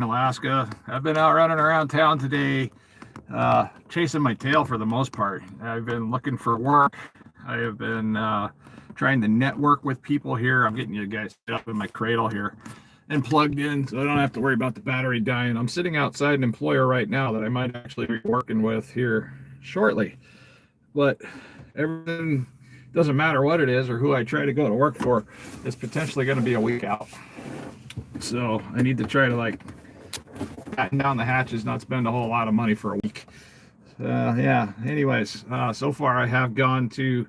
Alaska. I've been out running around town today, chasing my tail for the most part. I've been looking for work. I have been trying to network with people here. I'm getting you guys set up in my cradle here and plugged in so I don't have to worry about the battery dying. I'm sitting outside an employer right now that I might actually be working with here shortly. But everything doesn't matter what it is or who I try to go to work for, it's potentially going to be a week out. So I need to try to batten down the hatches, not spend a whole lot of money for a week. Yeah, anyways, so far I have gone to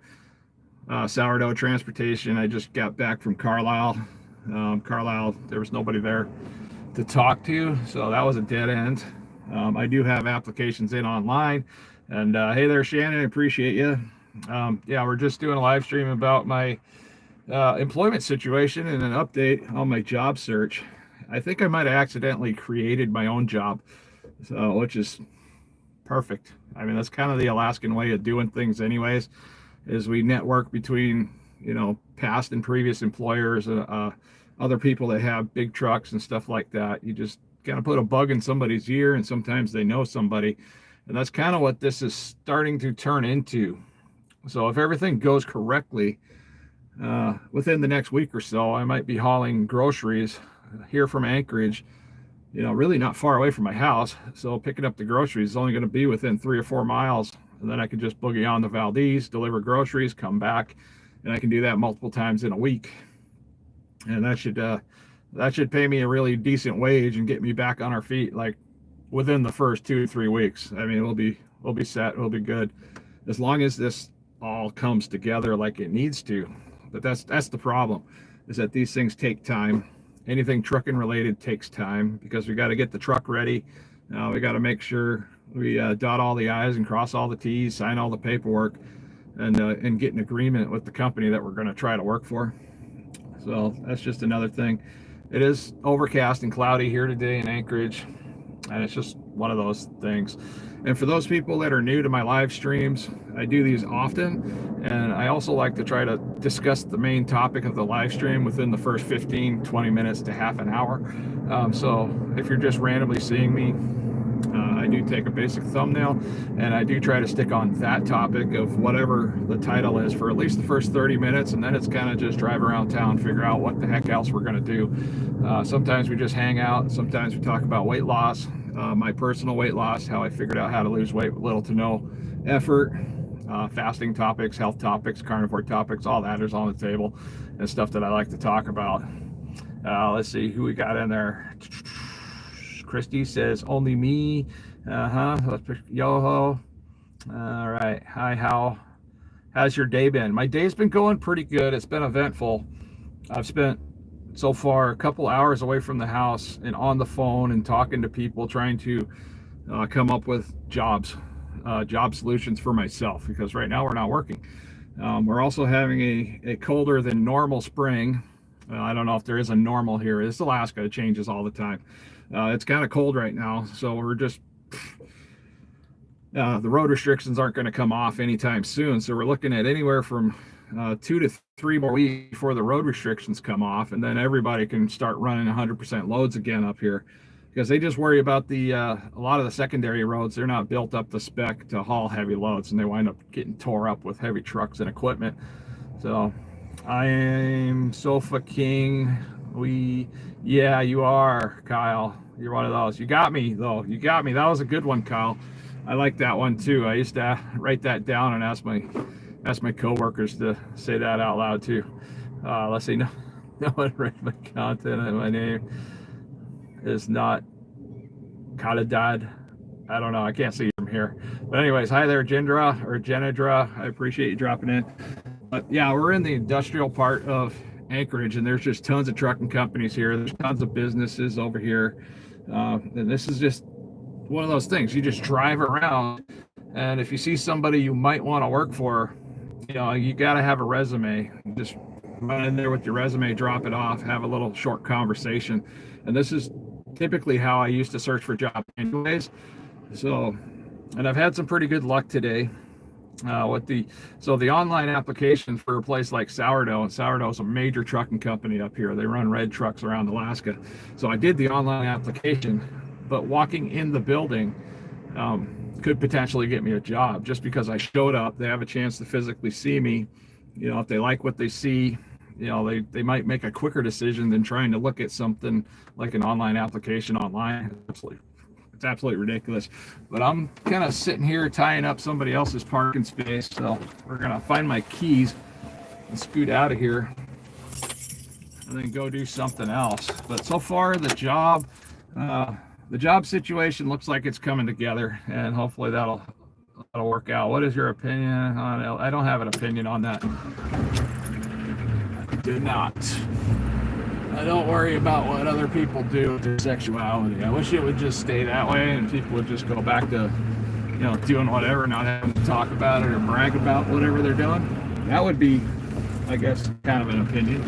Sourdough Transportation. I just got back from Carlisle. Carlisle, there was nobody there to talk to, so that was a dead end. I do have applications in online, and hey there, Shannon, I appreciate you. Yeah, we're just doing a live stream about my employment situation and an update on my job search. I think I might have accidentally created my own job, so which is perfect. I mean, that's kind of the Alaskan way of doing things anyways, is we network between, past and previous employers, other people that have big trucks and stuff like that. You just kind of put a bug in somebody's ear, and sometimes they know somebody. And that's kind of what this is starting to turn into. So if everything goes correctly, within the next week or so, I might be hauling groceries here from Anchorage, really not far away from my house. So picking up the groceries is only going to be within 3 or 4 miles. And then I can just boogie on to Valdes, deliver groceries, come back, and I can do that multiple times in a week. And that should pay me a really decent wage and get me back on our feet within the first 2 to 3 weeks. I mean, we'll be set, we'll be good, as long as this all comes together like it needs to. But that's the problem, is that these things take time. Anything trucking related takes time, because we got to get the truck ready. We got to make sure we dot all the I's and cross all the T's, sign all the paperwork, and get an agreement with the company that we're going to try to work for. So that's just another thing. It is overcast and cloudy here today in Anchorage, and it's just one of those things. And for those people that are new to my live streams, I do these often, and I also like to try to discuss the main topic of the live stream within the first 15, 20 minutes to half an hour. So if you're just randomly seeing me, I do take a basic thumbnail, and I do try to stick on that topic of whatever the title is for at least the first 30 minutes, and then it's kind of just drive around town, figure out what the heck else we're going to do. Sometimes we just hang out, sometimes we talk about weight loss, my personal weight loss, how I figured out how to lose weight with little to no effort, fasting topics, health topics, carnivore topics, all that is on the table, and stuff that I like to talk about. Let's see who we got in there. Christy says, only me. Let's pick Yoho. All right. Hi, how's your day been? My day's been going pretty good. It's been eventful. I've spent so far a couple hours away from the house and on the phone and talking to people, trying to come up with job solutions for myself, because right now we're not working. We're also having a colder than normal spring. I don't know if there is a normal here. It's Alaska. It changes all the time. It's kind of cold right now, so we're just the road restrictions aren't going to come off anytime soon. So we're looking at anywhere from 2 to 3 more weeks before the road restrictions come off, and then everybody can start running 100% loads again up here, because they just worry about a lot of the secondary roads. They're not built up to spec to haul heavy loads, and they wind up getting tore up with heavy trucks and equipment. So I am Sofa King. Yeah, you are, Kyle. You're one of those. You got me, though. You got me. That was a good one, Kyle. I like that one too. I used to write that down and ask my coworkers to say that out loud too. Let's see. No one read my content, and my name is not Kalidad. I don't know. I can't see you from here. But anyways, hi there, Jendra or Jenadra. I appreciate you dropping in. But yeah, we're in the industrial part of Anchorage, and there's just tons of trucking companies here. There's tons of businesses over here. And this is just one of those things. You just drive around, and if you see somebody you might want to work for, you got to have a resume. Just run in there with your resume, drop it off, have a little short conversation. And this is typically how I used to search for jobs anyways. So, and I've had some pretty good luck today. The online application for a place like Sourdough, and Sourdough is a major trucking company up here. They run red trucks around Alaska. So I did the online application, but walking in the building could potentially get me a job just because I showed up. They have a chance to physically see me. If they like what they see, they might make a quicker decision than trying to look at something like an online application online. It's absolutely ridiculous. But I'm kind of sitting here tying up somebody else's parking space, so we're gonna find my keys and scoot out of here and then go do something else. But so far the job situation looks like it's coming together, and hopefully that'll work out. What is your opinion on it? I don't have an opinion on that. I do not. I don't worry about what other people do with their sexuality. I wish it would just stay that way and people would just go back to, doing whatever, not having to talk about it or brag about whatever they're doing. That would be, I guess, kind of an opinion.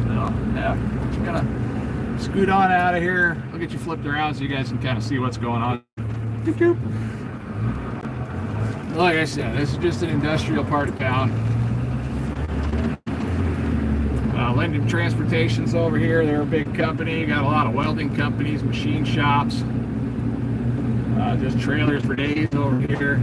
So, yeah, just gonna scoot on out of here. I'll get you flipped around so you guys can kind of see what's going on. Like I said, this is just an industrial part of town. Linden Transportation's over here. They're a big company. Got a lot of welding companies, machine shops, just trailers for days over here.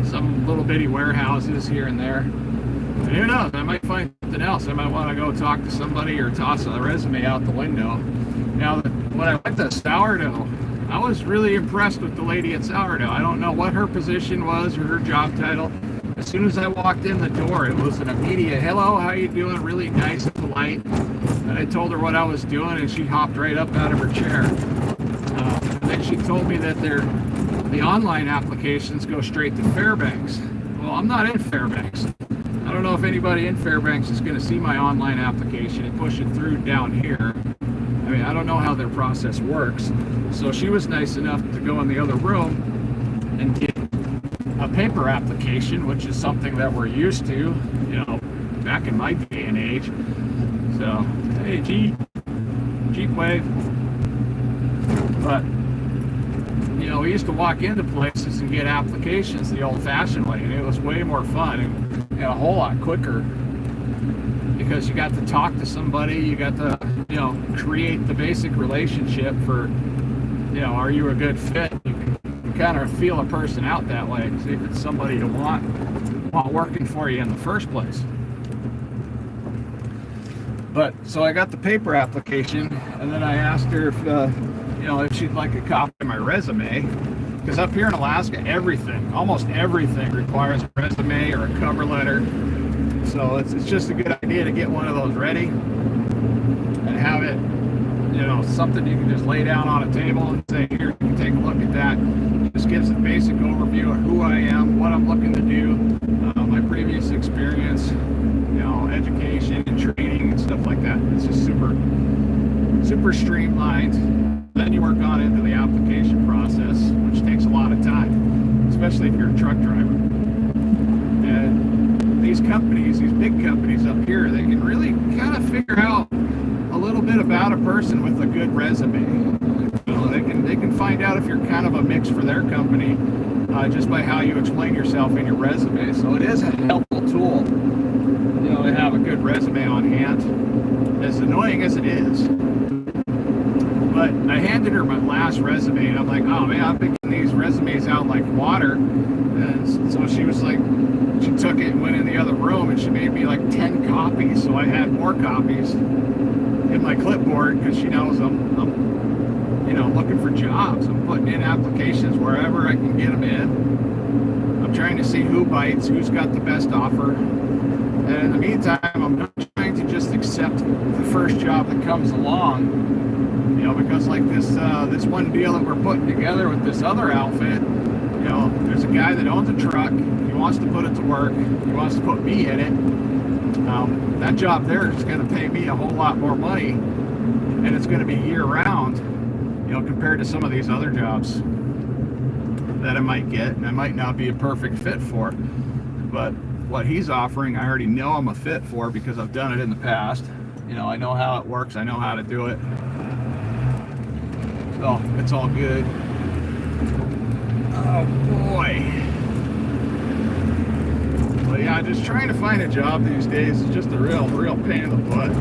Some little bitty warehouses here and there. And who knows? I might find something else. I might want to go talk to somebody or toss a resume out the window. Now, when I went to Sourdough, I was really impressed with the lady at Sourdough. I don't know what her position was or her job title. As soon as I walked in the door, it was an immediate, hello, how you doing? Really nice and polite. And I told her what I was doing, and she hopped right up out of her chair. And then she told me that the online applications go straight to Fairbanks. Well, I'm not in Fairbanks. I don't know if anybody in Fairbanks is going to see my online application and push it through down here. I mean, I don't know how their process works. So she was nice enough to go in the other room and get a paper application, which is something that we're used to, back in my day and age. So, hey, Jeep wave. But, we used to walk into places and get applications the old-fashioned way, and it was way more fun and a whole lot quicker because you got to talk to somebody, you got to, create the basic relationship for, are you a good fit? You kind of feel a person out that way, see if it's somebody you want working for you in the first place. But so I got the paper application, and then I asked her if she'd like a copy of my resume, because up here in Alaska, almost everything requires a resume or a cover letter. So it's just a good idea to get one of those ready and have it, something you can just lay down on a table and say, here, you can take a look at that. It just gives a basic overview of who I am, what I'm looking to do, my previous experience, education and training and stuff like that. It's just super streamlined. Then you work on into the application process, which takes a lot of time, especially if you're a truck driver. And these companies, these big companies up here, they can really kind of figure out a little bit about a person with a good resume. They can find out if you're kind of a mix for their company just by how you explain yourself in your resume. So it is a helpful tool, to have a good resume on hand, as annoying as it is. But I handed her my last resume, and I'm like, oh man, I'm picking these resumes out like water. And so she was like, she took it and went in the other room, and she made me like 10 copies. So I had more copies in my clipboard because she knows I'm looking for jobs. I'm putting in applications wherever I can get them in. I'm trying to see who bites, who's got the best offer. And in the meantime, I'm not trying to just accept the first job that comes along. Because like this one deal that we're putting together with this other outfit, there's a guy that owns a truck. He wants to put it to work. He wants to put me in it. That job there is going to pay me a whole lot more money, and it's going to be year-round, compared to some of these other jobs that I might get, and I might not be a perfect fit for. But what he's offering, I already know I'm a fit for because I've done it in the past. I know how it works. I know how to do it. So it's all good. Oh boy. Yeah, just trying to find a job these days is just a real pain in the butt.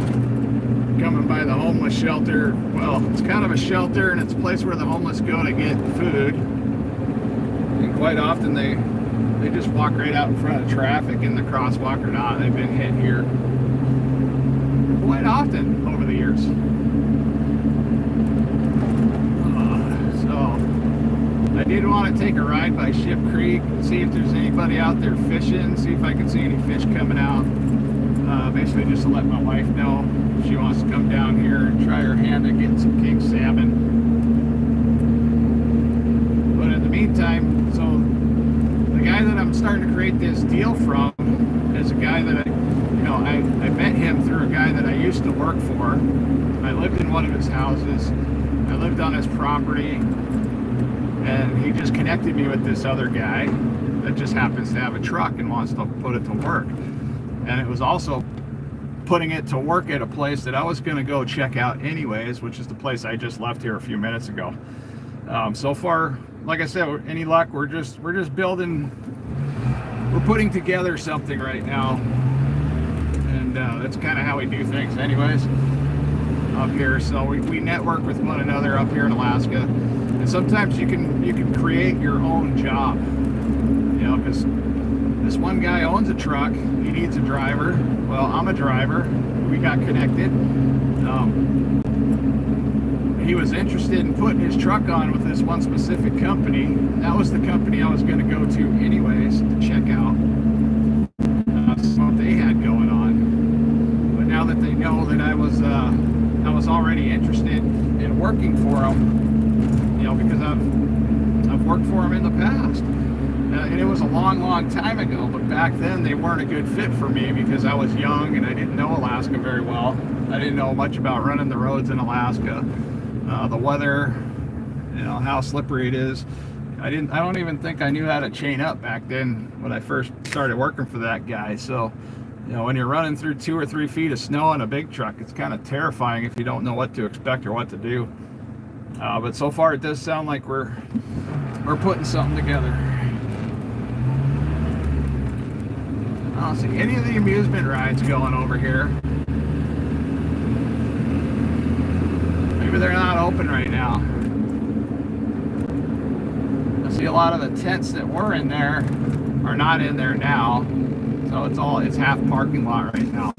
Coming by the homeless shelter, well, it's kind of a shelter and it's a place where the homeless go to get food. And quite often they just walk right out in front of traffic in the crosswalk or not. They've been hit here quite often over the years. So I did want to take a ride by Ship Creek, see if there's anybody out there fishing, see if I can see any fish coming out. Basically just to let my wife know if she wants to come down here and try her hand at getting some king salmon. But in the meantime, so the guy that I'm starting to create this deal from is a guy that I met him through a guy that I used to work for. I lived in one of his houses. I lived on his property. And he just connected me with this other guy that just happens to have a truck and wants to put it to work. And it was also putting it to work at a place that I was going to go check out anyways, which is the place I just left here a few minutes ago. So far, like I said, any luck, we're just building, we're putting together something right now. And that's kind of how we do things anyways up here. So we network with one another up here in Alaska. And sometimes you can create your own job, you know, because this one guy owns a truck, he needs a driver. Well, I'm a driver, we got connected. He was interested in putting his truck on with this one specific company. That was the company I was going to go to anyways to check out what they had going on. But now that they know that I was already interested in working for them, you know, because I've worked for them in the past, and it was a long time ago. But back then they weren't a good fit for me because I was young and I didn't know Alaska very well. I didn't know much about running the roads in Alaska, the weather, you know, how slippery it is. I don't even think I knew how to chain up back then when I first started working for that guy. So, you know, when you're running through 2 or 3 feet of snow on a big truck, it's kind of terrifying if you don't know what to expect or what to do. But so far it does sound like we're putting something together. I don't see any of the amusement rides going over here. Maybe they're not open right now. I see a lot of the tents that were in there are not in there now. So it's half parking lot right now.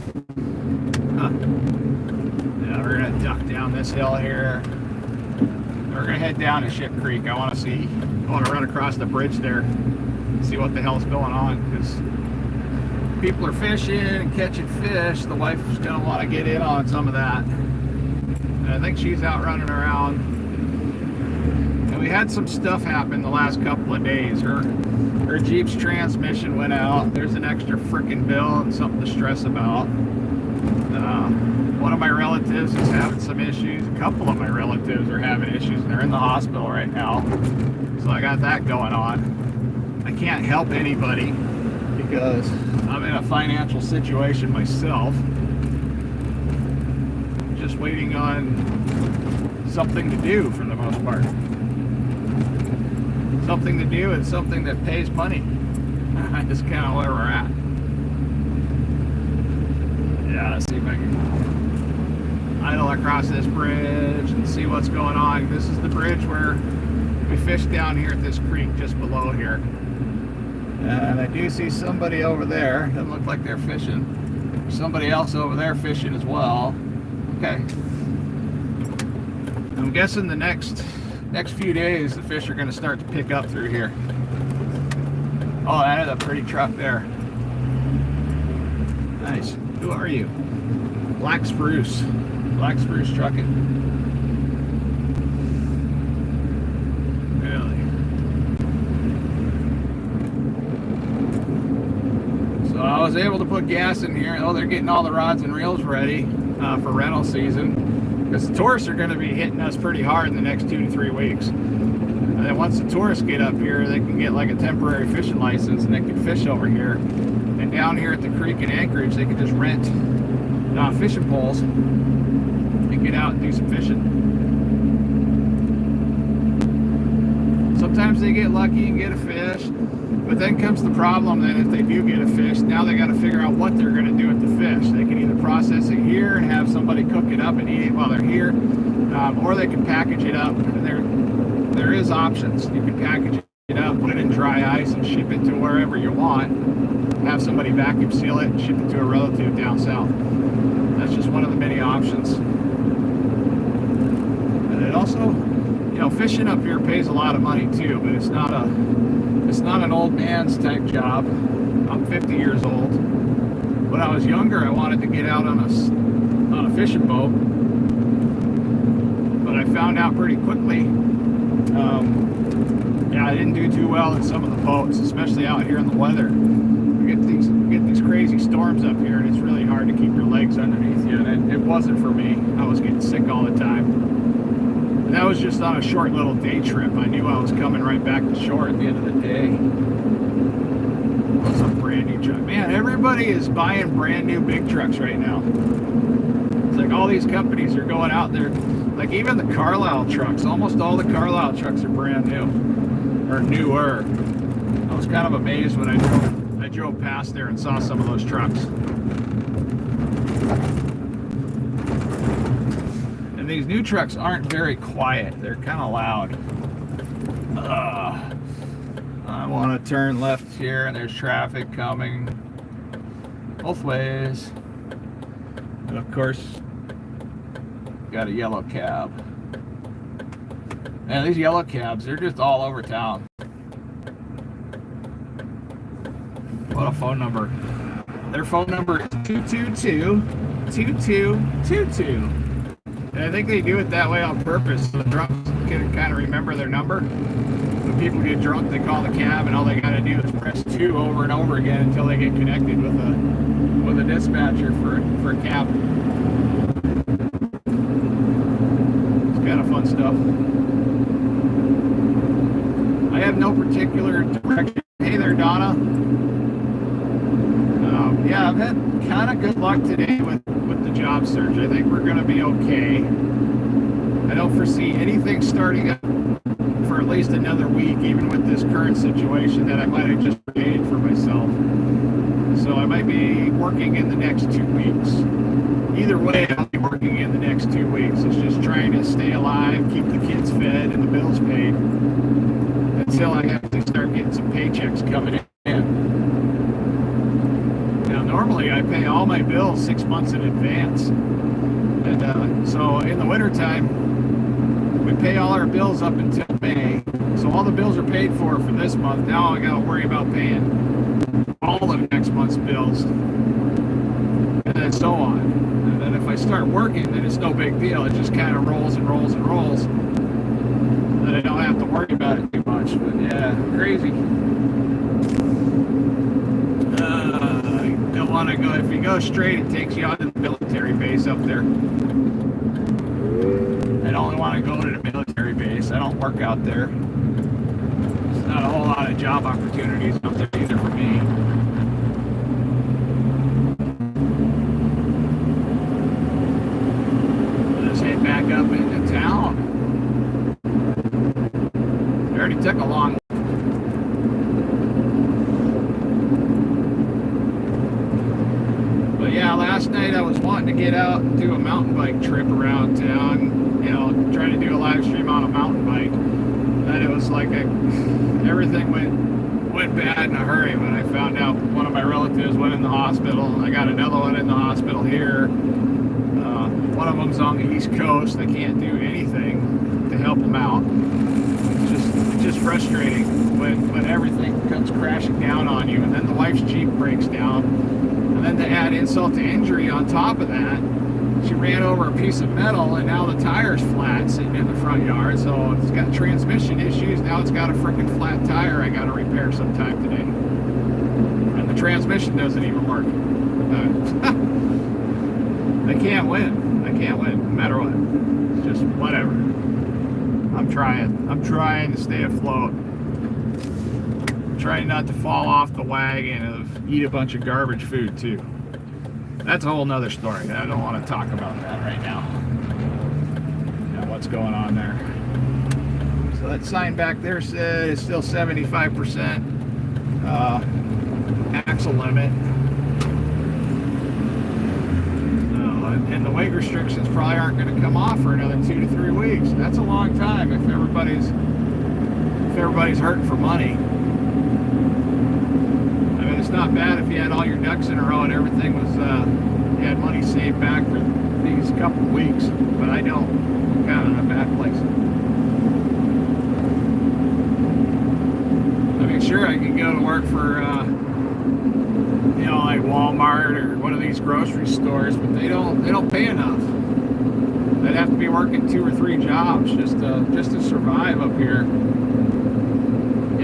Yeah, we're gonna duck down this hill here. We're gonna head down to Ship Creek. I want to run across the bridge there and see what the hell's going on, because people are fishing and catching fish. The wife's gonna want to get in on some of that. And I think she's out running around. And we had some stuff happen the last couple of days. Her Jeep's transmission went out. There's an extra freaking bill and something to stress about. One of my relatives is having some issues. A couple of my relatives are having issues, and they're in the hospital right now. So I got that going on. I can't help anybody because I'm in a financial situation myself. Just waiting on something to do for the most part. Something to do and something that pays money. That's kind of where we're at. Yeah, let's see if I can idle across this bridge and see what's going on. This is the bridge where we fish down here at this creek just below here. And I do see somebody over there. Doesn't look like they're fishing. There's somebody else over there fishing as well. Okay. I'm guessing the next few days the fish are going to start to pick up through here. Oh, that is a pretty truck there. Nice. Who are you? Black Spruce trucking. Really? So I was able to put gas in here. Oh, they're getting all the rods and reels ready for rental season, because the tourists are going to be hitting us pretty hard in the next 2 to 3 weeks. And then once the tourists get up here, they can get like a temporary fishing license and they can fish over here. And down here at the creek in Anchorage, they can just rent fishing poles and get out and do some fishing. Sometimes they get lucky and get a fish. But then comes the problem that if they do get a fish, now they got to figure out what they're going to do with the fish. They can either process it here and have somebody cook it up and eat it while they're here, or they can package it up. And there is options. You can package it up, put it in dry ice, and ship it to wherever you want. Have somebody vacuum seal it and ship it to a relative down south. That's just one of the many options. And it also, you know, fishing up here pays a lot of money too, but it's not an old man's type job. I'm 50 years old. When I was younger, I wanted to get out on a fishing boat, but I found out pretty quickly, I didn't do too well in some of the boats, especially out here in the weather. We get these crazy storms up here, and it's really hard to keep your legs underneath you, and it wasn't for me. I was getting sick all the time. And that was just on a short little day trip. I knew I was coming right back to shore at the end of the day. It was a brand new truck. Man, everybody is buying brand new big trucks right now. It's like all these companies are going out there. Like even the Carlisle trucks, almost all the Carlisle trucks are brand new. Or newer. I was kind of amazed when I drove past there and saw some of those trucks. And these new trucks aren't very quiet. They're kind of loud. I want to turn left here, and there's traffic coming both ways. And of course, got a yellow cab. Man, these yellow cabs, they're just all over town. What a phone number. Their phone number is 222-2222. And I think they do it that way on purpose, so the drunks can kind of remember their number. When people get drunk, they call the cab, and all they got to do is press 2 over and over again until they get connected with a dispatcher for a cab. It's kind of fun stuff. I have no particular direction. Hey there, Donna. Yeah, I've had kind of good luck today with the job search. I think we're going to be okay. I don't foresee anything starting up for at least another week, even with this current situation that I might have just created for myself. So I might be working in the next 2 weeks. Either way, I'll be working in the next 2 weeks. It's just trying to stay alive, keep the kids fed, and the bills paid until I actually start getting some paychecks coming in. Now, normally I pay all my bills 6 months in advance. And so in the wintertime, we pay all our bills up until May. So all the bills are paid for this month. Now I got to worry about paying all of next month's bills. And then so on. And then if I start working, then it's no big deal. It just kind of rolls and rolls and rolls. Then I don't have to worry about it too much. But yeah, crazy. You don't want to go. If you go straight, it takes you onto the military base up there. I don't want to go to the military base. I don't work out there. There's not a whole lot of job opportunities out there either for me. Let's head back up into town. It already took a long. But yeah, last night I was wanting to get out and do a mountain bike trip around town. You know, trying to do a live stream on a mountain bike. And it was like everything went bad in a hurry when I found out one of my relatives went in the hospital. I got another one in the hospital here. One of them's on the East Coast. I can't do anything to help them out. It's just frustrating when everything comes crashing down on you, and then the wife's Jeep breaks down, and then to add insult to injury on top of that, she ran over a piece of metal, and now the tire's flat sitting in the front yard. So it's got transmission issues. Now it's got a freaking flat tire I got to repair sometime today. And the transmission doesn't even work. I can't win. I can't win, no matter what. It's just whatever. I'm trying to stay afloat. I'm trying not to fall off the wagon of eat a bunch of garbage food too. That's a whole nother story. I don't want to talk about that right now. Yeah, what's going on there? So that sign back there says it's still 75%. axle limit. And the weight restrictions probably aren't going to come off for another 2 to 3 weeks. That's a long time if everybody's hurting for money. I mean, it's not bad if you had all your ducks in a row and everything was you had money saved back for these couple of weeks, but I don't. I'm kind of in a bad place. I mean, sure, I could go to work for like Walmart or one of these grocery stores, but they don't pay enough. I'd have to be working 2 or 3 jobs just to survive up here.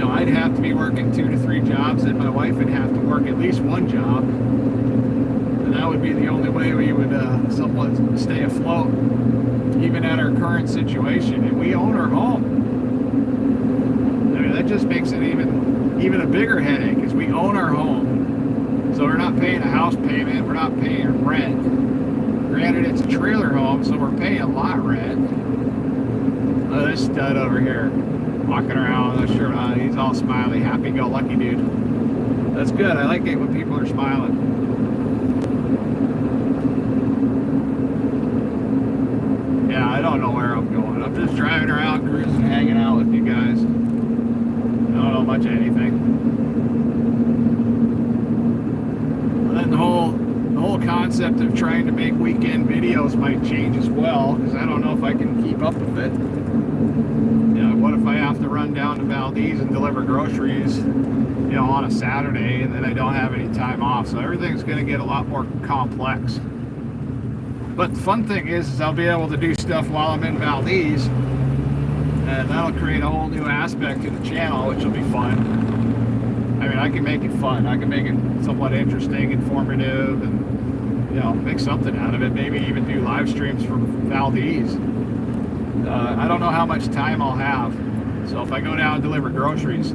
I'd have to be working 2 to 3 jobs, and my wife would have to work at least 1 job, and that would be the only way we would somewhat stay afloat, even at our current situation. And we own our home. I mean, that just makes it even a bigger headache, because we own our home, so we're not paying a house payment, we're not paying rent. Granted, it's a trailer home, so we're paying lot rent. Oh, this stud over here walking around with a shirt on, he's all smiley, happy-go-lucky dude. That's good. I like it when people are smiling. Yeah, I don't know where I'm going. I'm just driving around, cruising, hanging out with you guys. I don't know much of anything. And then the whole concept of trying to make weekend videos might change as well, because I don't know if I can keep up with it. What if I have to run down to Valdes and deliver groceries, on a Saturday, and then I don't have any time off? So everything's going to get a lot more complex. But the fun thing is I'll be able to do stuff while I'm in Valdes, and that'll create a whole new aspect to the channel, which will be fun. I mean, I can make it fun. I can make it somewhat interesting, informative, and make something out of it. Maybe even do live streams from Valdes. I don't know how much time I'll have, so if I go down and deliver groceries,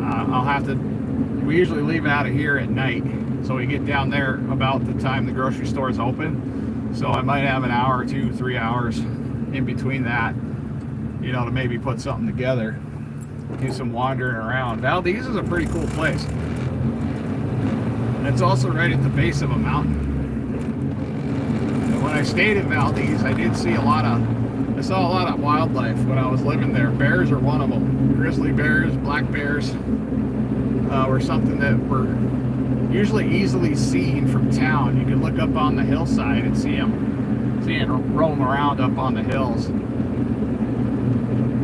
I'll have to. We usually leave out of here at night, so we get down there about the time the grocery store is open. So I might have an hour, 2, 3 hours in between that, to maybe put something together, do some wandering around. Valdes is a pretty cool place. And it's also right at the base of a mountain. And when I stayed in Valdes, I saw a lot of wildlife when I was living there. Bears are one of them. Grizzly bears, black bears were something that were usually easily seen from town. You could look up on the hillside and see them roam around up on the hills.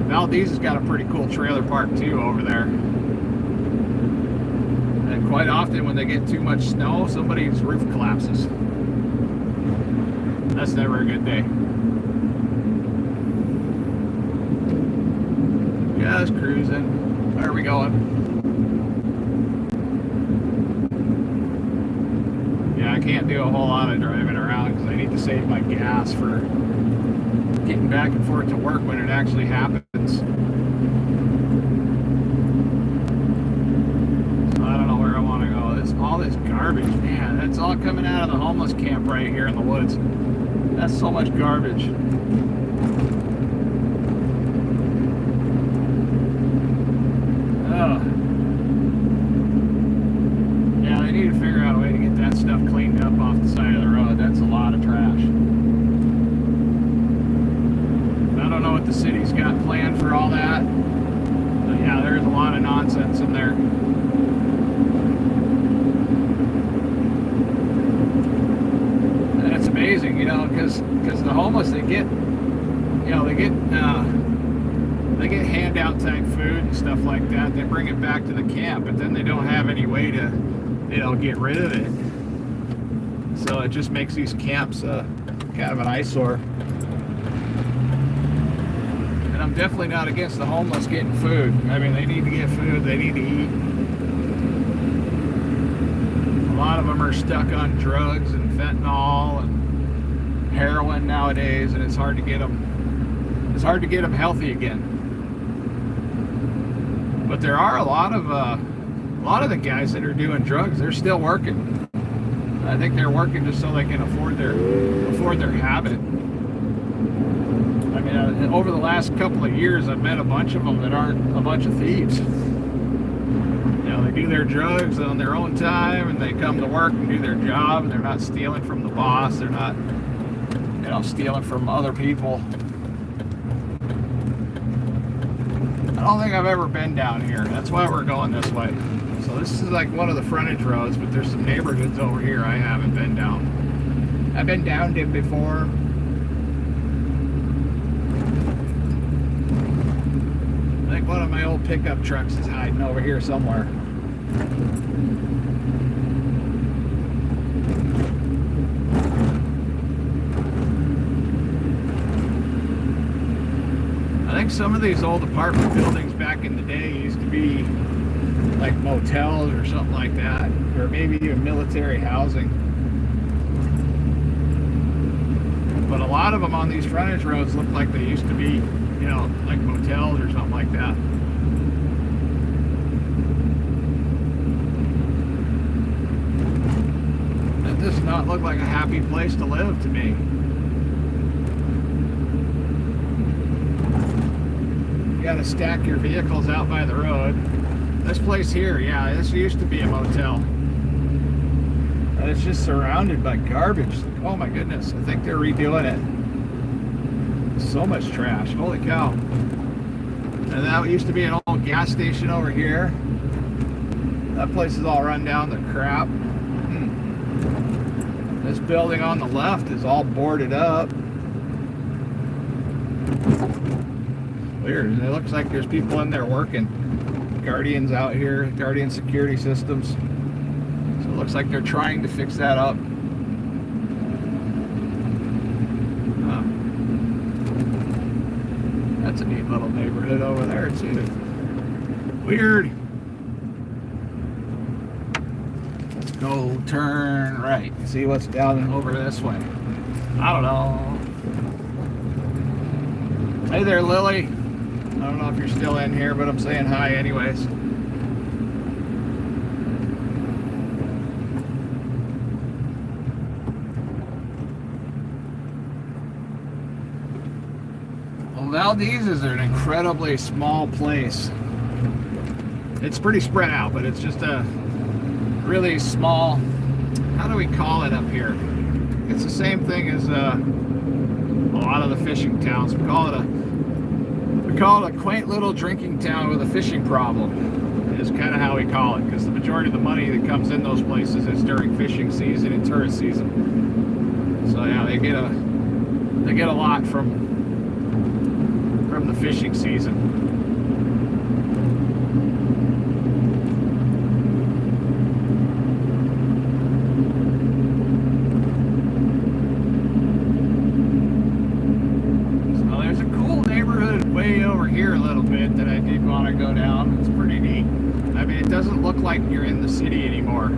Valdes has got a pretty cool trailer park too over there. And quite often when they get too much snow, somebody's roof collapses. That's never a good day. Just cruising. Where are we going? Yeah, I can't do a whole lot of driving around because I need to save my gas for getting back and forth to work when it actually happens. So I don't know where I want to go. All this garbage, man, that's all coming out of the homeless camp right here in the woods. That's so much garbage. Yeah, they need to figure out a way to get that stuff cleaned up off the side of the road. That's a lot of trash. I don't know what the city's got planned for all that, but yeah, there's a lot of nonsense in there. And it's amazing, because the homeless, they get handout type food and stuff like that. They bring it back to the camp, but then they don't have any way to, get rid of it. So it just makes these camps kind of an eyesore. And I'm definitely not against the homeless getting food. I mean, they need to get food. They need to eat. A lot of them are stuck on drugs and fentanyl and heroin nowadays, and it's hard to get them healthy again. But there are a lot of the guys that are doing drugs. They're still working. I think they're working just so they can afford their habit. I mean, over the last couple of years, I've met a bunch of them that aren't a bunch of thieves. They do their drugs on their own time, and they come to work and do their job, and they're not stealing from the boss. They're not, stealing from other people. I don't think I've ever been down here. That's why we're going this way. So this is like one of the frontage roads, but there's some neighborhoods over here I haven't been down. I've been down it before. I think one of my old pickup trucks is hiding over here somewhere. I think some of these old apartment buildings back in the day used to be like motels or something like that, or maybe even military housing. But a lot of them on these frontage roads look like they used to be, like motels or something like that. That does not look like a happy place to live to me. You gotta stack your vehicles out by the road. This place here, yeah, this used to be a motel. And it's just surrounded by garbage. Oh my goodness, I think they're redoing it. So much trash, holy cow. And that used to be an old gas station over here. That place is all run down to crap. This building on the left is all boarded up. Weird, it looks like there's people in there working. Guardians out here, Guardian security systems. So it looks like they're trying to fix that up. That's a neat little neighborhood over there too. Weird. Let's go turn right. See what's down over this way. I don't know. Hey there, Lily. I don't know if you're still in here, but I'm saying hi anyways. Well, Valdes is an incredibly small place. It's pretty spread out, but it's just a really small, how do we call it up here? It's the same thing as a lot of the fishing towns. We call it a quaint little drinking town with a fishing problem, is kind of how we call it, because the majority of the money that comes in those places is during fishing season and tourist season. So yeah, they get a lot from the fishing season. Like you're in the city anymore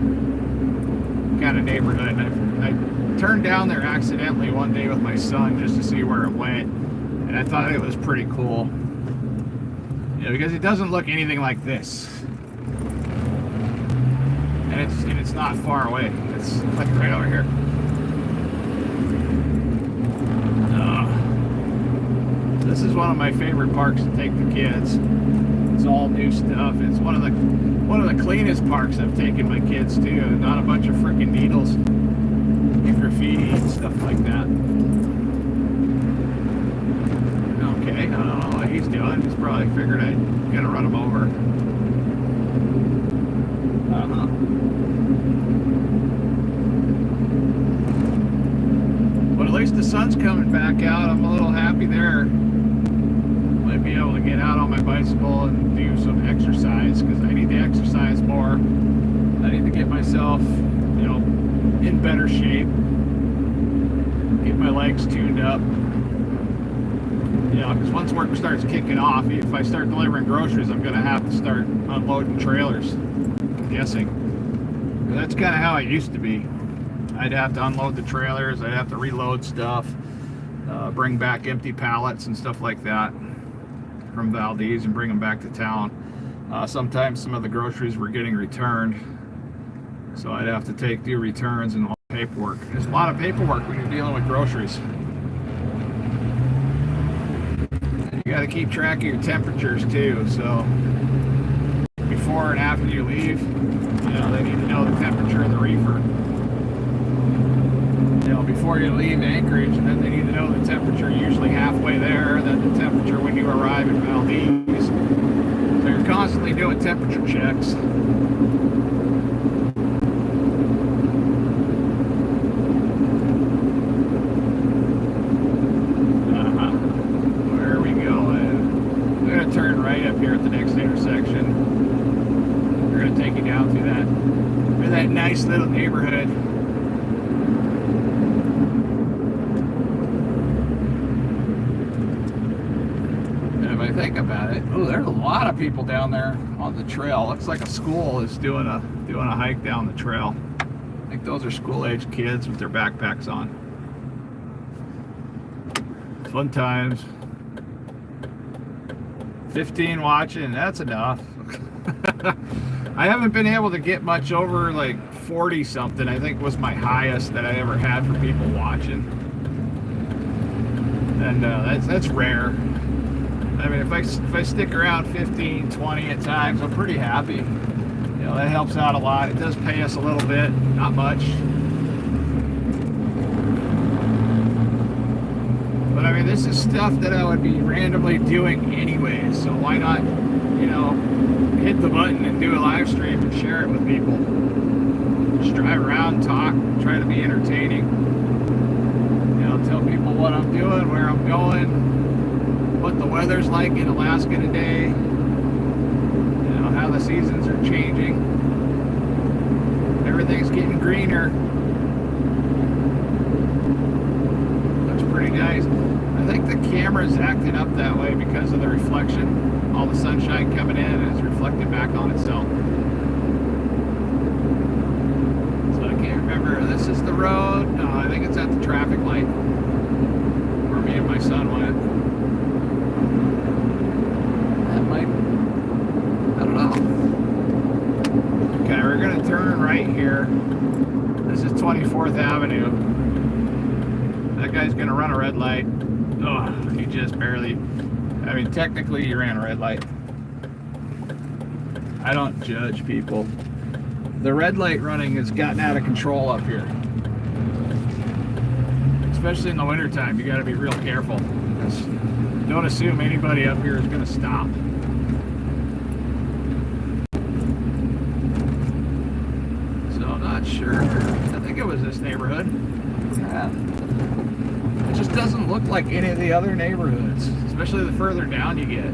kind of neighborhood. I turned down there accidentally one day with my son just to see where it went, and I thought it was pretty cool, because it doesn't look anything like this, and it's not far away. It's like right over here. This is one of my favorite parks to take the kids. It's all new stuff. It's one of the cleanest parks I've taken my kids to. Not a bunch of freaking needles and graffiti and stuff like that. Okay, I don't know what he's doing. He's probably figured I'd gonna run him over. But at least the sun's coming back out. I'm a little happy there. Might be able to get out on my bicycle and do some exercise, because I need to exercise more. I need to get myself, in better shape. Get my legs tuned up. Because once work starts kicking off, if I start delivering groceries, I'm going to have to start unloading trailers, I'm guessing. That's kind of how it used to be. I'd have to unload the trailers, I'd have to reload stuff, bring back empty pallets and stuff like that from Valdes and bring them back to town. Sometimes some of the groceries were getting returned, so I'd have to do returns and all the paperwork. There's a lot of paperwork when you're dealing with groceries. And you got to keep track of your temperatures too, so before and after you leave. You know, they need to know the temperature of the reefer. You know, before you leave Anchorage, and then they need to know the temperature usually halfway there, and then the temperature when you arrive in Valdes. So you're constantly doing temperature checks. Where are we going? We're going to turn right up here at the next intersection. We're going to take you down through that nice little neighborhood. Think about it. Oh, there's a lot of people down there on the trail. Looks like a school is doing a hike down the trail. I think those are school-age kids with their backpacks on. Fun times. 15 watching, that's enough. I haven't been able to get much over like 40 something. I think was my highest that I ever had for people watching. And that's rare. I mean, if I stick around 15, 20 at times, I'm pretty happy. You know, that helps out a lot. It does pay us a little bit, not much. But I mean, this is stuff that I would be randomly doing anyway, so why not, you know, hit the button and do a live stream and share it with people. Just drive around, talk, try to be entertaining. You know, tell people what I'm doing, where I'm going, what the weather's like in Alaska today, you know, how the seasons are changing. Everything's getting greener. Looks pretty nice. I think the camera's acting up that way because of the reflection. All the sunshine coming in is reflected back on itself. So I can't remember. This is the road. No, I think it's at the traffic light where me and my son went. Okay, we're going to turn right here. This is 24th Avenue. That guy's going to run a red light. Oh, he just barely... I mean, technically he ran a red light. I don't judge people. The red light running has gotten out of control up here. Especially in the wintertime, you got to be real careful. Don't assume anybody up here is going to stop. Sure. I think it was this neighborhood. Yeah. It just doesn't look like any of the other neighborhoods, especially the further down you get.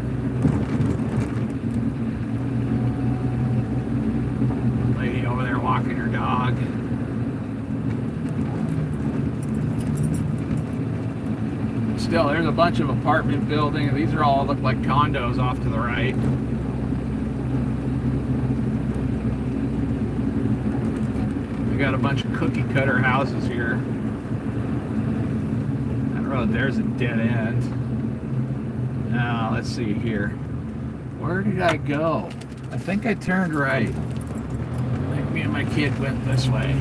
Lady over there walking her dog. Still, there's a bunch of apartment buildings. These are all look like condos off to the right. We got a bunch of cookie cutter houses here. That road there's a dead end. Now let's see here. Where did I go? I think I turned right. I think me and my kid went this way.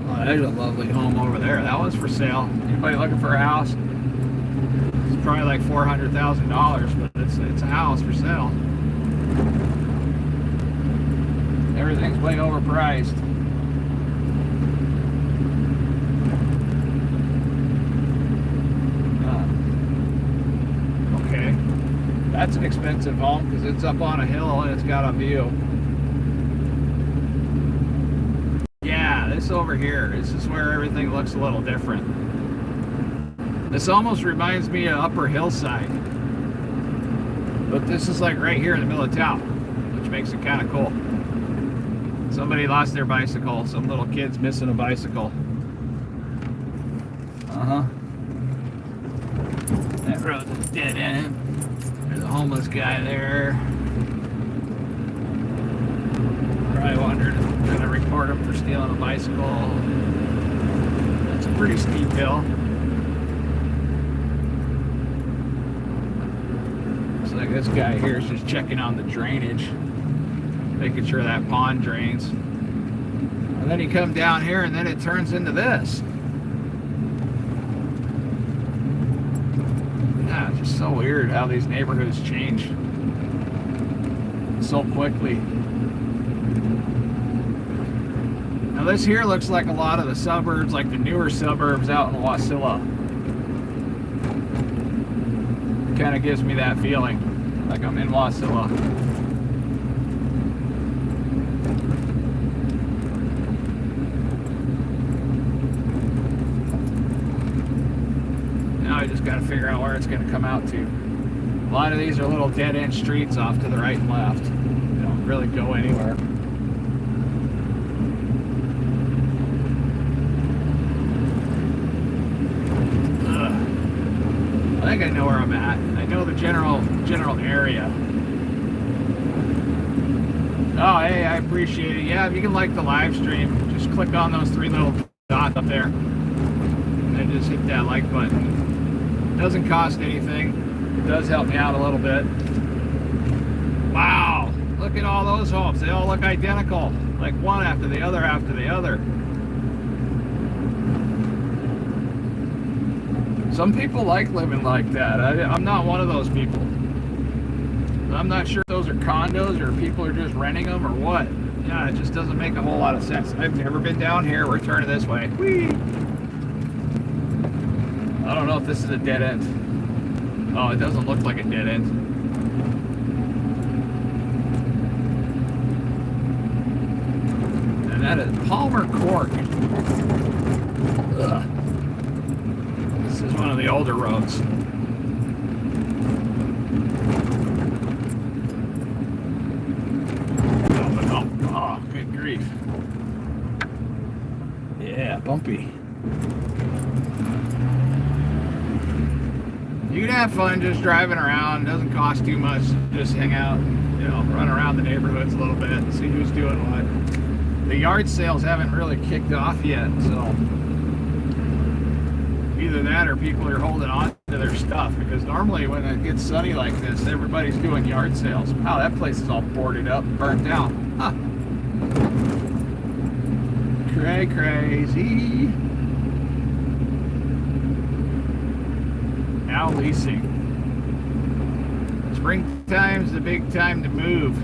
Oh, there's a lovely home over there. That was for sale. Anybody looking for a house? It's probably like $400,000, but it's a house for sale. Everything's way overpriced. Okay. That's an expensive home because it's up on a hill and it's got a view. Yeah, this over here. This is where everything looks a little different. This almost reminds me of Upper Hillside. But this is like right here in the middle of town, which makes it kind of cool. Somebody lost their bicycle. Some little kid's missing a bicycle. That road is dead end. There's a homeless guy there. Probably wondered if I'm going to report him for stealing a bicycle. That's a pretty steep hill. Looks like this guy here is just checking on the drainage. Making sure that pond drains. And then you come down here and then it turns into this. Yeah, it's just so weird how these neighborhoods change. so quickly. Now this here looks like a lot of the suburbs, like the newer suburbs out in Wasilla. Kind of gives me that feeling, like I'm in Wasilla. Now I just got to figure out where it's going to come out to. A lot of these are little dead-end streets off to the right and left. They don't really go anywhere. I think I know where I'm at. I know the general area. Oh, hey, I appreciate it. Yeah, if you can like the live stream, just click on those 3 little dots up there and just hit that like button. It doesn't cost anything. It does help me out a little bit. Wow, look at all those homes. They all look identical, like one after the other after the other. Some people like living like that. I'm not one of those people. I'm not sure if those are condos or people are just renting them or what. Yeah, it just doesn't make a whole lot of sense. I've never been down here. We're turning this way. Whee! I don't know if this is a dead end. Oh, it doesn't look like a dead end. And that is Palmer Court. Ugh. This is one of the older roads. Oh, good grief. Yeah, bumpy. You can have fun just driving around. It doesn't cost too much. Just hang out, you know, run around the neighborhoods a little bit and see who's doing what. The yard sales haven't really kicked off yet, so either that or people are holding on to their stuff, because normally when it gets sunny like this, everybody's doing yard sales. Wow, that place is all boarded up and burnt down. Huh. Crazy. Now leasing. Springtime's the big time to move.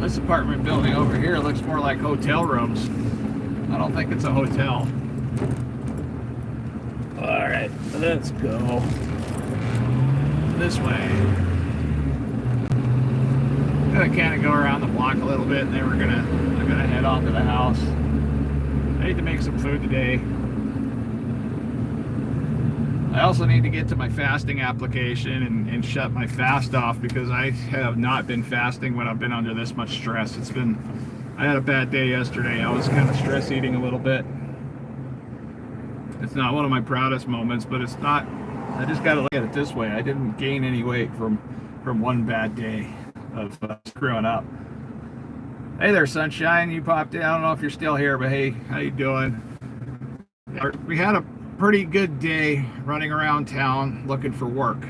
This apartment building over here looks more like hotel rooms. I don't think it's a hotel. All right, let's go this way. I'm gonna kind of go around the block a little bit, and then I'm gonna head on to the house. I need to make some food today. I also need to get to my fasting application and shut my fast off, because I have not been fasting when I've been under this much stress. I had a bad day yesterday. I was kind of stress eating a little bit. It's not one of my proudest moments, but it's not. I just got to look at it this way. I didn't gain any weight from one bad day of screwing up. Hey there, sunshine. You popped in. I don't know if you're still here, but hey, how you doing? We had a pretty good day running around town looking for work,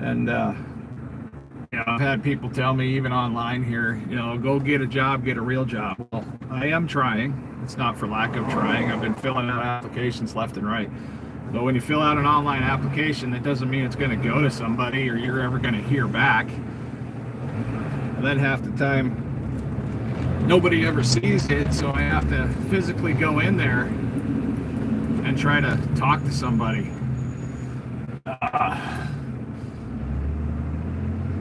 and you know, I've had people tell me even online here, you know, go get a job, get a real job. Well, I am trying. It's not for lack of trying. I've been filling out applications left and right. But when you fill out an online application, that doesn't mean it's going to go to somebody or you're ever going to hear back. And then half the time, nobody ever sees it, so I have to physically go in there and try to talk to somebody.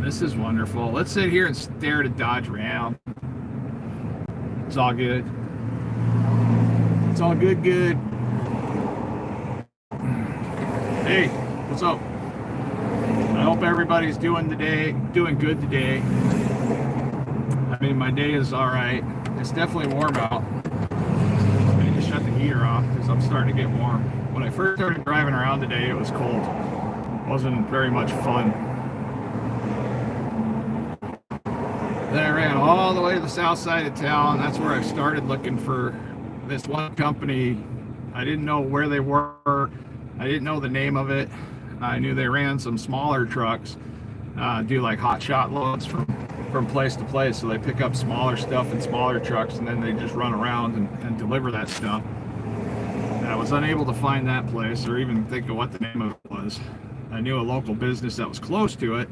This is wonderful. Let's sit here and stare at a Dodge Ram. It's all good. It's all good. Hey, what's up? I hope everybody's doing good today. I mean, my day is all right. It's definitely warm out. I need to shut the heater off because I'm starting to get warm. When I first started driving around today, it was cold. It wasn't very much fun. Then I ran all the way to the south side of town. That's where I started looking for this one company. I didn't know where they were. I didn't know the name of it. I knew they ran some smaller trucks, do like hot shot loads from place to place. So they pick up smaller stuff in smaller trucks, and then they just run around and deliver that stuff. And I was unable to find that place or even think of what the name of it was. I knew a local business that was close to it,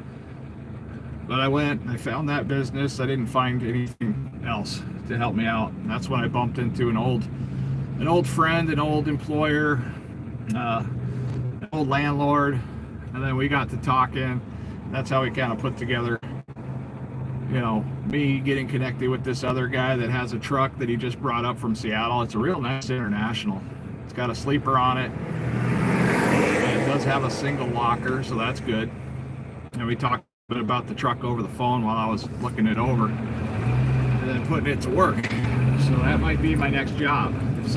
but I went and I found that business. I didn't find anything else to help me out. And that's when I bumped into an old friend, an old employer, an old landlord, and then we got to talking. That's how we kind of put together, me getting connected with this other guy that has a truck that he just brought up from Seattle. It's a real nice International. It's got a sleeper on it. And it does have a single locker, so that's good. And we talked a bit about the truck over the phone while I was looking it over and then putting it to work. So that might be my next job. If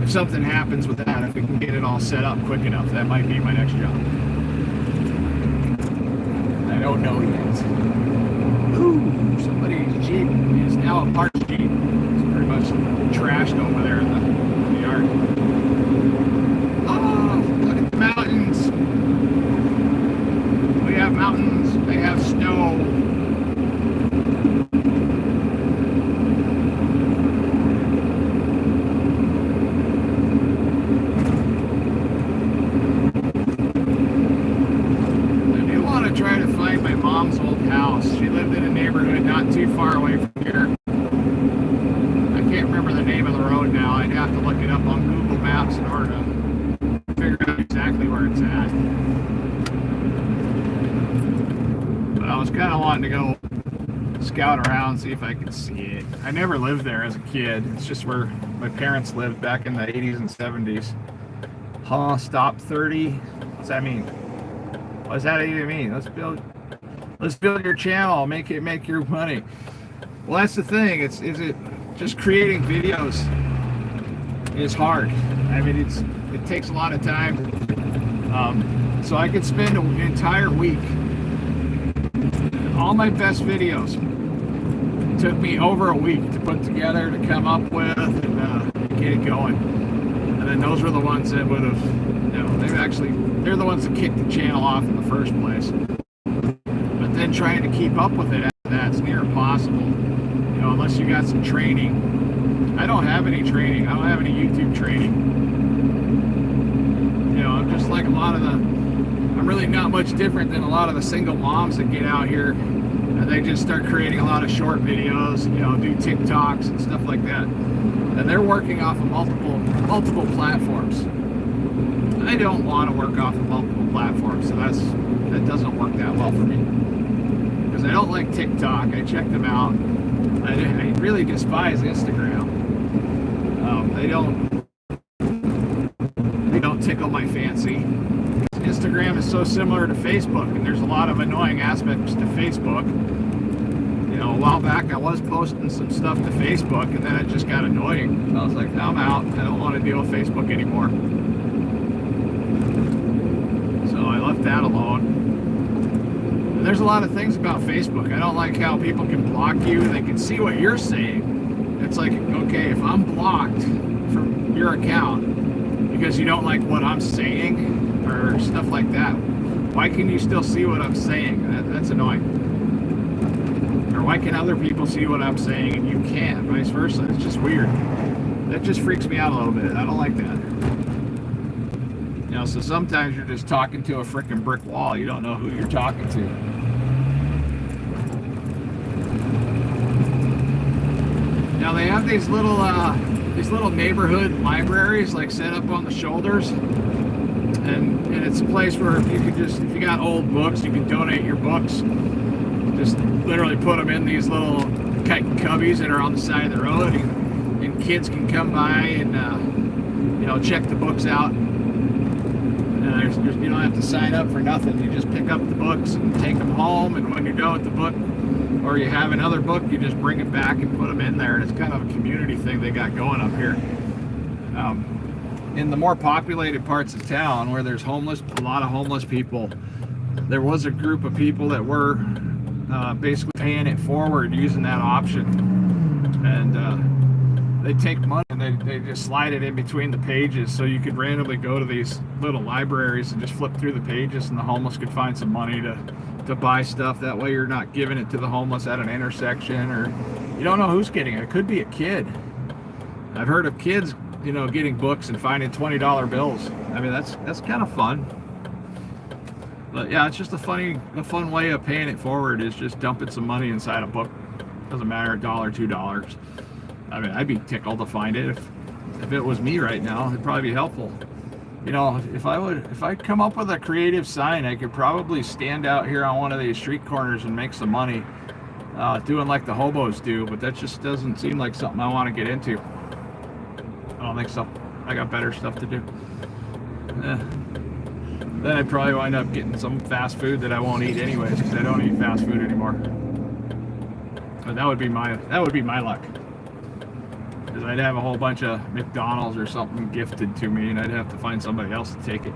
something happens with that, if we can get it all set up quick enough, that might be my next job. I don't know yet. Ooh, somebody's Jeep is now a parked Jeep. It's pretty much trashed over there in the yard. Oh, look at the mountains. We have mountains, they have snow. Try to find my mom's old house. She lived in a neighborhood not too far away from here. I can't remember the name of the road now. I'd have to look it up on Google Maps in order to figure out exactly where it's at. But I was kind of wanting to go scout around, see if I could see it. I never lived there as a kid. It's just where my parents lived back in the 80s and 70s. Stop 30. What's that mean? What does that even mean? Let's build your channel, make your money. Well, that's the thing. Is it just creating videos is hard. I mean, it takes a lot of time. So I could spend an entire week. All my best videos took me over a week to put together, to come up with, and get it going. And then those were the ones that would have, they're the ones that kicked the channel off in the first place. But then trying to keep up with it after that's near impossible. Unless you got some training. I don't have any training. I don't have any YouTube training. I'm just like I'm really not much different than a lot of the single moms that get out here and they just start creating a lot of short videos, do TikToks and stuff like that. And they're working off of multiple platforms. I don't want to work off of multiple platforms, so that doesn't work that well for me. Because I don't like TikTok. I checked them out. I really despise Instagram. They don't tickle my fancy. Instagram is so similar to Facebook, and there's a lot of annoying aspects to Facebook. A while back I was posting some stuff to Facebook, and then it just got annoying. I was like, I'm out. I don't want to deal with Facebook anymore. So I left that alone. And there's a lot of things about Facebook. I don't like how people can block you. They can see what you're saying. It's like, okay, if I'm blocked from your account because you don't like what I'm saying or stuff like that, why can you still see what I'm saying? That's annoying. Or why can other people see what I'm saying and you can't? Vice versa. It's just weird. That just freaks me out a little bit. I don't like that. So sometimes you're just talking to a freaking brick wall. You don't know who you're talking to. Now they have these little neighborhood libraries like set up on the shoulders, and it's a place where you can just, if you got old books, you can donate your books. Just literally put them in these little cubbies that are on the side of the road, and kids can come by and check the books out. You don't have to sign up for nothing. You just pick up the books and take them home, and when you're done with the book, or you have another book, you just bring it back and put them in there. And it's kind of a community thing they got going up here. In the more populated parts of town where there's a lot of homeless people, there was a group of people that were basically paying it forward using that option. And they take money and they just slide it in between the pages, so you could randomly go to these little libraries and just flip through the pages, and the homeless could find some money to buy stuff. That way you're not giving it to the homeless at an intersection, or you don't know who's getting it. It could be a kid. I've heard of kids, getting books and finding $20 bills. I mean, that's kind of fun. But yeah, it's just a fun way of paying it forward is just dumping some money inside a book. Doesn't matter, $1, $2. I mean, I'd be tickled to find it if it was me right now. It'd probably be helpful. You know, if I come up with a creative sign, I could probably stand out here on one of these street corners and make some money, doing like the hobos do. But that just doesn't seem like something I want to get into. I don't think so. I got better stuff to do. Then I'd probably wind up getting some fast food that I won't eat anyways, because I don't eat fast food anymore. But that would be my luck. Because I'd have a whole bunch of McDonald's or something gifted to me, and I'd have to find somebody else to take it.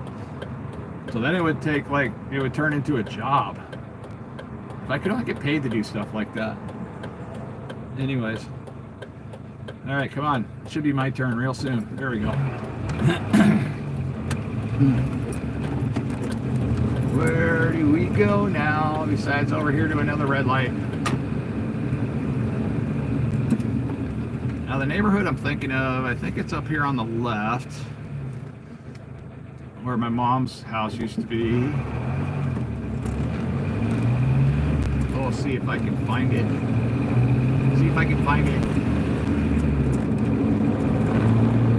So then it would turn into a job. If I could only get paid to do stuff like that. Anyways. All right, come on. It should be my turn real soon. There we go. Where do we go now? Besides over here to another red light. Now the neighborhood I'm thinking of, I think it's up here on the left, where my mom's house used to be. Oh, see if I can find it. See if I can find it.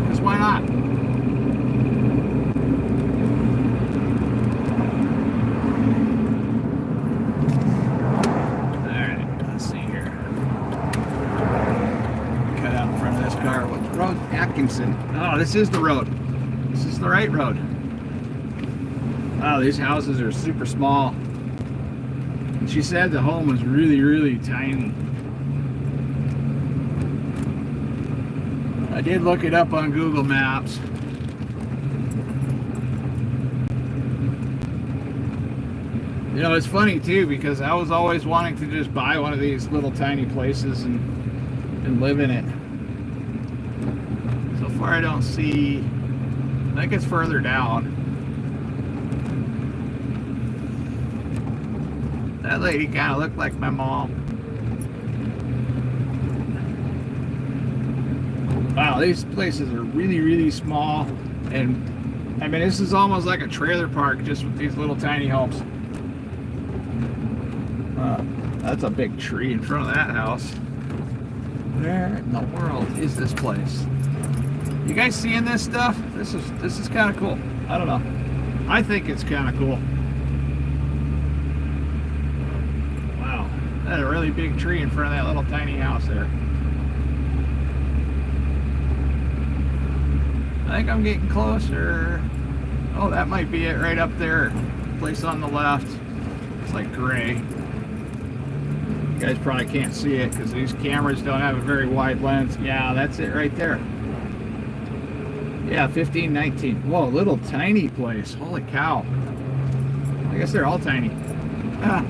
Because why not? Oh, this is the road. This is the right road. Wow, these houses are super small. And she said the home was really, really tiny. I did look it up on Google Maps. You know, it's funny too, because I was always wanting to just buy one of these little tiny places and live in it. I don't see, I think it's further down. That lady kind of looked like my mom. Wow, these places are really, really small. And I mean, this is almost like a trailer park just with these little tiny homes. That's a big tree in front of that house. Where in the world is this place? You guys seeing this stuff? This is kind of cool. I don't know. I think it's kind of cool. Wow, that's a really big tree in front of that little tiny house there. I think I'm getting closer. Oh, that might be it right up there. Place on the left. It's like gray. You guys probably can't see it because these cameras don't have a very wide lens. Yeah, that's it right there. Yeah, 1519. Whoa, little tiny place. Holy cow. I guess they're all tiny. Ah.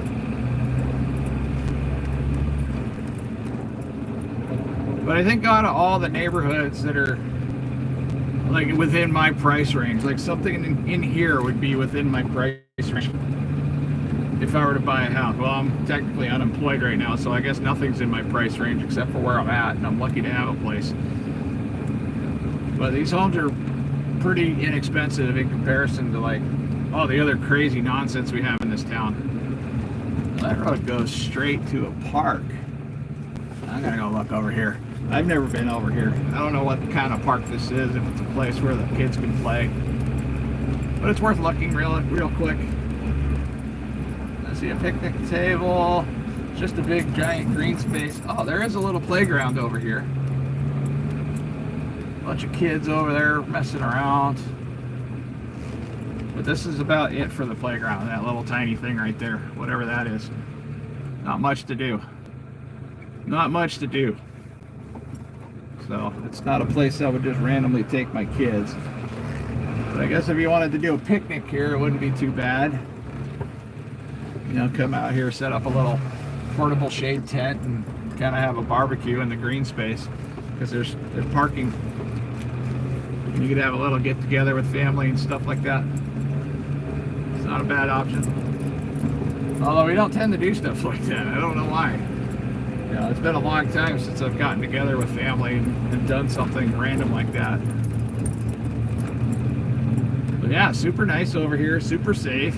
But I think out of all the neighborhoods that are like within my price range, like something in here would be within my price range if I were to buy a house. Well, I'm technically unemployed right now, so I guess nothing's in my price range except for where I'm at, and I'm lucky to have a place. But these homes are pretty inexpensive in comparison to like all the other crazy nonsense we have in this town. That road goes straight to a park. I'm gonna go look over here. I've never been over here. I don't know what kind of park this is, if it's a place where the kids can play. But it's worth looking real quick. I see a picnic table. It's just a big giant green space. Oh, there is a little playground over here. Bunch of kids over there messing around. But this is about it for the playground. That little tiny thing right there, whatever that is. Not much to do. Not much to do. So it's not a place I would just randomly take my kids. But I guess if you wanted to do a picnic here, it wouldn't be too bad. You know, come out here, set up a little portable shade tent, and kind of have a barbecue in the green space, because there's parking. You could have a little get together with family and stuff like that. It's not a bad option. Although we don't tend to do stuff like that. I don't know why. You know, it's been a long time since I've gotten together with family and done something random like that. But yeah, super nice over here, super safe.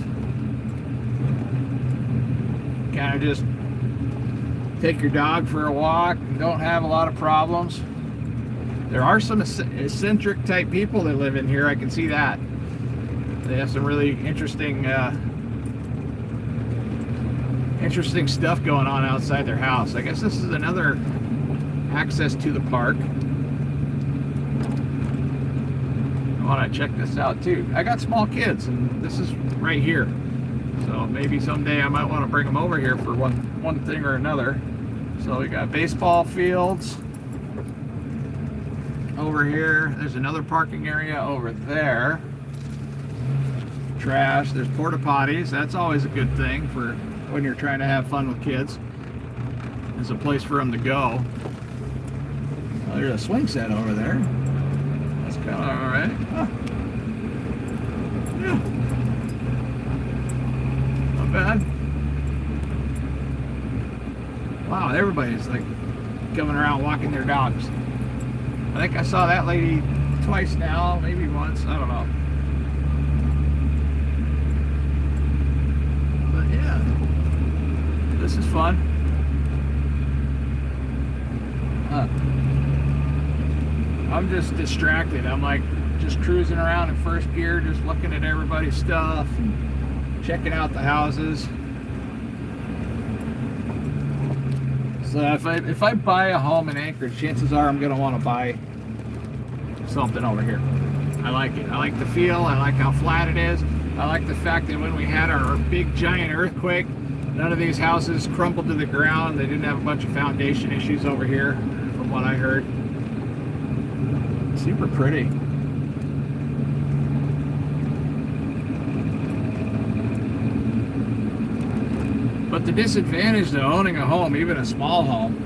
kind of just take your dog for a walk and don't have a lot of problems. There are some eccentric type people that live in here. I can see that. They have some really interesting stuff going on outside their house. I guess this is another access to the park. I want to check this out too. I got small kids, and this is right here. So maybe someday I might want to bring them over here for one thing or another. So we got baseball fields over here. There's another parking area over there. Trash. There's porta potties. That's always a good thing for when you're trying to have fun with kids. There's a place for them to go. Oh, there's a swing set over there. That's kind of all right. Huh. Yeah. Not bad. Wow, everybody's like coming around walking their dogs. I think I saw that lady twice now, maybe once. I don't know. But yeah, this is fun. I'm just distracted. I'm like just cruising around in first gear, just looking at everybody's stuff and checking out the houses. So if I buy a home in Anchorage, chances are I'm going to want to buy something over here. I like it. I like the feel. I like how flat it is. I like the fact that when we had our big giant earthquake, none of these houses crumbled to the ground. They didn't have a bunch of foundation issues over here, from what I heard. Super pretty. But the disadvantage to owning a home, even a small home,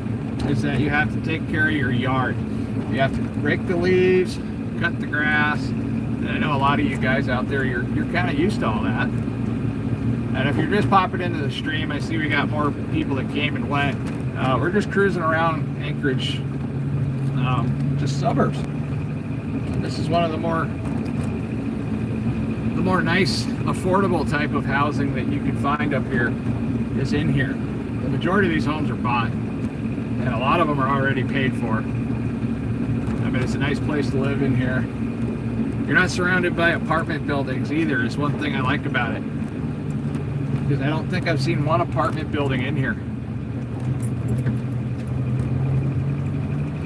is that you have to take care of your yard. You have to rake the leaves, cut the grass. And I know a lot of you guys out there, you're kind of used to all that. And if you're just popping into the stream, I see we got more people that came and went. We're just cruising around Anchorage, just suburbs. This is one of the more nice, affordable type of housing that you can find up here. Is in here. The majority of these homes are bought, and a lot of them are already paid for. I mean, it's a nice place to live in here. You're not surrounded by apartment buildings either, is one thing I like about it. Because I don't think I've seen one apartment building in here.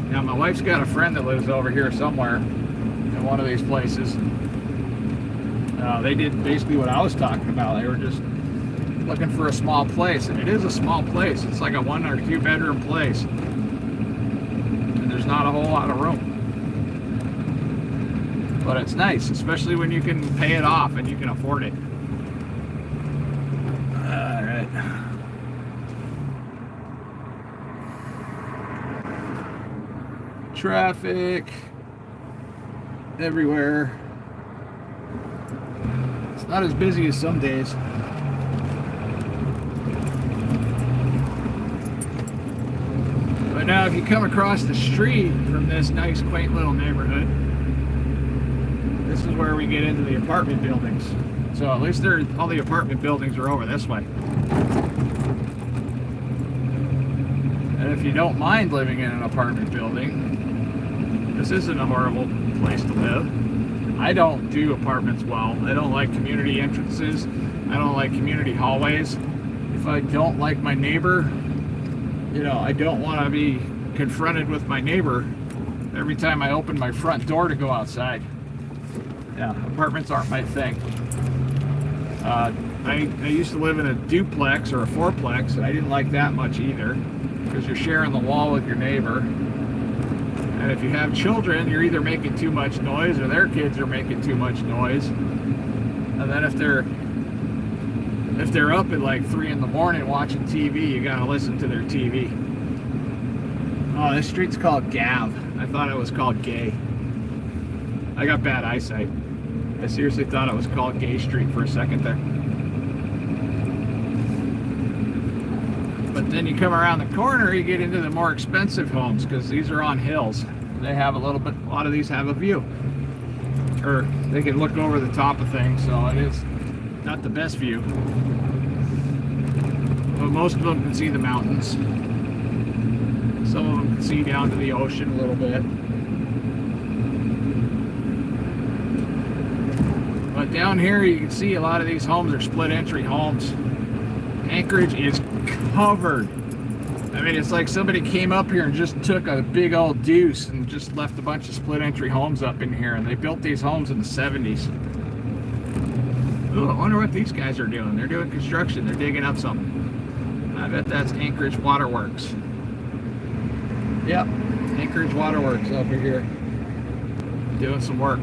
Now, my wife's got a friend that lives over here somewhere in one of these places. They did basically what I was talking about. They were just looking for a small place, and it is a small place. It's like a 1 or 2 bedroom place, and there's not a whole lot of room, but it's nice, especially when you can pay it off and you can afford it. All right, traffic everywhere. It's not as busy as some days. Now, if you come across the street from this nice, quaint little neighborhood, this is where we get into the apartment buildings. So at least all the apartment buildings are over this way. And if you don't mind living in an apartment building, this isn't a horrible place to live. I don't do apartments well. I don't like community entrances. I don't like community hallways. If I don't like my neighbor, I don't want to be confronted with my neighbor every time I open my front door to go outside. Yeah, apartments aren't my thing. I used to live in a duplex or a fourplex, and I didn't like that much either, because you're sharing the wall with your neighbor. And if you have children, you're either making too much noise or their kids are making too much noise. And then if they're up at like 3 in the morning watching TV, you gotta listen to their TV. Oh, this street's called Gav. I thought it was called Gay. I got bad eyesight. I seriously thought it was called Gay Street for a second there. But then you come around the corner, you get into the more expensive homes, because these are on hills. They have a lot of these have a view. Or they can look over the top of things, so it is not the best view. but most of them can see the mountains. Some of them can see down to the ocean a little bit. But down here you can see a lot of these homes are split entry homes. Anchorage is covered. I mean, it's like somebody came up here and just took a big old deuce and just left a bunch of split entry homes up in here, and they built these homes in the 70s. Ooh, I wonder what these guys are doing. They're doing construction. They're digging up something. I bet that's Anchorage Waterworks. Yep, Anchorage Waterworks over here doing some work.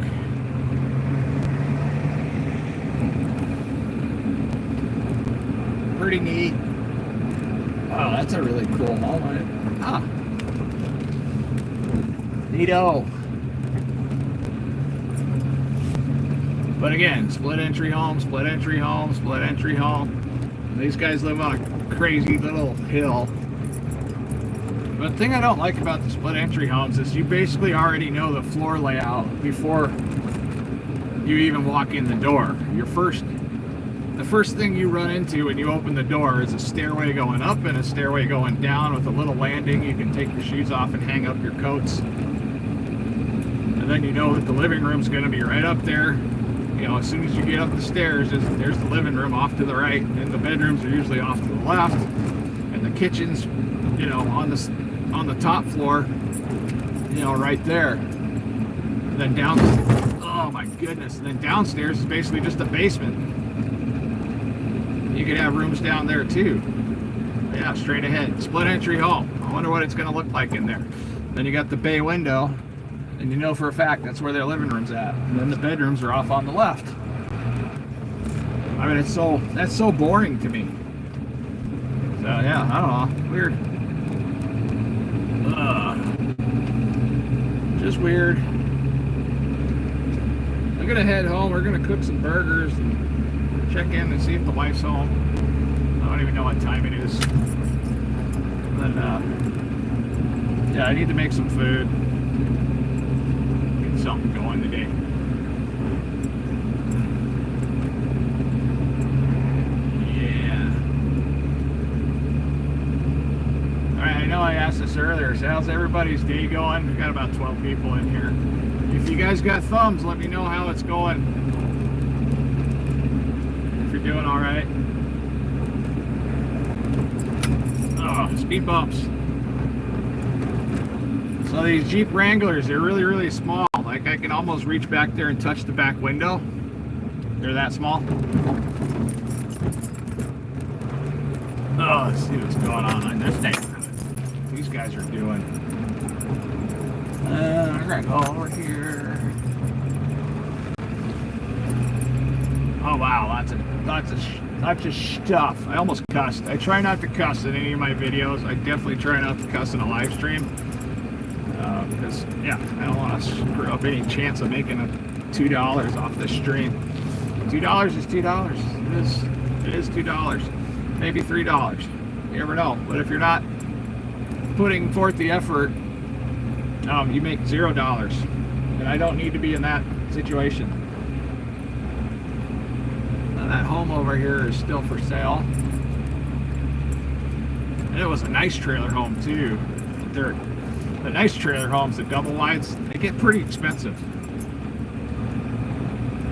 Pretty neat. Oh, that's a really cool home. Ah, neato. But again, split entry home, split entry home, split entry home. These guys live on a crazy little hill. But the thing I don't like about the split entry homes is you basically already know the floor layout before you even walk in the door. The first thing you run into when you open the door is a stairway going up and a stairway going down with a little landing. You can take your shoes off and hang up your coats. And then you know that the living room's going to be right up there. You know, as soon as you get up the stairs, there's the living room off to the right, and the bedrooms are usually off to the left, and the kitchen's, you know, on the top floor, you know, right there. And then down, oh my goodness, and then downstairs is basically just a basement. You could have rooms down there too. Yeah, straight ahead. Split entry home. I wonder what it's going to look like in there. Then you got the bay window, and you know for a fact that's where their living room's at. And then the bedrooms are off on the left. I mean, that's so boring to me. So yeah, I don't know. Weird. Just weird. I'm gonna head home. We're gonna cook some burgers and check in and see if the wife's home. I don't even know what time it is. But yeah, I need to make some food. Get something going today. Yeah. Alright, I know I asked this earlier, so how's everybody's day going? We've got about 12 people in here. If you guys got thumbs, let me know how it's going. Doing all right. Oh, speed bumps. So these Jeep Wranglers, they're really, really small. Like I can almost reach back there and touch the back window. They're that small. Oh, let's see what's going on in this neighborhood. These guys are doing. I'm gonna go over here. Oh wow, lots of stuff. I almost cussed. I try not to cuss in any of my videos. I definitely try not to cuss in a live stream because yeah, I don't want to screw up any chance of making $2 off this stream. $2 is $2. It is $2. Maybe $3. You never know. But if you're not putting forth the effort, you make $0. And I don't need to be in that situation. That home over here is still for sale. And it was a nice trailer home too. The nice trailer homes, the double wides, they get pretty expensive.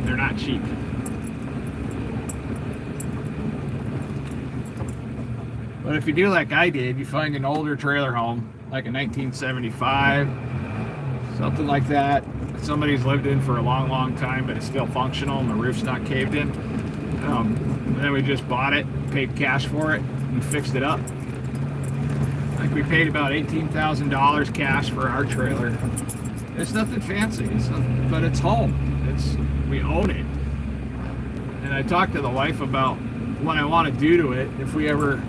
They're not cheap. But if you do like I did, you find an older trailer home, like a 1975, something like that, somebody's lived in for a long, long time, but it's still functional and the roof's not caved in. And then we just bought it, paid cash for it, and fixed it up. Like we paid about $18,000 cash for our trailer. It's nothing fancy, but it's home. We own it. And I talked to the wife about what I want to do to it if we ever,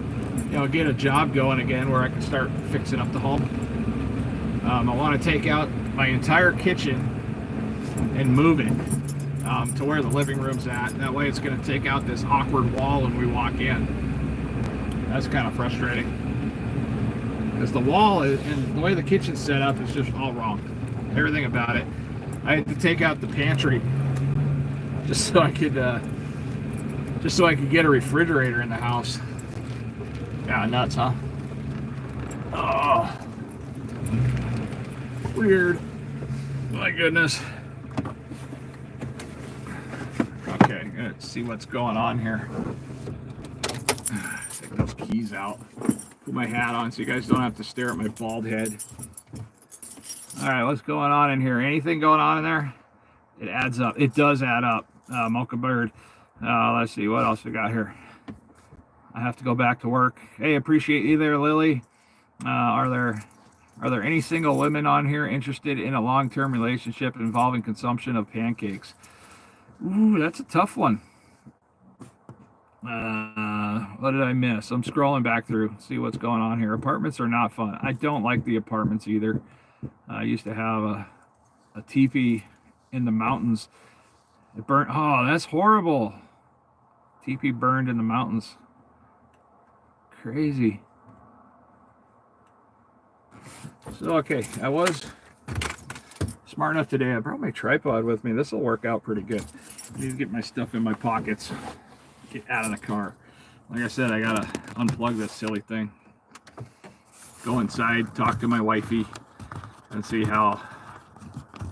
get a job going again where I can start fixing up the home. I want to take out my entire kitchen and move it. To where the living room's at. That way it's going to take out this awkward wall when we walk in. That's kind of frustrating. Because the wall and the way the kitchen's set up is just all wrong. Everything about it. I had to take out the pantry just so I could get a refrigerator in the house. Yeah, nuts, huh? Oh, weird. My goodness. Okay, let's see what's going on here. Take those keys out. Put my hat on so you guys don't have to stare at my bald head. All right, what's going on in here? Anything going on in there? It adds up. It does add up. Mocha Bird. Let's see what else we got here. I have to go back to work. Hey, appreciate you there, Lily. Are there any single women on here interested in a long-term relationship involving consumption of pancakes? Ooh, that's a tough one. What did I miss? I'm scrolling back through, see what's going on here. Apartments are not fun. I don't like the apartments either. I used to have a teepee in the mountains. It burnt. Oh, that's horrible. Teepee burned in the mountains. Crazy. So, okay, I was smart enough today. I brought my tripod with me. This will work out pretty good. I need to get my stuff in my pockets. Get out of the car. Like I said, I gotta unplug this silly thing. Go inside, talk to my wifey, and see how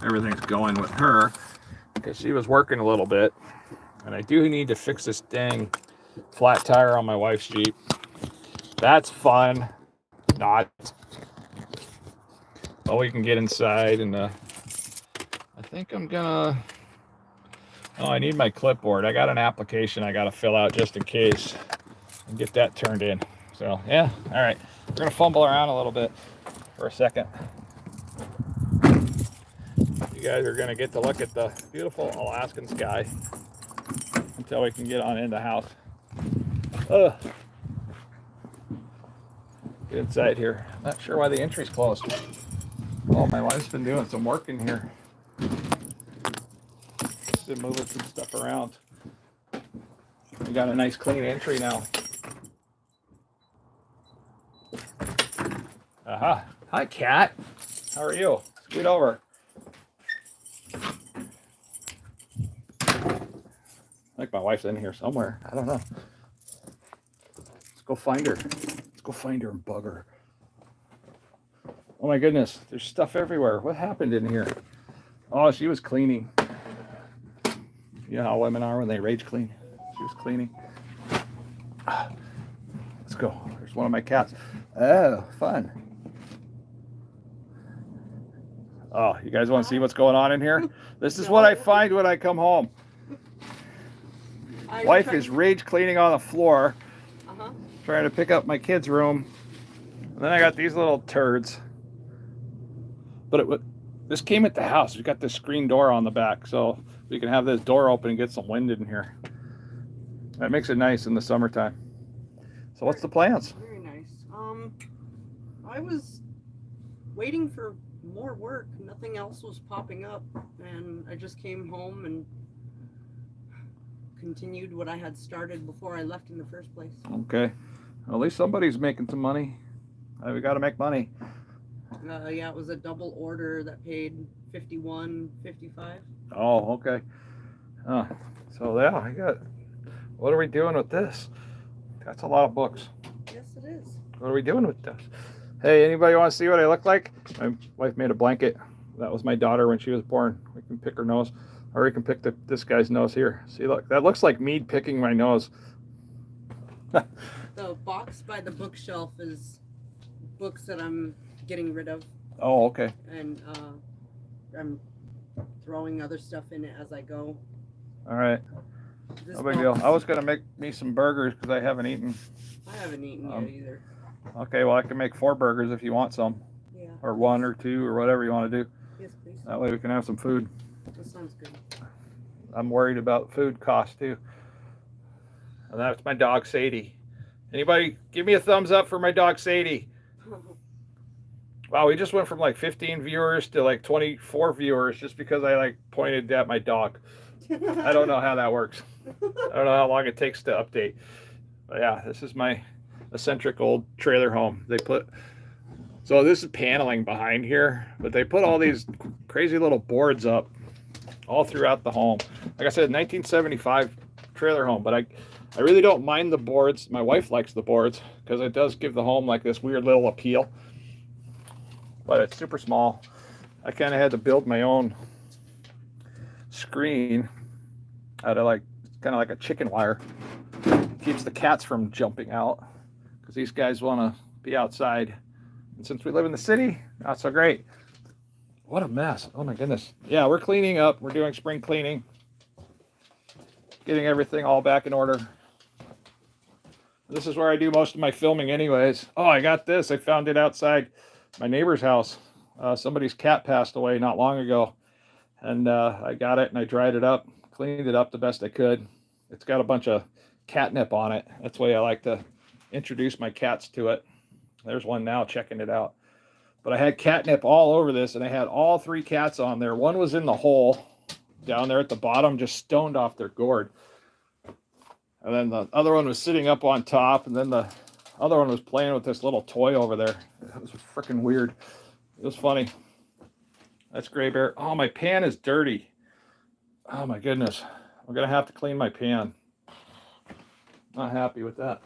everything's going with her. Because she was working a little bit. And I do need to fix this dang flat tire on my wife's Jeep. That's fun. Not. Well, we can get inside and I think I'm gonna, oh, I need my clipboard. I got an application I gotta fill out just in case and get that turned in. So yeah, all right. We're gonna fumble around a little bit for a second. You guys are gonna get to look at the beautiful Alaskan sky until we can get on in the house. Ugh. Get inside here. Not sure why the entry's closed. Oh, my wife's been doing some work in here. Been moving some stuff around. We got a nice clean entry now. Aha. Hi, cat. How are you? Scoot over. I think my wife's in here somewhere. I don't know. Let's go find her. Let's go find her and bug her. Oh my goodness, there's stuff everywhere. What happened in here? Oh, she was cleaning. You know how women are when they rage clean? She was cleaning. Let's go. There's one of my cats. Oh, fun. Oh, you guys want to see what's going on in here? This is what I find when I come home. Wife is rage cleaning on the floor. Trying to pick up my kids' room. And then I got these little turds. But this came at the house. We got this screen door on the back, so we can have this door open and get some wind in here. That makes it nice in the summertime. So what's the plans? Very nice. I was waiting for more work. Nothing else was popping up, and I just came home and continued what I had started before I left in the first place. Okay. Well, at least somebody's making some money. We got to make money. Yeah, it was a double order that paid $51.55. Oh, okay. So yeah, I got. What are we doing with this? That's a lot of books. Yes, it is. What are we doing with this? Hey, anybody want to see what I look like? My wife made a blanket. That was my daughter when she was born. We can pick her nose, or we can pick this guy's nose here. See, look, that looks like me picking my nose. The box by the bookshelf is books that I'm getting rid of. Oh, okay. And I'm throwing other stuff in it as I go. All right. No big deal. I was going to make me some burgers because I haven't eaten. I haven't eaten yet either. Okay, well, I can make 4 burgers if you want some. Yeah. Or 1 or 2 or whatever you want to do. Yes, please. That way we can have some food. That sounds good. I'm worried about food costs too. And that's my dog Sadie. Anybody give me a thumbs up for my dog Sadie? Wow, we just went from like 15 viewers to like 24 viewers just because I like pointed at my dog. I don't know how that works. I don't know how long it takes to update. But yeah, this is my eccentric old trailer home. So this is paneling behind here, but they put all these crazy little boards up all throughout the home. Like I said, 1975 trailer home, but I really don't mind the boards. My wife likes the boards because it does give the home like this weird little appeal, but it's super small. I kind of had to build my own screen out of like, kind of like a chicken wire. Keeps the cats from jumping out because these guys want to be outside. And since we live in the city, not so great. What a mess. Oh my goodness. Yeah, we're cleaning up. We're doing spring cleaning. Getting everything all back in order. This is where I do most of my filming anyways. Oh, I got this. I found it outside my neighbor's house. Somebody's cat passed away not long ago. And I got it and I dried it up, cleaned it up the best I could. It's got a bunch of catnip on it. That's the way I like to introduce my cats to it. There's one now checking it out. But I had catnip all over this, and I had all 3 cats on there. One was in the hole down there at the bottom, just stoned off their gourd. And then the other one was sitting up on top, and then the other one was playing with this little toy over there. It was freaking weird. It was funny. That's Gray Bear. Oh, my pan is dirty. Oh my goodness. I'm going to have to clean my pan. Not happy with that.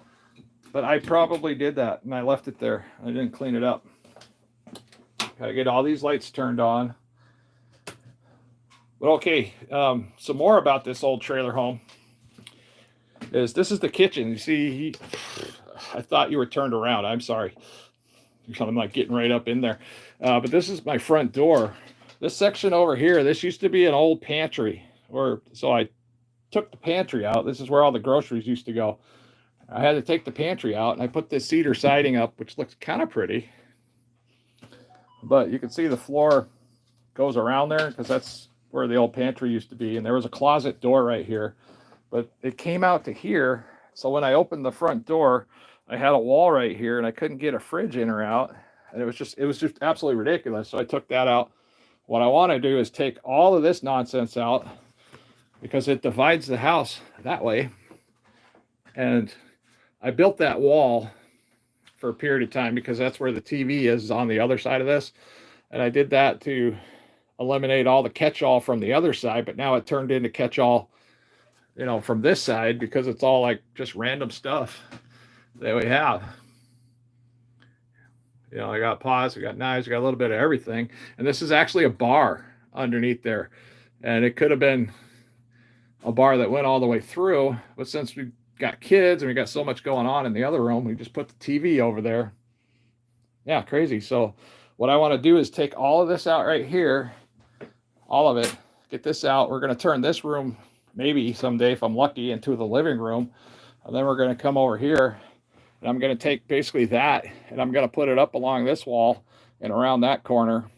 But I probably did that, and I left it there. I didn't clean it up. Gotta get all these lights turned on. But okay, some more about this old trailer home. This is the kitchen. You see, I thought you were turned around. I'm sorry. I'm like getting right up in there. But this is my front door. This section over here, this used to be an old pantry. So I took the pantry out. This is where all the groceries used to go. I had to take the pantry out, and I put this cedar siding up, which looks kind of pretty. But you can see the floor goes around there because that's where the old pantry used to be. And there was a closet door right here. But it came out to here. So when I opened the front door, I had a wall right here, and I couldn't get a fridge in or out. And it was just absolutely ridiculous. So I took that out. What I want to do is take all of this nonsense out because it divides the house that way. And I built that wall for a period of time because that's where the TV is on the other side of this. And I did that to eliminate all the catch-all from the other side, but now it turned into catch-all, from this side because it's all like just random stuff that we have. I got pots, I got knives, I got a little bit of everything. And this is actually a bar underneath there. And it could have been a bar that went all the way through, but since we got kids and we got so much going on in the other room, we just put the TV over there. Yeah, crazy. So what I want to do is take all of this out right here, all of it, get this out. We're going to turn this room, maybe someday if I'm lucky, into the living room. And then we're going to come over here, and I'm going to take basically that, and I'm going to put it up along this wall and around that corner,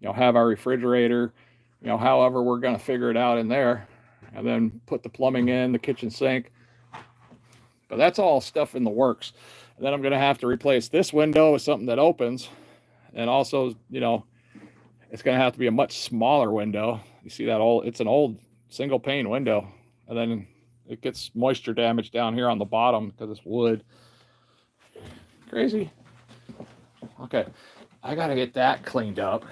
have our refrigerator, however we're going to figure it out in there, and then put the plumbing in, the kitchen sink. But that's all stuff in the works. And then I'm going to have to replace this window with something that opens. And also, it's going to have to be a much smaller window. You see that it's an old single pane window. And then it gets moisture damage down here on the bottom because it's wood. Crazy. Okay. I got to get that cleaned up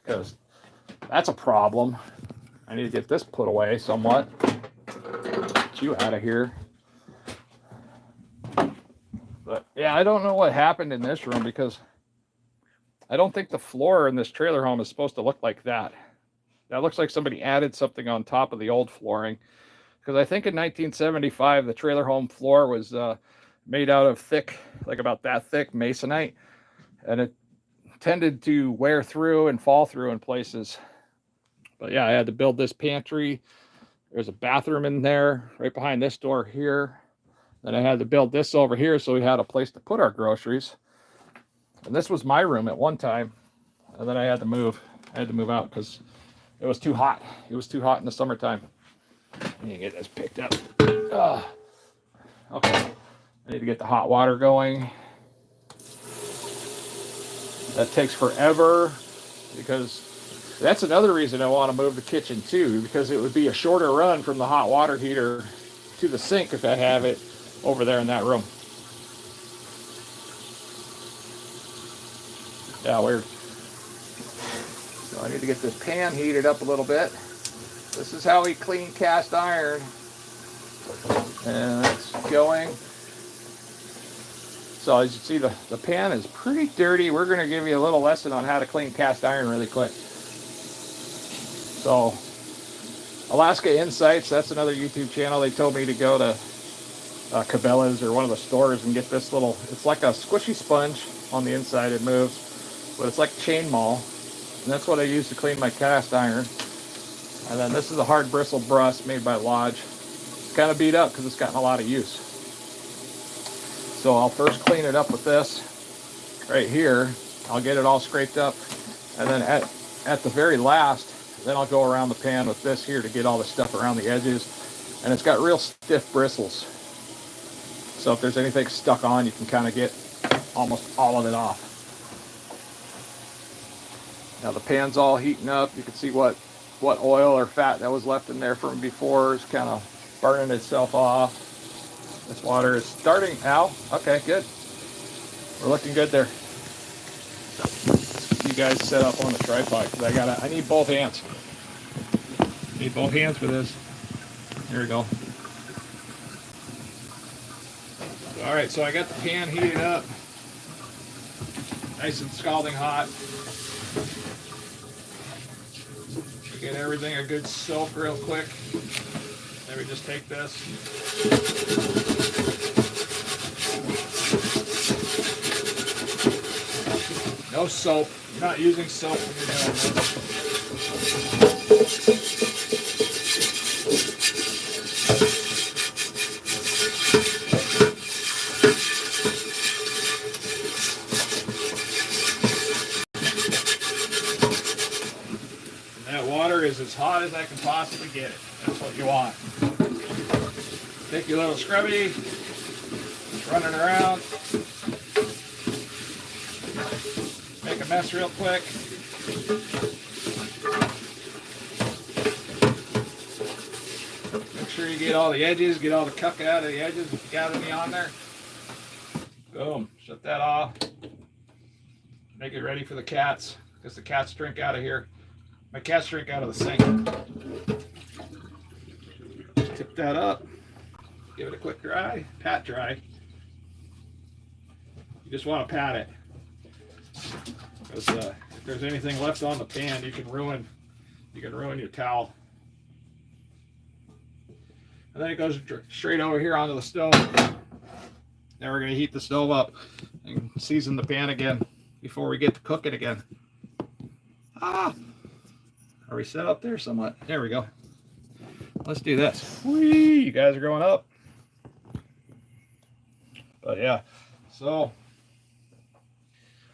because that's a problem. I need to get this put away somewhat. Get you out of here. But yeah, I don't know what happened in this room because I don't think the floor in this trailer home is supposed to look like that. That looks like somebody added something on top of the old flooring. Because I think in 1975, the trailer home floor was made out of thick, like about that thick masonite. And it tended to wear through and fall through in places. But yeah, I had to build this pantry. There's a bathroom in there right behind this door here. Then I had to build this over here so we had a place to put our groceries. And this was my room at one time. And then I had to move. I had to move out because it was too hot. It was too hot in the summertime. I need to get this picked up. Okay. I need to get the hot water going. That takes forever because that's another reason I want to move the kitchen too, because it would be a shorter run from the hot water heater to the sink if I have it over there in that room. Yeah, weird. So I need to get this pan heated up a little bit. This is how we clean cast iron. And it's going. So as you see, the pan is pretty dirty. We're going to give you a little lesson on how to clean cast iron really quick. So Alaska Insights, that's another YouTube channel. They told me to go to Cabela's or one of the stores and get this little, it's like a squishy sponge on the inside. It moves, but it's like chain maul. And that's what I use to clean my cast iron. And then this is a hard bristle brush made by Lodge. It's kind of beat up because it's gotten a lot of use. So I'll first clean it up with this right here. I'll get it all scraped up. And then at the very last, then I'll go around the pan with this here to get all the stuff around the edges. And it's got real stiff bristles. So if there's anything stuck on, you can kind of get almost all of it off. Now the pan's all heating up. You can see what oil or fat that was left in there from before is kind of burning itself off. This water is starting out. Okay, good. We're looking good there. You guys set up on the tripod because I need both hands. Need both hands for this. Here we go. All right, so I got the pan heated up, nice and scalding hot. Get everything a good soak real quick. Then we just take this. No soap. You're not using soap when you're doing this. Is as hot as I can possibly get it. That's what you want. Take your little scrubby, run it around, make a mess real quick. Make sure you get all the edges, get all the cuck out of the edges if you got any on there. Boom, shut that off. Make it ready for the cats, because the cats drink out of here. My cats drink out of the sink. Tip that up. Give it a quick dry. Pat dry. You just want to pat it. Because if there's anything left on the pan, you can ruin your towel. And then it goes straight over here onto the stove. Now we're going to heat the stove up and season the pan again before we get to cook it again. Are we set up there somewhat? There we go. Let's do this. Whee! You guys are going up. But yeah, so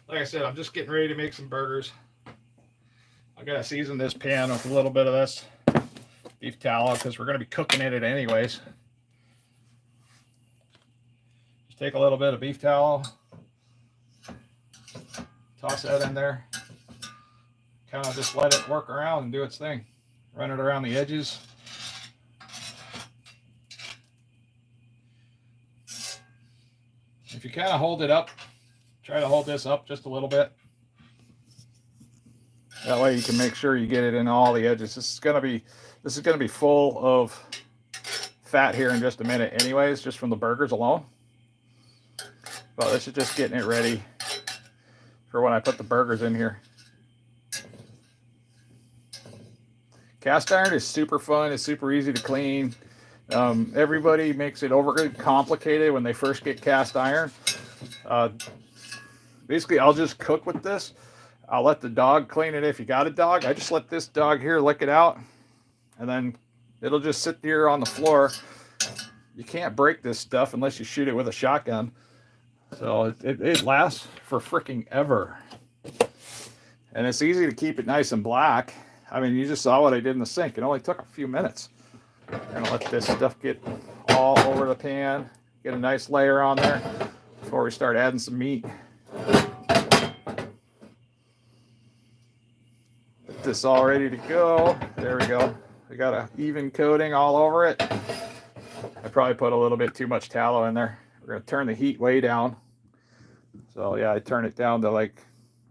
like I said, I'm just getting ready to make some burgers. I'm gonna season this pan with a little bit of this beef tallow because we're gonna be cooking in it anyways. Just take a little bit of beef tallow, toss that in there. Kind of just let it work around and do its thing. Run it around the edges. If you kind of hold it up, try to hold this up just a little bit. That way you can make sure you get it in all the edges. This is gonna be full of fat here in just a minute anyways, just from the burgers alone. But this is just getting it ready for when I put the burgers in here. Cast iron is super fun. It's super easy to clean. Everybody makes it overly complicated when they first get cast iron. Basically, I'll just cook with this. I'll let the dog clean it if you got a dog. I just let this dog here lick it out, and then it'll just sit there on the floor. You can't break this stuff unless you shoot it with a shotgun. So it lasts for freaking ever. And it's easy to keep it nice and black. I mean, you just saw what I did in the sink. It only took a few minutes. I'm gonna let this stuff get all over the pan, get a nice layer on there before we start adding some meat. Get this all ready to go. There we go. We got an even coating all over it. I probably put a little bit too much tallow in there. We're gonna turn the heat way down. So yeah, I turn it down to like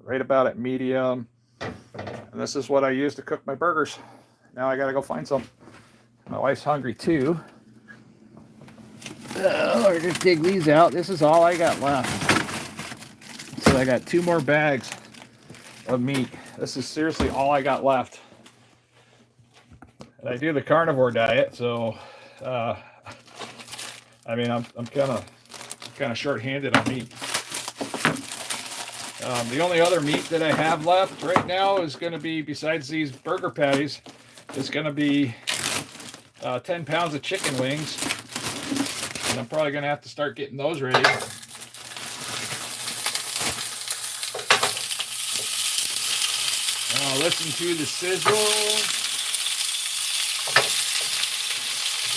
right about at medium. And this is what I use to cook my burgers. Now I gotta go find some. My wife's hungry too. Or just dig these out. This is all I got left. So I got 2 more bags of meat. This is seriously all I got left. And I do the carnivore diet, so I mean I'm kind of short-handed on meat. The only other meat that I have left right now is going to be, besides these burger patties, is going to be 10 pounds of chicken wings. And I'm probably going to have to start getting those ready. Now listen to the sizzle.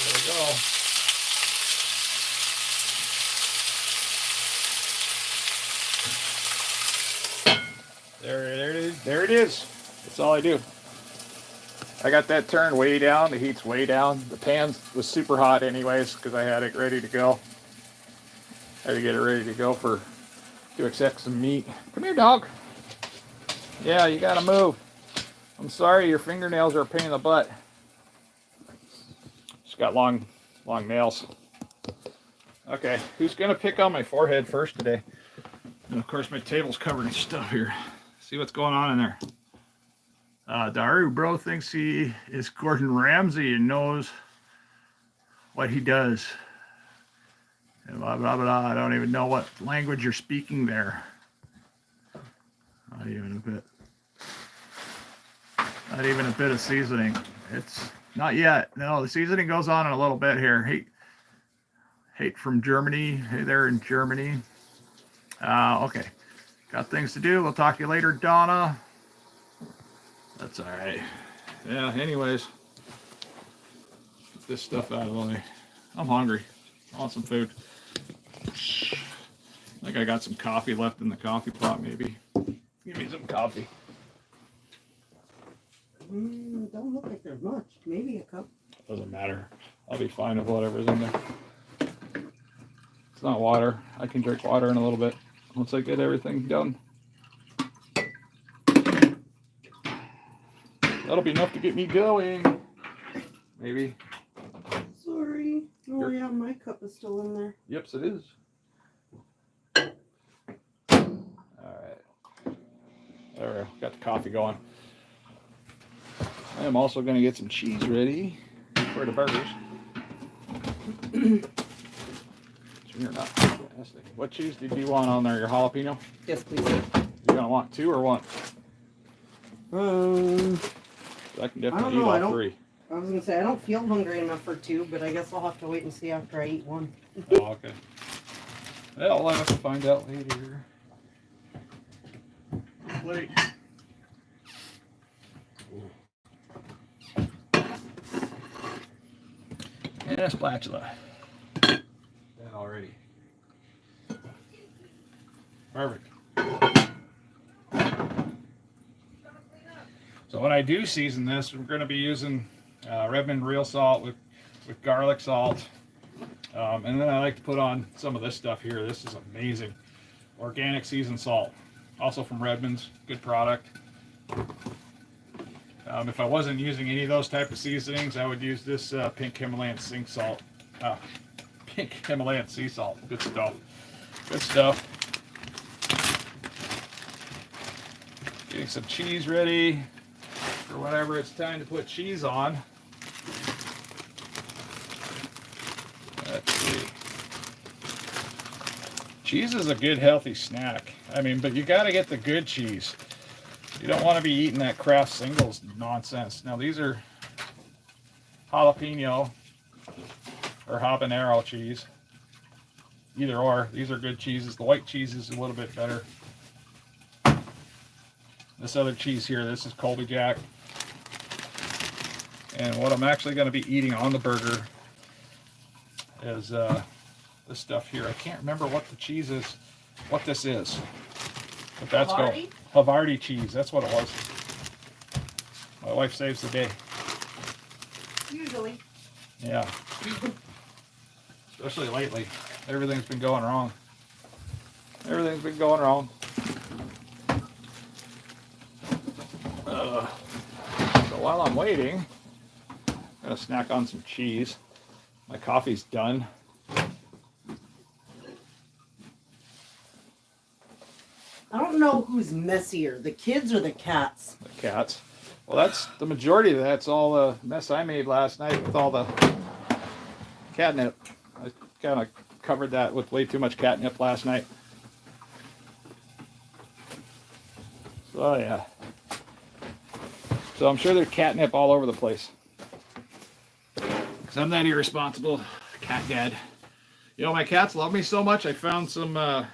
There we go. There it is. That's all I do. I got that turned way down. The heat's way down. The pan was super hot anyways because I had it ready to go. I had to get it ready to go to accept some meat. Come here, dog. Yeah, you gotta move. I'm sorry, your fingernails are a pain in the butt. Just got long nails. Okay, who's gonna pick on my forehead first today? And of course, my table's covered in stuff here. See what's going on in there. Daru bro thinks he is Gordon Ramsay and knows what he does. And blah, blah, blah. I don't even know what language you're speaking there. Not even a bit. Not even a bit of seasoning. It's not yet. No, the seasoning goes on in a little bit here. Hate from Germany. Hey there in Germany. Okay. Got things to do. We'll talk to you later, Donna. That's all right. Yeah, anyways. Get this stuff out of the way. I'm hungry. I want some food. I think I got some coffee left in the coffee pot, maybe. Give me some coffee. Don't look like there's much. Maybe a cup. Doesn't matter. I'll be fine with whatever's in there. It's not water. I can drink water in a little bit once I get everything done. That'll be enough to get me going. Maybe. Sorry. Oh yeah, my cup is still in there. Yep, it is. Alright. There we go. Got the coffee going. I am also going to get some cheese ready for the burgers. You're not fantastic. What cheese did you want on there? Your jalapeno? Yes, please. You're going to want 2 or 1? I can definitely eat all 3. I was going to say, I don't feel hungry enough for 2, but I guess I'll have to wait and see after I eat 1. Oh, okay. Well, I'll have to find out later. Wait. And a spatula. That already. Perfect. So when I do season this, we're going to be using Redmond real salt with garlic salt. And then I like to put on some of this stuff here. This is amazing. Organic seasoned salt. Also from Redmond's. Good product. If I wasn't using any of those type of seasonings, I would use this pink Himalayan sink salt. Pink Himalayan sea salt. Good stuff. Good stuff. Getting some cheese ready for whenever it's time to put cheese on. Let's see. Cheese is a good healthy snack. I mean, but you got to get the good cheese. You don't want to be eating that Kraft Singles nonsense. Now these are jalapeno or habanero cheese. Either or. These are good cheeses. The white cheese is a little bit better. This other cheese here, this is Colby Jack. And what I'm actually going to be eating on the burger is this stuff here. I can't remember what the cheese is, what this is. But that's Havarti? Havarti cheese. That's what it was. My wife saves the day. Usually. Yeah. Especially lately. Everything's been going wrong. Everything's been going wrong. So while I'm waiting, I'm going to snack on some cheese. My coffee's done. know who's messier, the kids or the cats. The cats. Well, that's the majority of that's all the mess I made last night with all the catnip. I kind of covered that with way too much catnip last night. So yeah. So I'm sure there's catnip all over the place. Because I'm that irresponsible cat dad. You know, my cats love me so much, I found some, my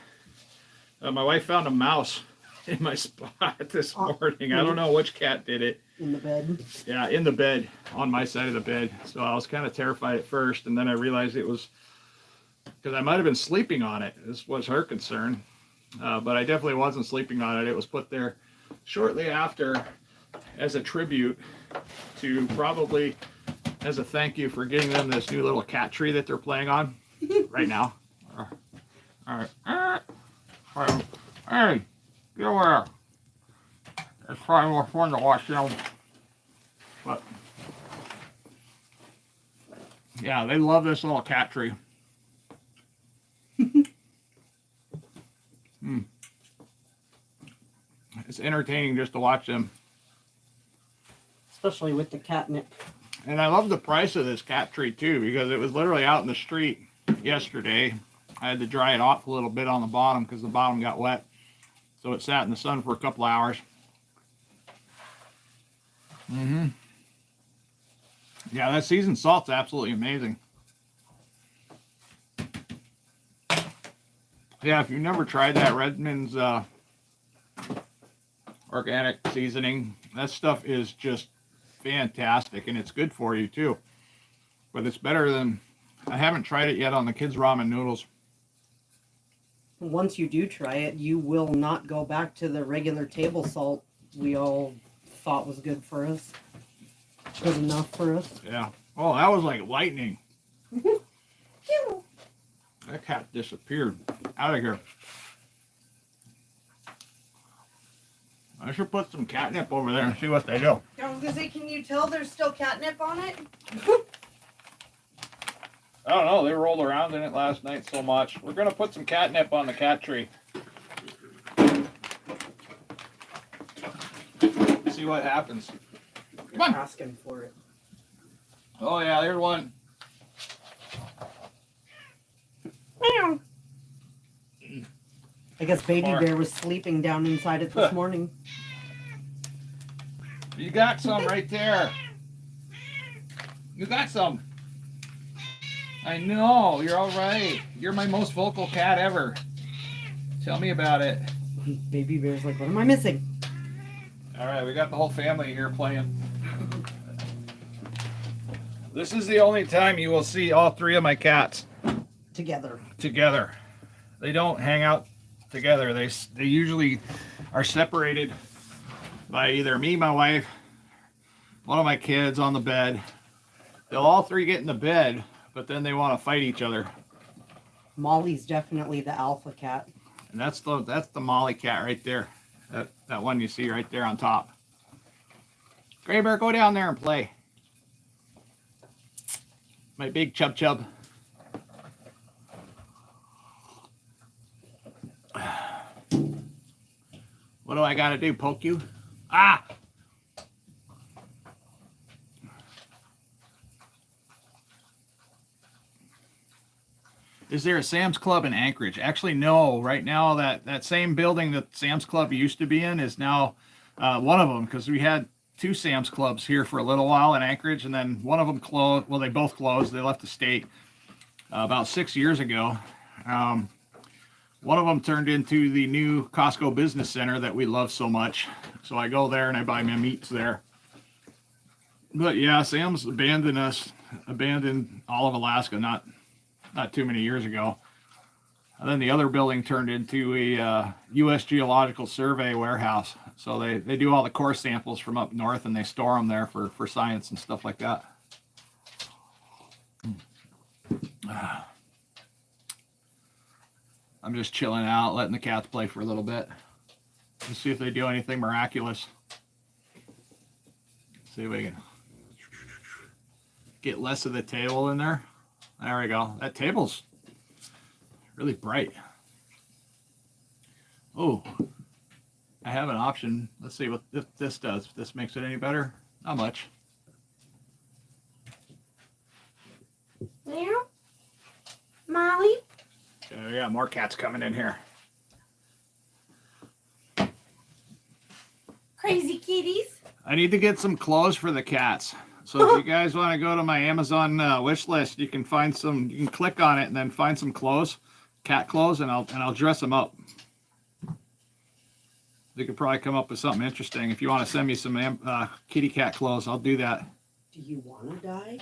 wife found a mouse in my spot this morning. I don't know which cat did it. In the bed? Yeah, in the bed, on my side of the bed. So I was kind of terrified at first, and then I realized it was, because I might have been sleeping on it. This was her concern. But I definitely wasn't sleeping on it. It was put there shortly after as a tribute to, probably as a thank you for getting them this new little cat tree that they're playing on right now. All right. Hey, get over there. It's probably more fun to watch them. But yeah, they love this little cat tree. It's entertaining just to watch them. Especially with the catnip. And I love the price of this cat tree too, because it was literally out in the street yesterday. I had to dry it off a little bit on the bottom because the bottom got wet. So it sat in the sun for a couple hours. Yeah, that seasoned salt's absolutely amazing. Yeah, if you've never tried that Redmond's organic seasoning, that stuff is just fantastic, and it's good for you too. But it's better than, I haven't tried it yet on the kids' ramen noodles. Once you do try it, you will not go back to the regular table salt we all thought was good for us. Good enough for us. Yeah. Oh, that was like lightning. That cat disappeared out of here. I should put some catnip over there and see what they do. I was gonna say, can you tell there's still catnip on it? I don't know. They rolled around in it last night so much. We're gonna put some catnip on the cat tree. See what happens. Come on. Asking for it. Oh yeah, there's one. Meow. I guess Baby Bear was sleeping down inside it this morning. You got some right there. You got some. I know, you're all right. You're my most vocal cat ever. Tell me about it. Baby Bear's like, what am I missing? All right, we got the whole family here playing. This is the only time you will see all three of my cats Together. They don't hang out together. They usually are separated by either me, my wife, one of my kids on the bed. They'll all three get in the bed, but then they want to fight each other. Molly's definitely the alpha cat. And that's the Molly cat right there. That one you see right there on top. Gray Bear, go down there and play. My big chub. What do I gotta do? Poke you? Ah! Is there a Sam's Club in Anchorage? Actually, no. Right now, that same building that Sam's Club used to be in is now one of them, because we had two Sam's Clubs here for a little while in Anchorage, and then one of them closed. Well, they both closed. They left the state about 6 years ago. One of them turned into the new Costco Business Center that we love so much. So I go there and I buy my meats there. But yeah, Sam's abandoned all of Alaska not too many years ago. And then the other building turned into a U.S. Geological Survey warehouse. So they do all the core samples from up north and they store them there for science and stuff like that. I'm just chilling out, letting the cats play for a little bit. Let's see if they do anything miraculous. See if we can get less of the table in there. There we go. That table's really bright. Oh, I have an option. Let's see what this does. If this makes it any better. Not much. Meow. Molly. Okay, we got more cats coming in here. Crazy kitties. I need to get some clothes for the cats. So if you guys want to go to my Amazon wish list, you can find some. You can click on it and then find some clothes, cat clothes, and I'll dress them up. You could probably come up with something interesting. If you want to send me some kitty cat clothes, I'll do that. Do you want to die?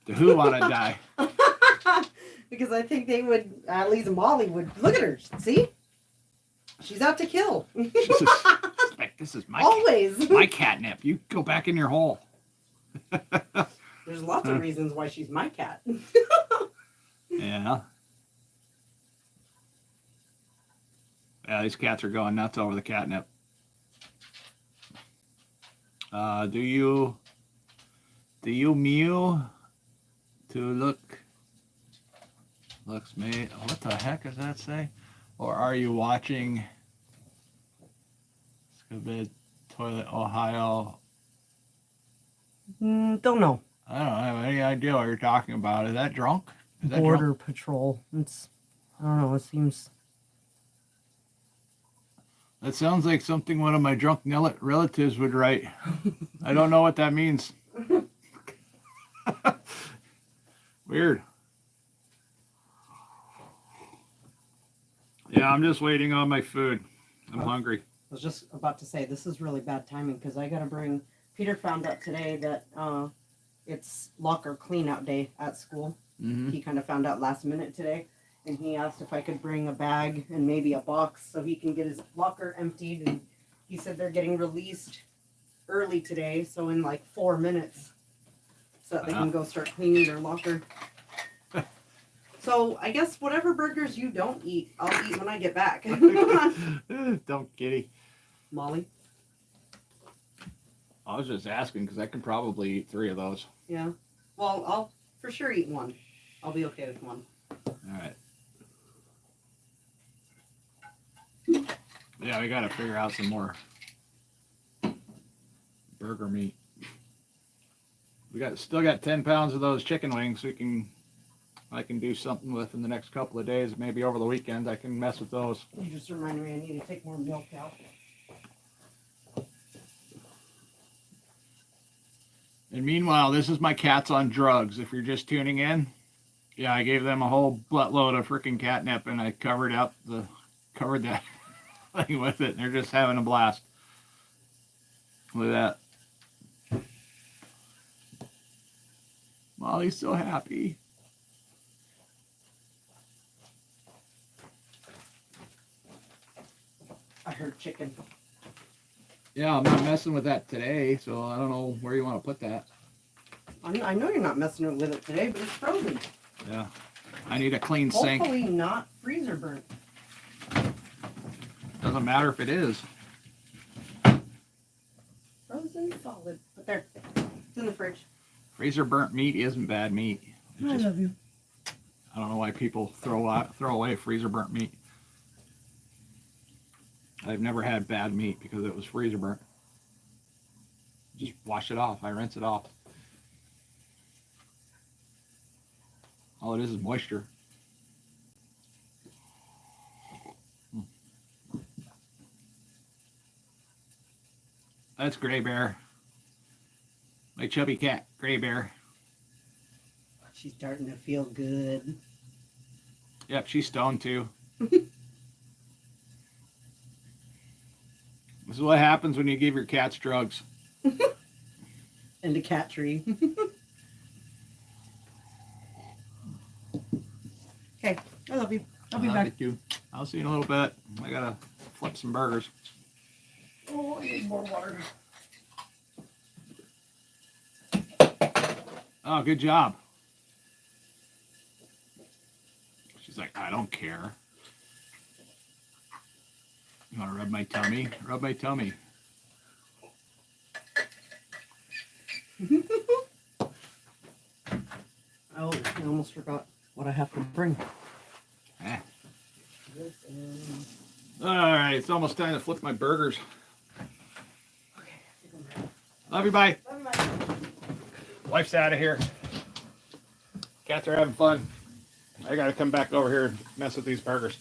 To who want to die? Because I think they would, at least Molly would. Look at her. See? She's out to kill. This is my Always. my catnip. You go back in your hole. There's lots of reasons why she's my cat. Yeah. Yeah, these cats are going nuts over the catnip. Do you mew to looks me? What the heck does that say? Or are you watching Scuba Toilet Ohio? Don't know. I don't have any idea what you're talking about. Is that drunk? Is that Border drunk? Patrol. I don't know. It seems. That sounds like something one of my drunk relatives would write. I don't know what that means. Weird. Yeah, I'm just waiting on my food. I'm hungry. I was just about to say, this is really bad timing because I got to bring. Peter found out today that it's locker clean-out day at school. Mm-hmm. He kind of found out last minute today. And he asked if I could bring a bag and maybe a box so he can get his locker emptied. And he said they're getting released early today, so in like 4 minutes, so that they can go start cleaning their locker. So I guess whatever burgers you don't eat, I'll eat when I get back. Don't kitty. Molly? I was just asking because I can probably eat 3 of those. Yeah. Well, I'll for sure eat one. I'll be okay with one. All right. Yeah, we got to figure out some more burger meat. We still got 10 pounds of those chicken wings I can do something with in the next couple of days. Maybe over the weekend I can mess with those. You just reminded me I need to take more milk out. And meanwhile, this is my cats on drugs. If you're just tuning in, yeah, I gave them a whole buttload of freaking catnip and I covered that thing with it. And they're just having a blast. Look at that. Molly's so happy. I heard chicken. Yeah, I'm not messing with that today, so I don't know where you want to put that. I know you're not messing with it today, but it's frozen. Yeah. I need a clean sink. Hopefully not freezer burnt. Doesn't matter if it is. Frozen solid. But there. It's in the fridge. Freezer burnt meat isn't bad meat. I love you. I don't know why people throw away freezer burnt meat. I've never had bad meat because it was freezer burnt. Just wash it off. I rinse it off. All it is moisture. That's Gray Bear. My chubby cat, Gray Bear. She's starting to feel good. Yep, she's stoned too. This is what happens when you give your cats drugs. And a cat tree. Okay, I love you. I'll be back. You. I'll see you in a little bit. I gotta flip some burgers. Oh, I need more water. Oh, good job. She's like, I don't care. You want to rub my tummy? Rub my tummy. Oh, I almost forgot what I have to bring. Eh. This and All right, it's almost time to flip my burgers. Okay. Love you, bye. Bye-bye. Wife's out of here. Cats are having fun. I gotta come back over here and mess with these burgers.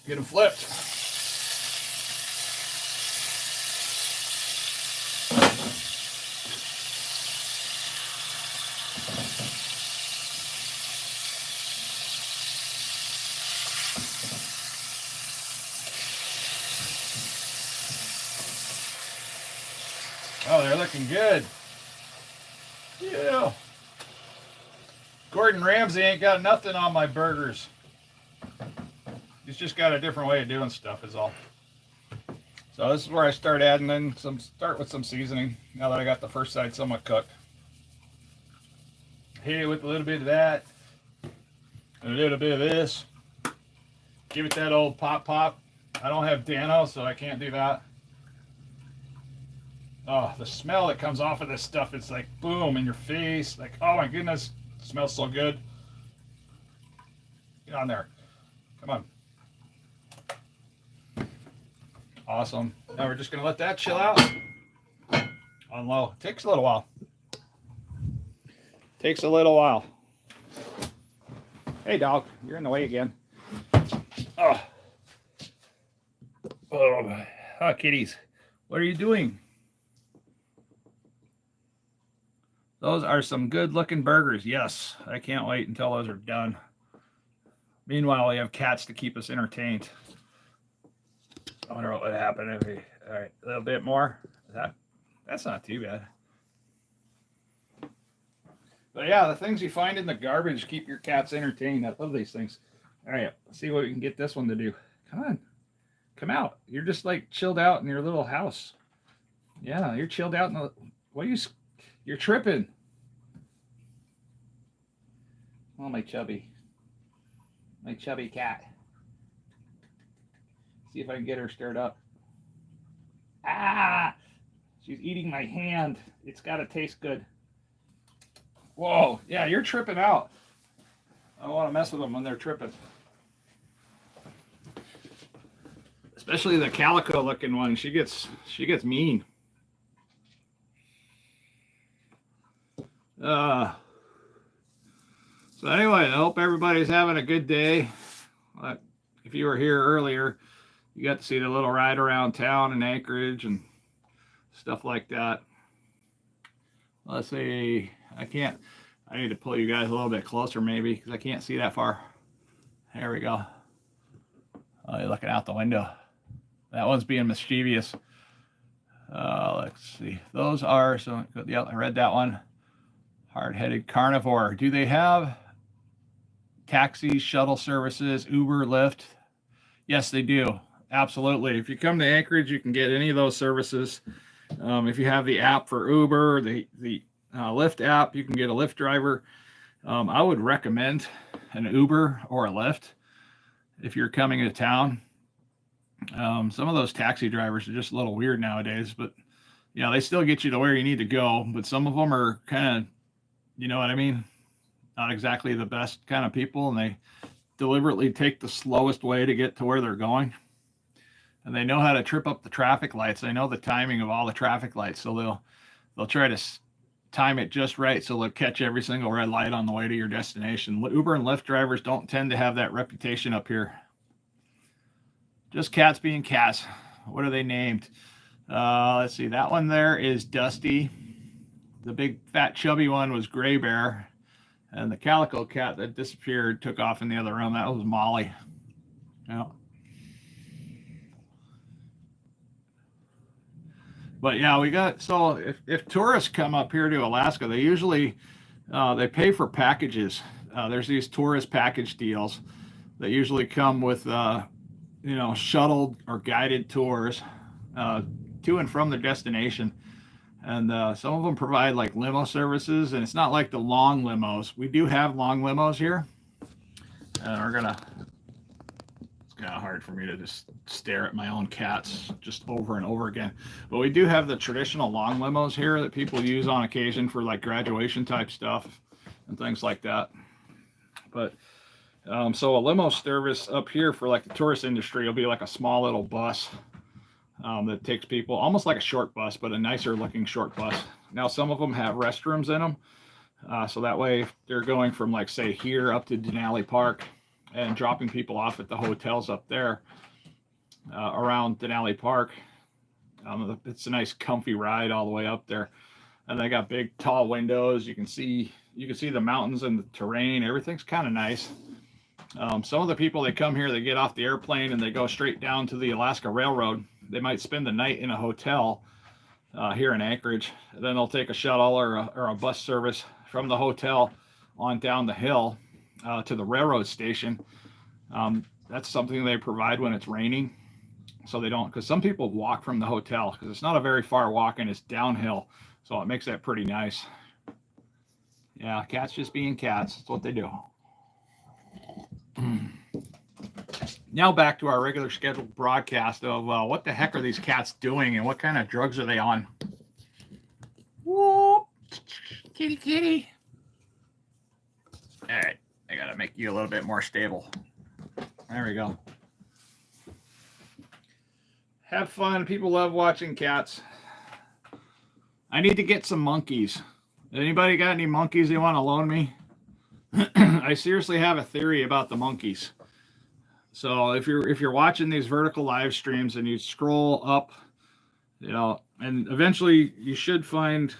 Get them flipped. Oh, they're looking good. Yeah. Gordon Ramsay ain't got nothing on my burgers. He's just got a different way of doing stuff is all. So this is where I start adding in start with some seasoning now that I got the first side somewhat cooked. Hit it with a little bit of that. And a little bit of this. Give it that old pop. I don't have Dano, so I can't do that. Oh, the smell that comes off of this stuff, it's like boom in your face. Like, oh my goodness, it smells so good. Get on there. Come on. Awesome. Now we're just going to let that chill out on low. It takes a little while. Takes a little while. Hey, dog, you're in the way again. Oh, kitties. What are you doing? Those are some good looking burgers. Yes, I can't wait until those are done. Meanwhile, we have cats to keep us entertained. I wonder what would happen if we, all right, a little bit more. That's not too bad. But yeah, the things you find in the garbage keep your cats entertained. I love these things. All right, let's see what we can get this one to do. Come on, come out. You're just like chilled out in your little house. Yeah, you're chilled out in the, what are you, you're tripping. Oh, my chubby cat. See if I can get her stirred up. Ah, she's eating my hand. It's got to taste good. Whoa, yeah, you're tripping out. I don't want to mess with them when they're tripping. Especially the calico looking one. She gets mean. So anyway, I hope everybody's having a good day. If you were here earlier, you got to see the little ride around town in Anchorage and stuff like that. Let's see, I need to pull you guys a little bit closer maybe because I can't see that far. There we go. Oh, you're looking out the window. That one's being mischievous. Let's see. Those are, so yeah, I read that one. Hard-headed carnivore. Do they have taxis, shuttle services, Uber, Lyft? Yes, they do. Absolutely. If you come to Anchorage, you can get any of those services. If you have the app for Uber, the Lyft app, you can get a Lyft driver. I would recommend an Uber or a Lyft if you're coming to town. Some of those taxi drivers are just a little weird nowadays, but yeah, they still get you to where you need to go. But some of them are kind of, you know what I mean? Not exactly the best kind of people, and they deliberately take the slowest way to get to where they're going. And they know how to trip up the traffic lights. They know the timing of all the traffic lights, so they'll try to time it just right so they'll catch every single red light on the way to your destination. Uber and Lyft drivers don't tend to have that reputation up here. Just cats being cats. What are they named? Let's see. That one there is Dusty. The big fat chubby one was Gray Bear. And the calico cat that disappeared took off in the other room. That was Molly. Yeah. But yeah, we got, so if tourists come up here to Alaska, they usually, they pay for packages. There's these tourist package deals that usually come with, shuttled or guided tours to and from the destination. And some of them provide like limo services, and it's not like the long limos. We do have long limos here. And it's kind of hard for me to just stare at my own cats just over and over again. But we do have the traditional long limos here that people use on occasion for like graduation type stuff and things like that. But So a limo service up here for like the tourist industry will be like a small little bus that takes people almost like a short bus, but a nicer looking short bus. Now, some of them have restrooms in them. So that way, if they're going from like, say, here up to Denali Park and dropping people off at the hotels up there around Denali Park. It's a nice comfy ride all the way up there. And they got big tall windows. You can see the mountains and the terrain. Everything's kind of nice. Some of the people that come here, they get off the airplane and they go straight down to the Alaska Railroad. They might spend the night in a hotel here in Anchorage. Then they'll take a shuttle or a bus service from the hotel on down the hill to the railroad station. That's something they provide when it's raining. So they don't, because some people walk from the hotel because it's not a very far walk and it's downhill. So it makes that pretty nice. Yeah, cats just being cats. That's what they do. Now back to our regular scheduled broadcast of what the heck are these cats doing and what kind of drugs are they on? Whoop. Kitty, kitty. All right, I gotta make you a little bit more stable. There we go. Have fun. People love watching cats. I need to get some monkeys. Anybody got any monkeys they want to loan me? I seriously have a theory about the monkeys. So if you're watching these vertical live streams and you scroll up, and eventually you should find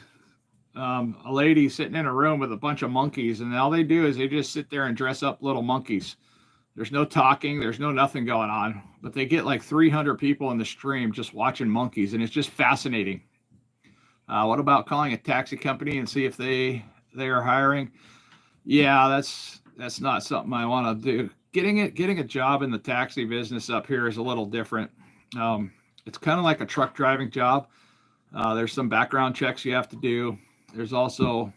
a lady sitting in a room with a bunch of monkeys, and all they do is they just sit there and dress up little monkeys. There's no talking, there's no nothing going on, but they get like 300 people in the stream just watching monkeys, and it's just fascinating. What about calling a taxi company and see if they are hiring? Yeah, that's not something I want to do. Getting a job in the taxi business up here is a little different. It's kind of like a truck driving job. There's some background checks you have to do. There's also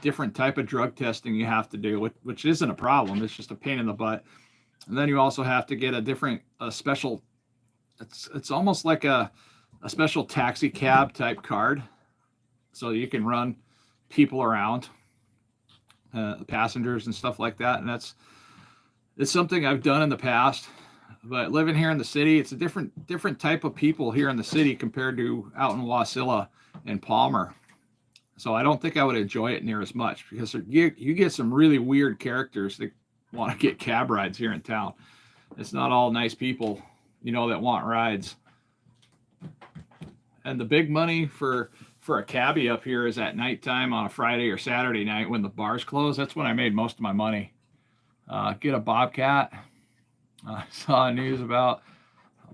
different type of drug testing you have to do, which isn't a problem. It's just a pain in the butt. And then you also have to get a special. It's almost like a special taxi cab type card, so you can run people around, passengers and stuff like that. And it's something I've done in the past. But living here in the city, it's a different type of people here in the city compared to out in Wasilla and Palmer. So I don't think I would enjoy it near as much because you get some really weird characters that want to get cab rides here in town. It's not all nice people, that want rides. And the big money for a cabbie up here is at nighttime on a Friday or Saturday night when the bars close. That's when I made most of my money. Get a bobcat. I saw news about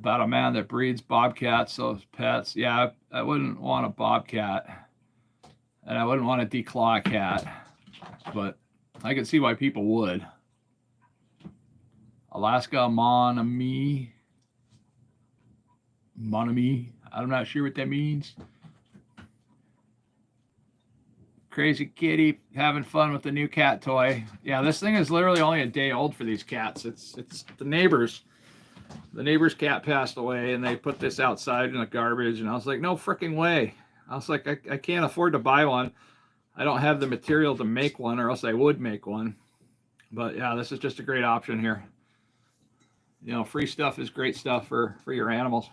a man that breeds bobcats, so as pets. Yeah, I wouldn't want a bobcat. And I wouldn't want a declaw cat, but I can see why people would. Alaska Monami. I'm not sure what that means. Crazy kitty having fun with the new cat toy. Yeah, this thing is literally only a day old for these cats. It's the neighbors. The neighbor's cat passed away and they put this outside in the garbage, and I was like, no freaking way. I was like, I can't afford to buy one. I don't have the material to make one, or else I would make one. But yeah, this is just a great option here. Free stuff is great stuff for your animals.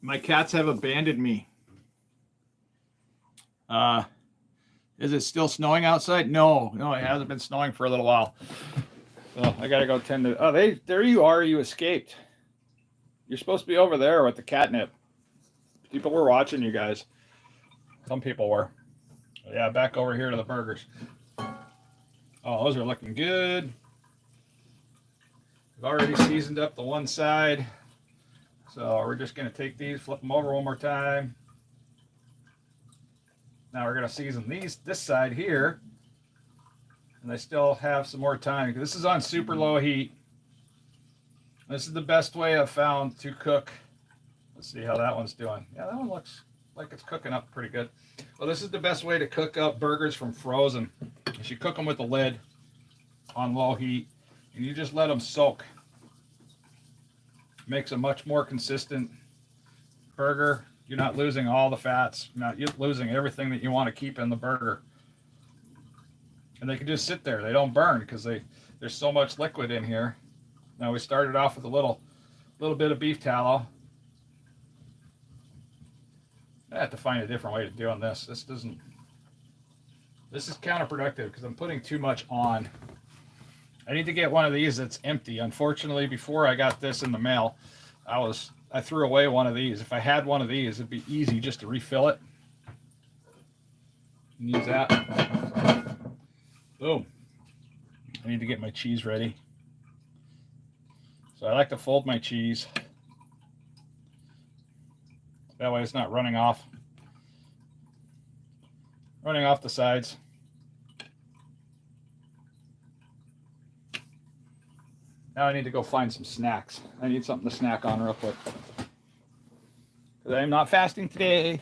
My cats have abandoned me. Is it still snowing outside? No, it hasn't been snowing for a little while. So I gotta go tend to. Oh, there you are. You escaped. You're supposed to be over there with the catnip. People were watching you guys. Some people were. Yeah, back over here to the burgers. Oh, those are looking good. We've already seasoned up the one side. So we're just going to take these, flip them over one more time. Now we're going to season this side here. And I still have some more time. This is on super low heat. This is the best way I've found to cook. Let's see how that one's doing. Yeah, that one looks like it's cooking up pretty good. Well, this is the best way to cook up burgers from frozen. You cook them with the lid on low heat, and you just let them soak. Makes a much more consistent burger. You're not losing all the fats. You're losing everything that you want to keep in the burger. and they can just sit there. They don't burn because there's so much liquid in here. Now we started off with a little bit of beef tallow. I have to find a different way of doing this. This is counterproductive because I'm putting too much on. I need to get one of these that's empty. Unfortunately, before I got this in the mail, I threw away one of these. If I had one of these, it'd be easy just to refill it. And use that. Boom. I need to get my cheese ready. So I like to fold my cheese. That way it's not running off the sides. Now I need to go find some snacks. I need something to snack on real quick. Because I'm not fasting today.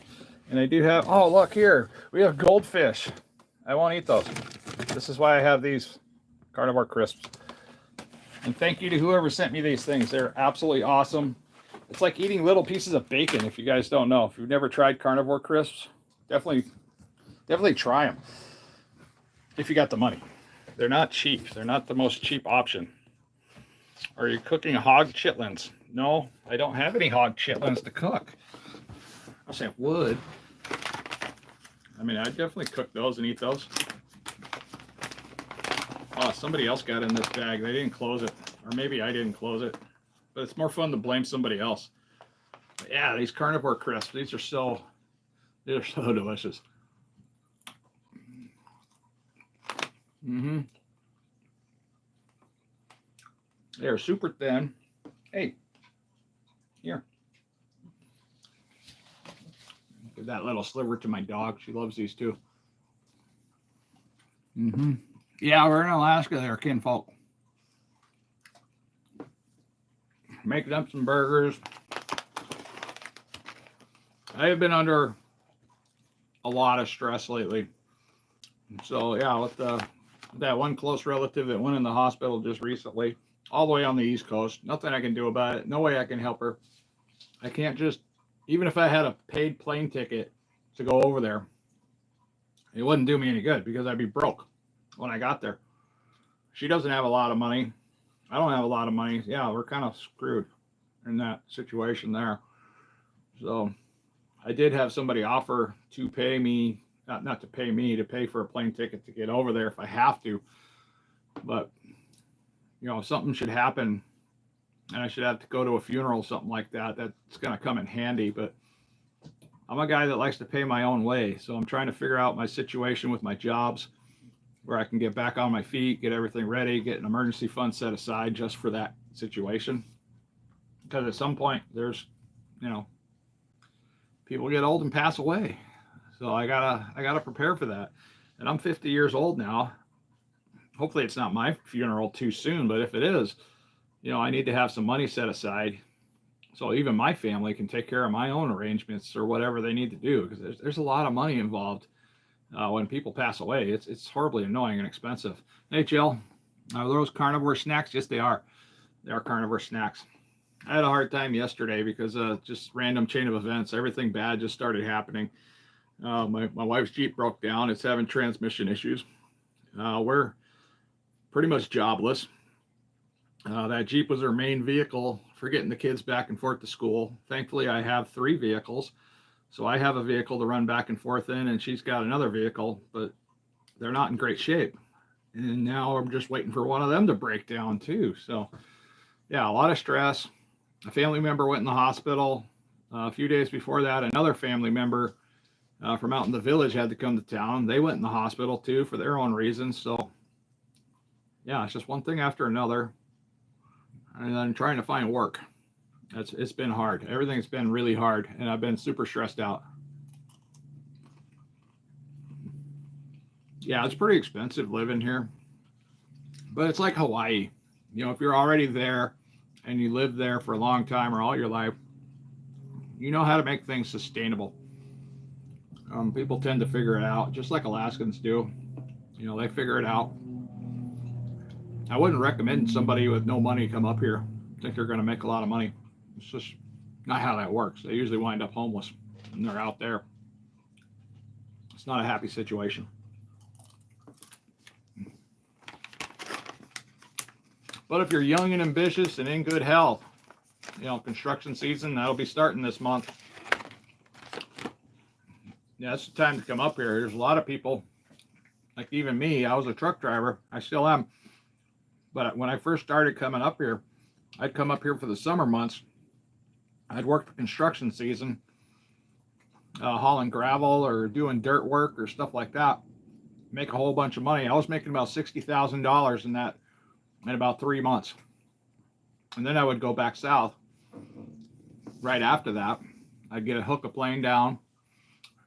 And I do have, oh, look here. We have goldfish. I won't eat those. This is why I have these carnivore crisps. And thank you to whoever sent me these things. They're absolutely awesome. It's like eating little pieces of bacon, if you guys don't know. If you've never tried carnivore crisps, definitely try them. If you got the money. They're not cheap. They're not the most cheap option. Are you cooking hog chitlins? No, I don't have any hog chitlins to cook. I say would. I mean, I'd definitely cook those and eat those. Oh, somebody else got in this bag. They didn't close it. Or maybe I didn't close it. But it's more fun to blame somebody else. But yeah, these carnivore crisps, they're so delicious. They're super thin. Hey, here. Give that little sliver to my dog. She loves these too. Yeah, we're in Alaska there, kinfolk. Making up some burgers. I have been under a lot of stress lately. So yeah, with that one close relative that went in the hospital just recently, all the way on the East Coast, nothing I can do about it. No way I can help her. I can't just, even if I had a paid plane ticket to go over there, it wouldn't do me any good because I'd be broke when I got there. She doesn't have a lot of money. I don't have a lot of money. Yeah, we're kind of screwed in that situation there. So I did have somebody offer to pay me, not to pay me, to pay for a plane ticket to get over there if I have to. But, you know, if something should happen and I should have to go to a funeral, something like that, that's going to come in handy. But I'm a guy that likes to pay my own way. So I'm trying to figure out my situation with my jobs where I can get back on my feet, get everything ready, get an emergency fund set aside just for that situation. Because at some point there's, you know, people get old and pass away. So I gotta prepare for that. And I'm 50 years old now. Hopefully it's not my funeral too soon, but if it is, you know, I need to have some money set aside so even my family can take care of my own arrangements or whatever they need to do, because there's a lot of money involved when people pass away. It's horribly annoying and expensive. Hey, Jill, are those carnivore snacks? Yes, they are. They are carnivore snacks. I had a hard time yesterday because just random chain of events. Everything bad just started happening. My wife's Jeep broke down. It's having transmission issues. We're pretty much jobless. That Jeep was her main vehicle for getting the kids back and forth to school. Thankfully, I have 3 vehicles. So I have a vehicle to run back and forth in, and she's got another vehicle, but they're not in great shape. And now I'm just waiting for one of them to break down too. So yeah, a lot of stress. A family member went in the hospital. A few days before that, another family member from out in the village had to come to town. They went in the hospital too for their own reasons. So yeah, it's just one thing after another. And then trying to find work. It's been hard. Everything's been really hard, and I've been super stressed out. Yeah, it's pretty expensive living here, but it's like Hawaii. You know, if you're already there and you live there for a long time or all your life, you know how to make things sustainable. People tend to figure it out, just like Alaskans do. You know, they figure it out. I wouldn't recommend somebody with no money come up here, think they're going to make a lot of money. It's just not how that works. They usually wind up homeless and they're out there. It's not a happy situation. But if you're young and ambitious and in good health, you know, construction season, that'll be starting this month. Yeah, it's the time to come up here. There's a lot of people, like even me, I was a truck driver. I still am. But when I first started coming up here, I'd come up here for the summer months. I'd work the construction season, hauling gravel or doing dirt work or stuff like that. Make a whole bunch of money. I was making about $60,000 in that in about 3 months. And then I would go back south. Right after that, I'd get a hookup lane down.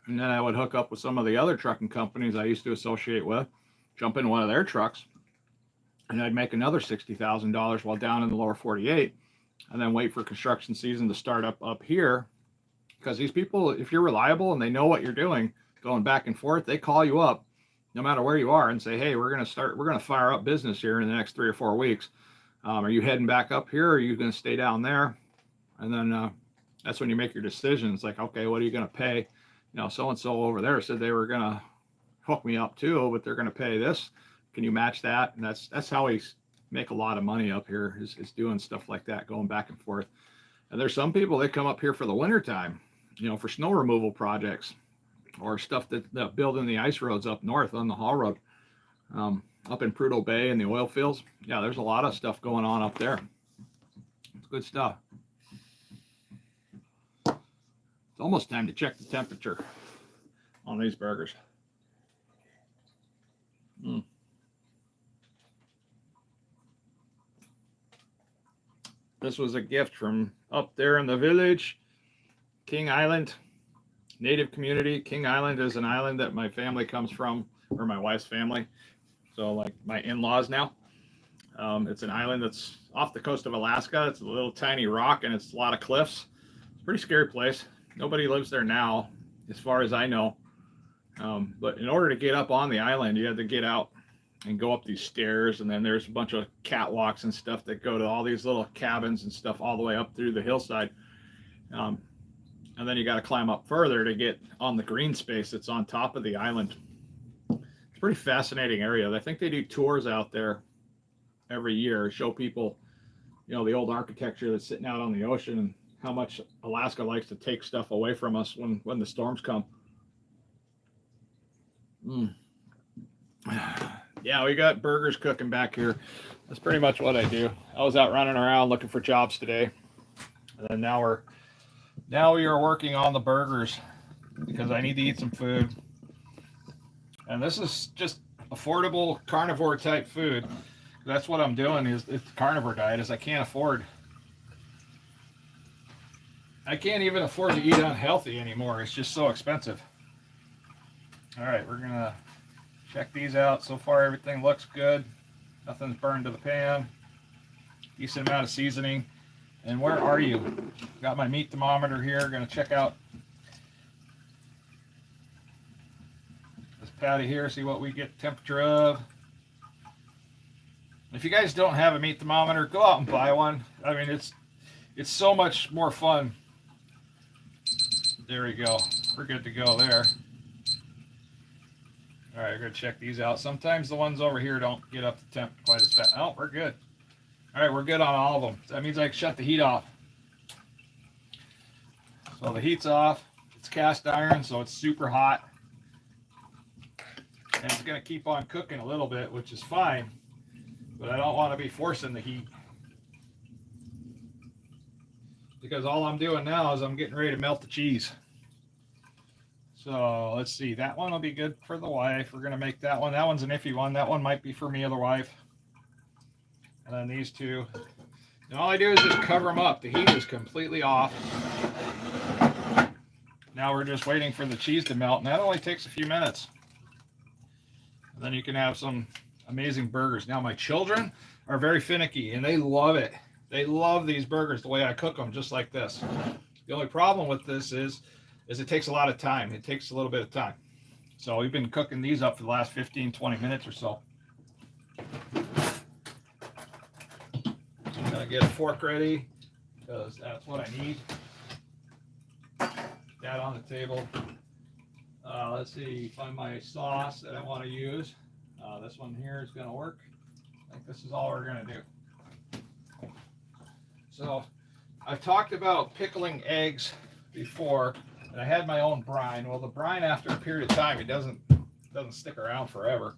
And then I would hook up with some of the other trucking companies I used to associate with, jump in one of their trucks, and I'd make another $60,000 while down in the lower 48, and then wait for construction season to start up here. Because these people, if you're reliable and they know what you're doing, going back and forth, they call you up no matter where you are and say, hey, we're going to fire up business here in the next 3 or 4 weeks. Are you heading back up here, or are you going to stay down there? And then that's when you make your decision. It's like, okay, what are you going to pay? You know, so-and-so over there said they were going to hook me up too, but they're going to pay this. Can you match that? And that's how we make a lot of money up here, is doing stuff like that, going back and forth. And there's some people that come up here for the winter time, you know, for snow removal projects or stuff that building the ice roads up north on the haul road, up in Prudhoe Bay and the oil fields. Yeah, there's a lot of stuff going on up there. It's good stuff. It's almost time to check the temperature on these burgers. This was a gift from up there in the village, King Island, native community. King Island is an island that my family comes from, or my wife's family. So like my in-laws now. It's an island that's off the coast of Alaska. It's a little tiny rock and it's a lot of cliffs. It's a pretty scary place. Nobody lives there now, as far as I know. But in order to get up on the island, you had to get out and go up these stairs, and then there's a bunch of catwalks and stuff that go to all these little cabins and stuff all the way up through the hillside. And then you got to climb up further to get on the green space that's on top of the island. It's a pretty fascinating area. I think they do tours out there every year, show people, you know, the old architecture that's sitting out on the ocean and how much Alaska likes to take stuff away from us when the storms come. Yeah, we got burgers cooking back here. That's pretty much what I do. I was out running around looking for jobs today, and then now we are working on the burgers because I need to eat some food. And this is just affordable carnivore type food. That's what I'm doing, is it's the carnivore diet, is I can't even afford to eat unhealthy anymore. It's just so expensive. All right, we're gonna check these out. So far, everything looks good. Nothing's burned to the pan. Decent amount of seasoning. And where are you? Got my meat thermometer here. Gonna check out this patty here, see what we get temperature of. If you guys don't have a meat thermometer, go out and buy one. I mean, it's so much more fun. There we go. We're good to go there. All right, we're going to check these out. Sometimes the ones over here don't get up to temp quite as fast. Oh, we're good. All right, we're good on all of them. That means I can shut the heat off. So the heat's off. It's cast iron, so it's super hot. And it's going to keep on cooking a little bit, which is fine. But I don't want to be forcing the heat. Because all I'm doing now is I'm getting ready to melt the cheese. So let's see, that one will be good for the wife. We're going to make that one. That one's an iffy one. That one might be for me or the wife. And then these two. And all I do is just cover them up. The heat is completely off. Now we're just waiting for the cheese to melt. And that only takes a few minutes. And then you can have some amazing burgers. Now my children are very finicky and they love it. They love these burgers the way I cook them, just like this. The only problem with this is it takes a lot of time. It takes a little bit of time. So we've been cooking these up for the last 15, 20 minutes or so. I'm gonna get a fork ready because that's what I need. That on the table. Let's see, find my sauce that I want to use. This one here is gonna work. I think this is all we're gonna do. So I've talked about pickling eggs before, and I had my own brine. Well, the brine, after a period of time, it doesn't stick around forever.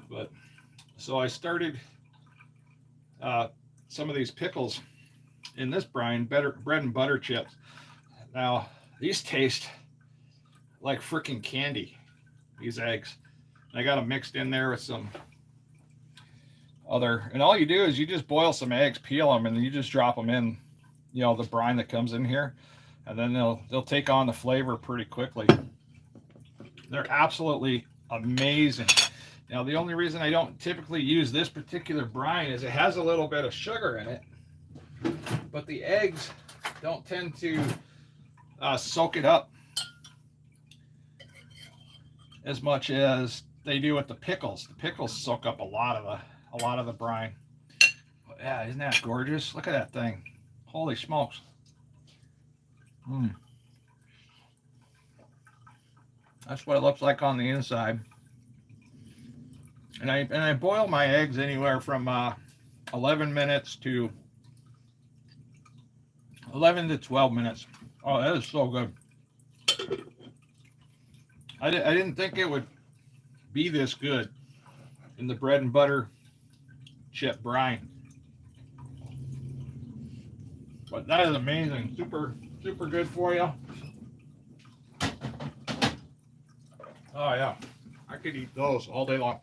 But so I started some of these pickles in this brine, bread and butter chips. Now these taste like freaking candy. These eggs. I got them mixed in there with some other, and all you do is you just boil some eggs, peel them, and then you just drop them in, you know, the brine that comes in here, and then they'll take on the flavor pretty quickly. They're absolutely amazing. Now, the only reason I don't typically use this particular brine is it has a little bit of sugar in it, but the eggs don't tend to soak it up as much as they do with the pickles. The pickles soak up a lot of the brine. But yeah, isn't that gorgeous? Look at that thing. Holy smokes. That's what it looks like on the inside. And I boil my eggs anywhere from 11 minutes to 11 to 12 minutes. Oh, that is so good. I didn't think it would be this good in the bread and butter chip brine. But that is amazing. Super, super good for you. Oh yeah, I could eat those all day long.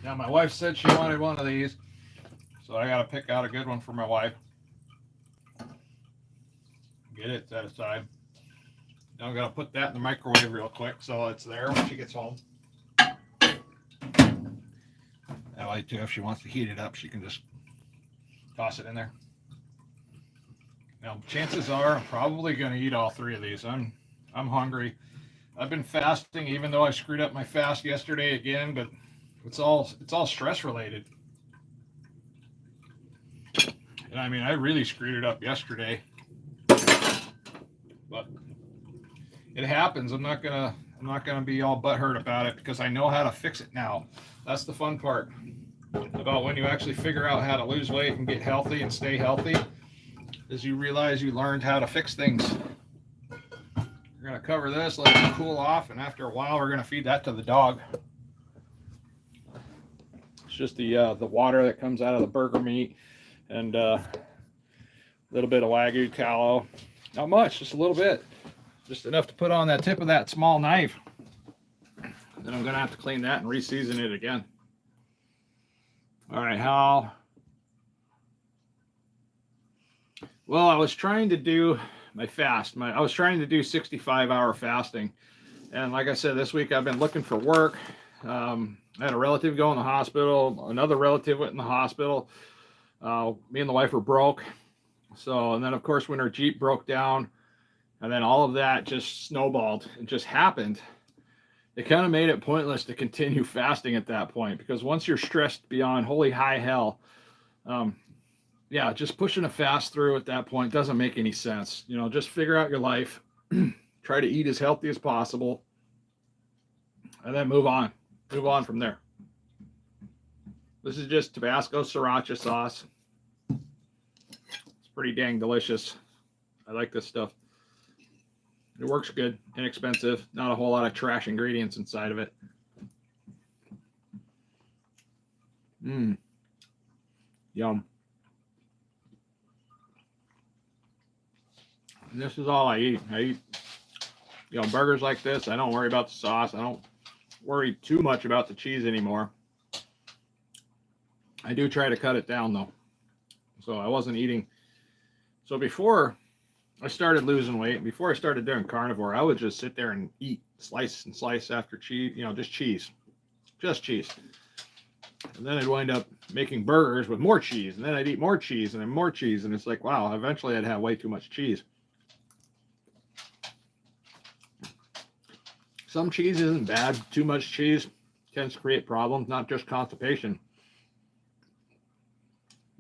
Now my wife said she wanted one of these, so I gotta pick out a good one for my wife. Get it set aside. Now I'm gonna put that in the microwave real quick so it's there when she gets home. That way too, if she wants to heat it up, she can just toss it in there. Now, chances are I'm probably going to eat all three of these. I'm hungry. I've been fasting, even though I screwed up my fast yesterday again, but it's all stress related. And I mean, I really screwed it up yesterday, but it happens. I'm not gonna be all butthurt about it because I know how to fix it now. That's the fun part about when you actually figure out how to lose weight and get healthy and stay healthy. Is you realize you learned how to fix things. We're going to cover this, let it cool off, and after a while we're going to feed that to the dog. It's just the water that comes out of the burger meat and a little bit of Wagyu tallow. Not much, just a little bit. Just enough to put on that tip of that small knife. Then I'm going to have to clean that and re-season it again. All right, how... Well, I was trying to do my fast. I was trying to do 65-hour fasting. And like I said, this week I've been looking for work. I had a relative go in the hospital. Another relative went in the hospital. Me and the wife were broke. So, and then of course when our Jeep broke down, and then all of that just snowballed. It just happened. It kind of made it pointless to continue fasting at that point, because once you're stressed beyond holy high hell, yeah, just pushing a fast through at that point doesn't make any sense. You know, just figure out your life, try to eat as healthy as possible, and then move on from there. This is just Tabasco sriracha sauce. It's pretty dang delicious. I like this stuff. It works good, inexpensive, not a whole lot of trash ingredients inside of it. Yum. And this is all I eat. I eat, burgers like this. I don't worry about the sauce. I don't worry too much about the cheese anymore. I do try to cut it down though. So I wasn't eating. So before I started losing weight, before I started doing carnivore, I would just sit there and eat slice and slice after cheese, just cheese. And then I'd wind up making burgers with more cheese, and then I'd eat more cheese and then more cheese. And it's like, wow, eventually I'd have way too much cheese. Some cheese isn't bad. Too much cheese tends to create problems, not just constipation,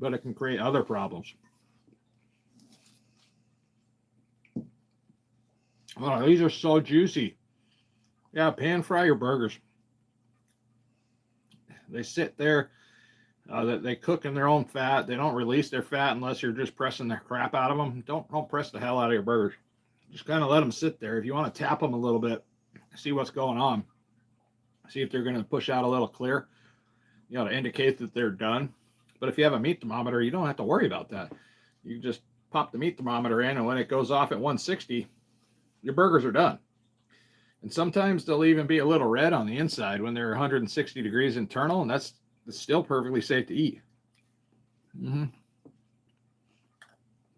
but it can create other problems. Oh, these are so juicy. Yeah, pan fry your burgers. They sit there. They cook in their own fat. They don't release their fat unless you're just pressing the crap out of them. Don't press the hell out of your burgers. Just kind of let them sit there. If you want to tap them a little bit, see what's going on. See if they're going to push out a little clear, to indicate that they're done. But if you have a meat thermometer, you don't have to worry about that. You just pop the meat thermometer in, and when it goes off at 160, your burgers are done. And sometimes they'll even be a little red on the inside when they're 160 degrees internal, and that's still perfectly safe to eat.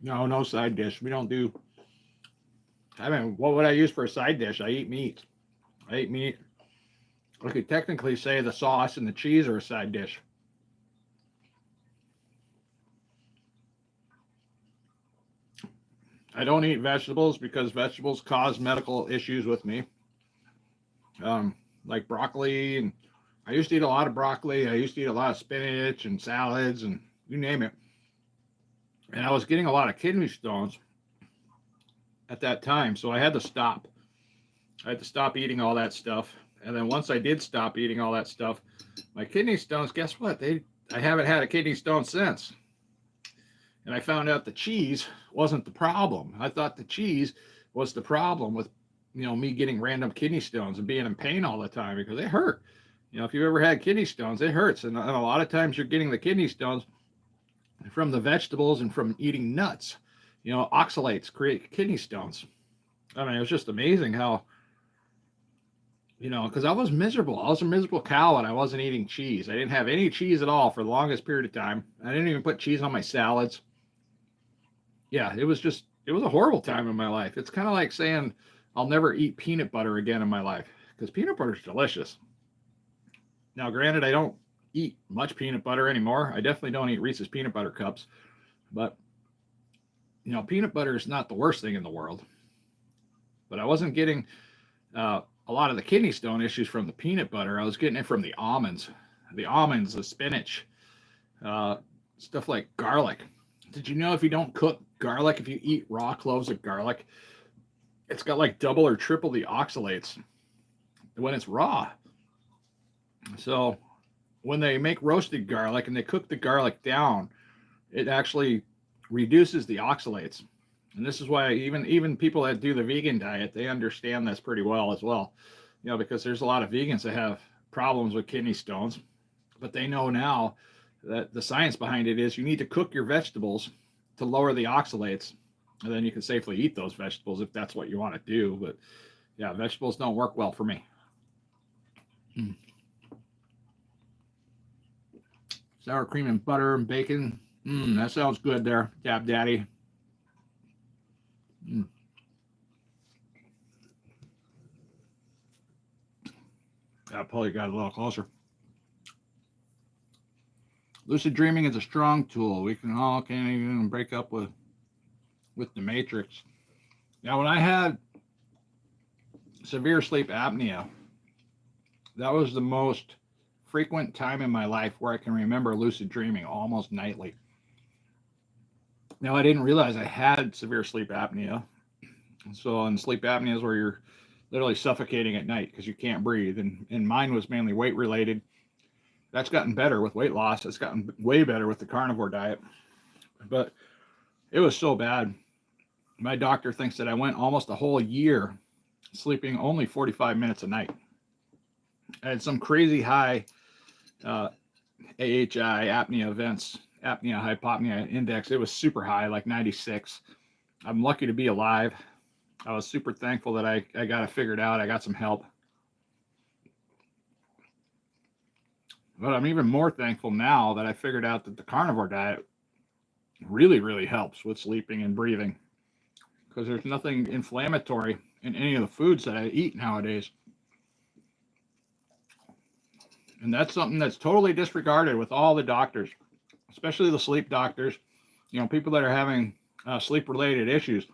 No side dish. We don't do. What would I use for a side dish? I eat meat. I could technically say the sauce and the cheese are a side dish. I don't eat vegetables because vegetables cause medical issues with me. Like broccoli, and I used to eat a lot of broccoli. I used to eat a lot of spinach and salads and you name it. And I was getting a lot of kidney stones at that time, so I had to stop. I had to stop eating all that stuff. And then once I did stop eating all that stuff, my kidney stones, guess what? I haven't had a kidney stone since. And I found out the cheese wasn't the problem. I thought the cheese was the problem with, me getting random kidney stones and being in pain all the time because they hurt. If you've ever had kidney stones, it hurts. And a lot of times you're getting the kidney stones from the vegetables and from eating nuts. Oxalates create kidney stones. I mean, it was just amazing how, because I was miserable. I was a miserable cow and I wasn't eating cheese. I didn't have any cheese at all for the longest period of time. I didn't even put cheese on my salads. Yeah, it was a horrible time in my life. It's kind of like saying I'll never eat peanut butter again in my life because peanut butter is delicious. Now, granted, I don't eat much peanut butter anymore. I definitely don't eat Reese's peanut butter cups, but peanut butter is not the worst thing in the world. But I wasn't getting a lot of the kidney stone issues from the peanut butter. I was getting it from the almonds, the spinach, stuff like garlic. Did you know if you don't cook garlic, if you eat raw cloves of garlic, it's got like double or triple the oxalates when it's raw. So when they make roasted garlic and they cook the garlic down, it actually reduces the oxalates. And this is why even people that do the vegan diet, they understand this pretty well as well. Because there's a lot of vegans that have problems with kidney stones, but they know now that the science behind it is you need to cook your vegetables to lower the oxalates, and then you can safely eat those vegetables if that's what you want to do. But yeah, vegetables don't work well for me. Sour cream and butter and bacon. That sounds good there, Dab Daddy. That probably got a little closer. Lucid dreaming is a strong tool. We can't even break up with the matrix. Now, when I had severe sleep apnea, that was the most frequent time in my life where I can remember lucid dreaming almost nightly. Now, I didn't realize I had severe sleep apnea. And sleep apnea is where you're literally suffocating at night because you can't breathe. And mine was mainly weight related. That's gotten better with weight loss. It's gotten way better with the carnivore diet. But it was so bad. My doctor thinks that I went almost a whole year sleeping only 45 minutes a night. I had some crazy high AHI apnea events, apnea hypopnea index. It was super high, like 96. I'm lucky to be alive. I was super thankful that I got it figured out. I got some help. But I'm even more thankful now that I figured out that the carnivore diet really, really helps with sleeping and breathing, because there's nothing inflammatory in any of the foods that I eat nowadays. And that's something that's totally disregarded with all the doctors, especially the sleep doctors, people that are having sleep-related issues.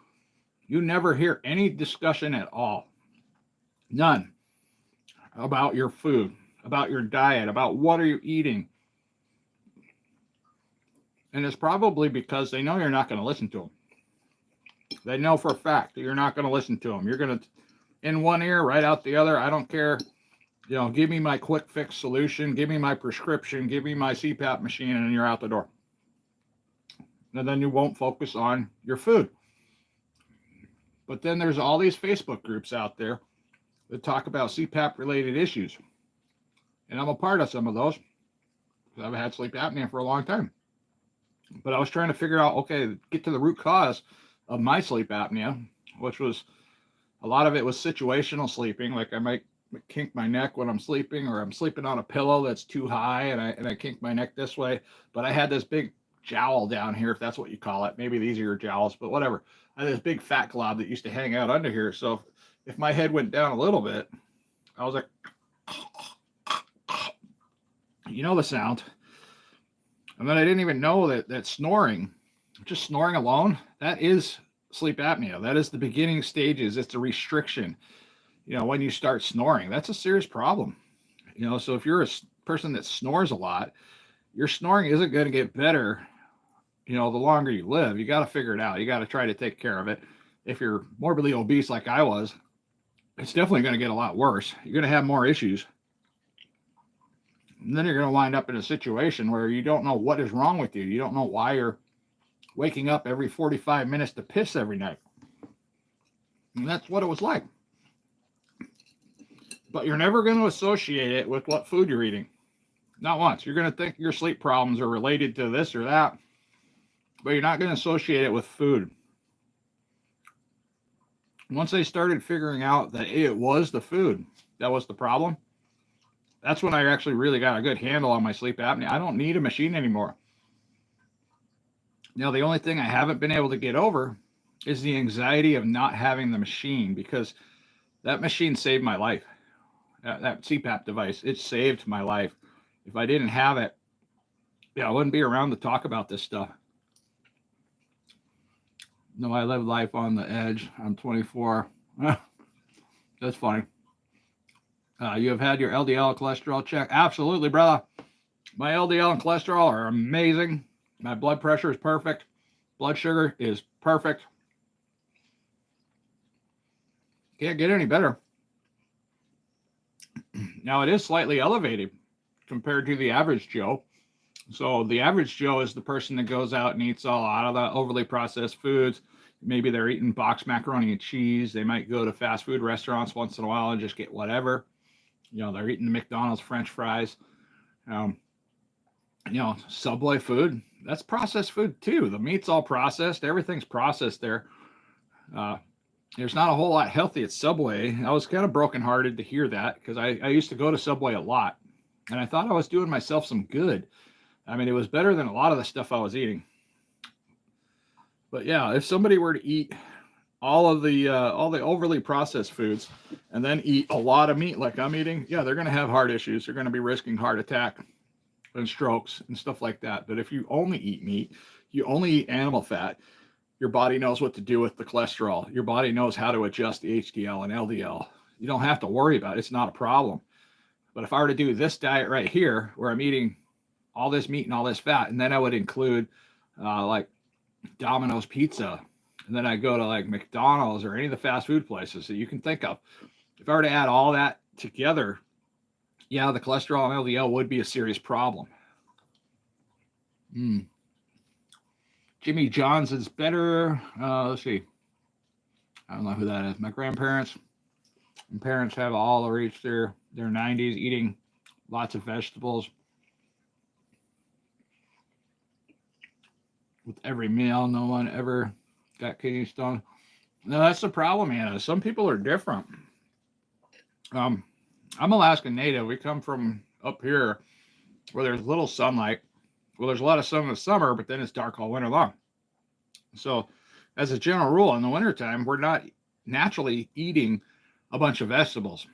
You never hear any discussion at all. None. About your food, about your diet, about what are you eating. And it's probably because they know you're not going to listen to them. They know for a fact that you're not going to listen to them. You're going to in one ear, right out the other. I don't care. You know, give me my quick fix solution, give me my prescription, give me my CPAP machine, and you're out the door. And then you won't focus on your food. But then there's all these Facebook groups out there that talk about CPAP related issues. And I'm a part of some of those. I've had sleep apnea for a long time. But I was trying to figure out, okay, get to the root cause of my sleep apnea, which was a lot of it was situational sleeping. Like I might kink my neck when I'm sleeping, or I'm sleeping on a pillow that's too high and I kink my neck this way. But I had this big jowl down here, if that's what you call it. Maybe these are your jowls, but whatever. I had this big fat glob that used to hang out under here. So if my head went down a little bit, I was like, you know the sound. And then I didn't even know that snoring, just snoring alone, that is sleep apnea. That is the beginning stages. It's a restriction. You know, when you start snoring, that's a serious problem. You know, so if you're a person that snores a lot, your snoring isn't going to get better, you know, the longer you live. You got to figure it out. You got to try to take care of it. If you're morbidly obese like I was, it's definitely going to get a lot worse. You're going to have more issues. And then you're going to wind up in a situation where you don't know what is wrong with you. You don't know why you're waking up every 45 minutes to piss every night. And that's what it was like. But you're never going to associate it with what food you're eating. Not once. You're going to think your sleep problems are related to this or that, but you're not going to associate it with food. Once I started figuring out that it was the food that was the problem, that's when I actually really got a good handle on my sleep apnea. I don't need a machine anymore. Now, the only thing I haven't been able to get over is the anxiety of not having the machine, because that machine saved my life. That CPAP device, it saved my life. If I didn't have it, yeah, I wouldn't be around to talk about this stuff. No, I live life on the edge. I'm 24. That's funny. You have had your LDL cholesterol check? Absolutely, brother. My LDL and cholesterol are amazing. My blood pressure is perfect. Blood sugar is perfect. Can't get any better. Now, it is slightly elevated compared to the average Joe. So the average Joe is the person that goes out and eats a lot of the overly processed foods. Maybe they're eating boxed macaroni and cheese. They might go to fast food restaurants once in a while and just get whatever. You know, they're eating the McDonald's French fries. You know, Subway food, that's processed food too. The meat's all processed. Everything's processed there. There's not a whole lot healthy at Subway. I was kind of brokenhearted to hear that, because I used to go to Subway a lot. And I thought I was doing myself some good. I mean, it was better than a lot of the stuff I was eating. But yeah, if somebody were to eat all the overly processed foods and then eat a lot of meat like I'm eating, yeah, they're going to have heart issues. They're going to be risking heart attack and strokes and stuff like that. But if you only eat meat, you only eat animal fat, your body knows what to do with the cholesterol. Your body knows how to adjust the HDL and LDL. You don't have to worry about it. It's not a problem. But if I were to do this diet right here, where I'm eating all this meat and all this fat, and then I would include like Domino's pizza, and then I go to like McDonald's or any of the fast food places that you can think of. If I were to add all that together, yeah, the cholesterol and LDL would be a serious problem. Jimmy John's is better. Let's see. I don't know who that is. My grandparents and parents have all reached their 90s, eating lots of vegetables with every meal. No one ever got kidney stone. No, that's the problem, Anna. Some people are different. I'm Alaskan Native. We come from up here where there's little sunlight. Well, there's a lot of sun in the summer, but then it's dark all winter long. So as a general rule, in the wintertime, we're not naturally eating a bunch of vegetables.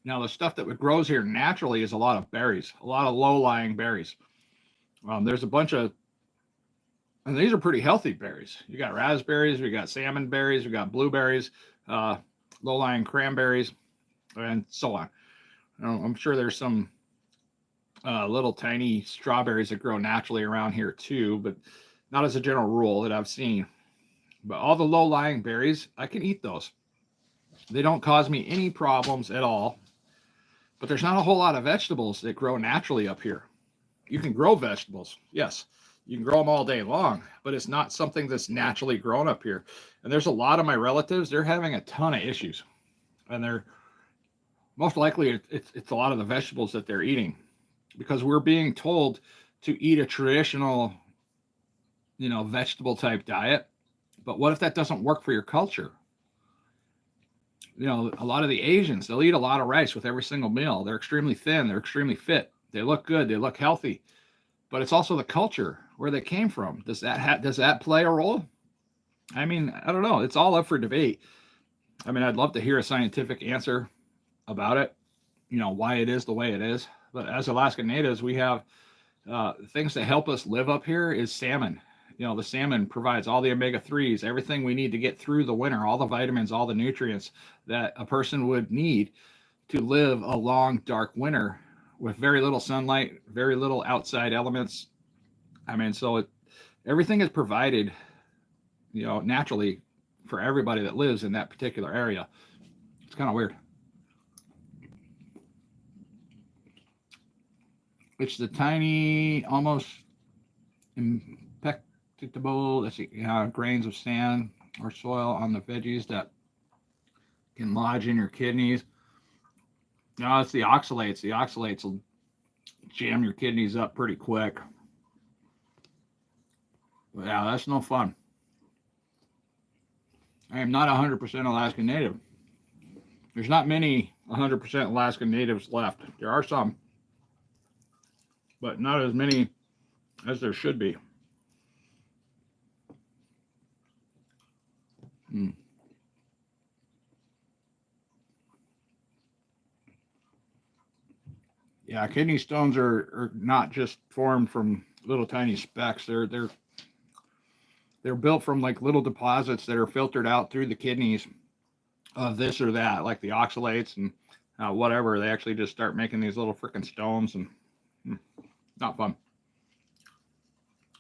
Now, the stuff that grows here naturally is a lot of berries, a lot of low-lying berries. There's a bunch of, and these are pretty healthy berries. You got raspberries, we got salmon berries, we got blueberries, low-lying cranberries, and so on. I'm sure there's some little tiny strawberries that grow naturally around here too, but not as a general rule that I've seen. But all the low-lying berries, I can eat those. They don't cause me any problems at all. But there's not a whole lot of vegetables that grow naturally up here. You can grow vegetables, yes. You can grow them all day long, but it's not something that's naturally grown up here. And there's a lot of my relatives, they're having a ton of issues. And they're most likely it's a lot of the vegetables that they're eating, because we're being told to eat a traditional, vegetable type diet. But what if that doesn't work for your culture? A lot of the Asians, they'll eat a lot of rice with every single meal. They're extremely thin. They're extremely fit. They look good. They look healthy. But it's also the culture where they came from. Does that play a role? I mean, I don't know. It's all up for debate. I mean, I'd love to hear a scientific answer about it, why it is the way it is. But as Alaska Natives, we have things that help us live up here is salmon. The salmon provides all the omega-3s, everything we need to get through the winter, all the vitamins, all the nutrients that a person would need to live a long, dark winter with very little sunlight, very little outside elements. I mean, so everything is provided, naturally for everybody that lives in that particular area. It's kind of weird. It's the tiny, almost imperceptible, grains of sand or soil on the veggies that can lodge in your kidneys. No, it's the oxalates. The oxalates will jam your kidneys up pretty quick. But yeah, that's no fun. I am not 100% Alaskan Native. There's not many 100% Alaskan Natives left. There are some, but not as many as there should be. Yeah, kidney stones are not just formed from little tiny specks. They're built from like little deposits that are filtered out through the kidneys of this or that, like the oxalates and whatever. They actually just start making these little freaking stones, and not fun.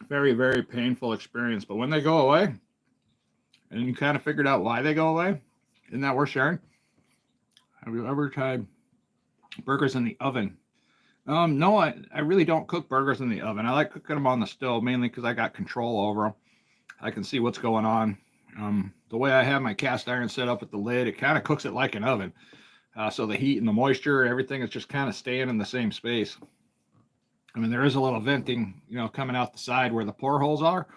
Very, very painful experience. But when they go away, and you kind of figured out why they go away, isn't that worth sharing? Have you ever tried burgers in the oven? No, I really don't cook burgers in the oven. I like cooking them on the stove, mainly because I got control over them. I can see what's going on. The way I have my cast iron set up with the lid, it kind of cooks it like an oven. So the heat and the moisture, everything is just kind of staying in the same space. I mean, there is a little venting, coming out the side where the portholes are.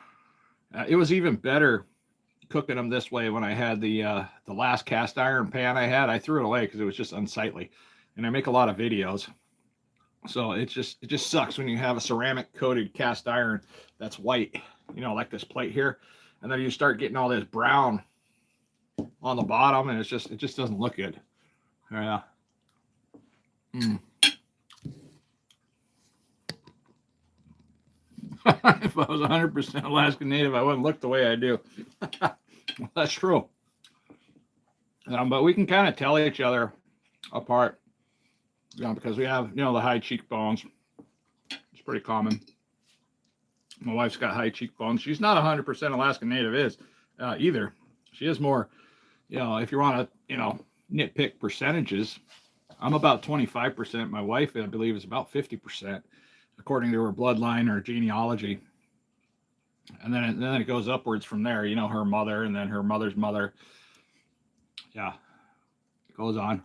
It was even better cooking them this way when I had the last cast iron pan I had. I threw it away because it was just unsightly. And I make a lot of videos. So it just sucks when you have a ceramic coated cast iron that's white, like this plate here, and then you start getting all this brown on the bottom, and it just doesn't look good. Yeah. If I was 100% Alaskan Native, I wouldn't look the way I do. Well, that's true. But we can kind of tell each other apart. Because we have, the high cheekbones. It's pretty common. My wife's got high cheekbones. She's not 100% Alaskan Native either. She is more, if you want to, nitpick percentages, I'm about 25%. My wife, I believe, is about 50%, according to her bloodline or genealogy. And then it goes upwards from there, her mother and then her mother's mother. Yeah, it goes on.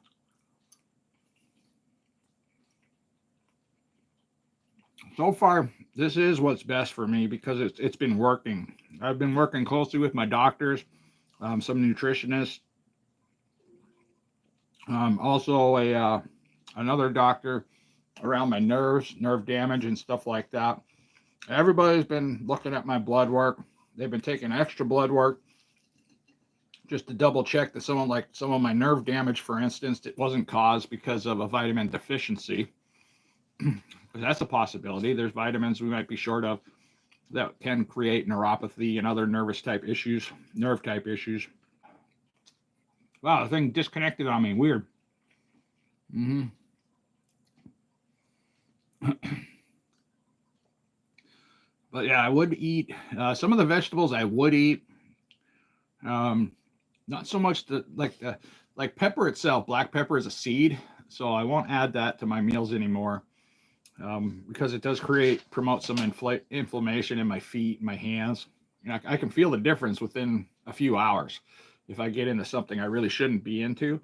So far, this is what's best for me because it's been working. I've been working closely with my doctors, some nutritionists, also another doctor around my nerves, nerve damage, and stuff like that. Everybody's been looking at my blood work. They've been taking extra blood work just to double check that some of my nerve damage, for instance, it wasn't caused because of a vitamin deficiency. That's a possibility. There's vitamins we might be short of that can create neuropathy and other nerve type issues. Wow, the thing disconnected on me. Weird. But yeah, I would eat some of the vegetables I would eat. Not so much the like pepper itself, black pepper is a seed, so I won't add that to my meals anymore, because it does promote some inflammation in my feet and my hands. I can feel the difference within a few hours if I get into something I really shouldn't be into.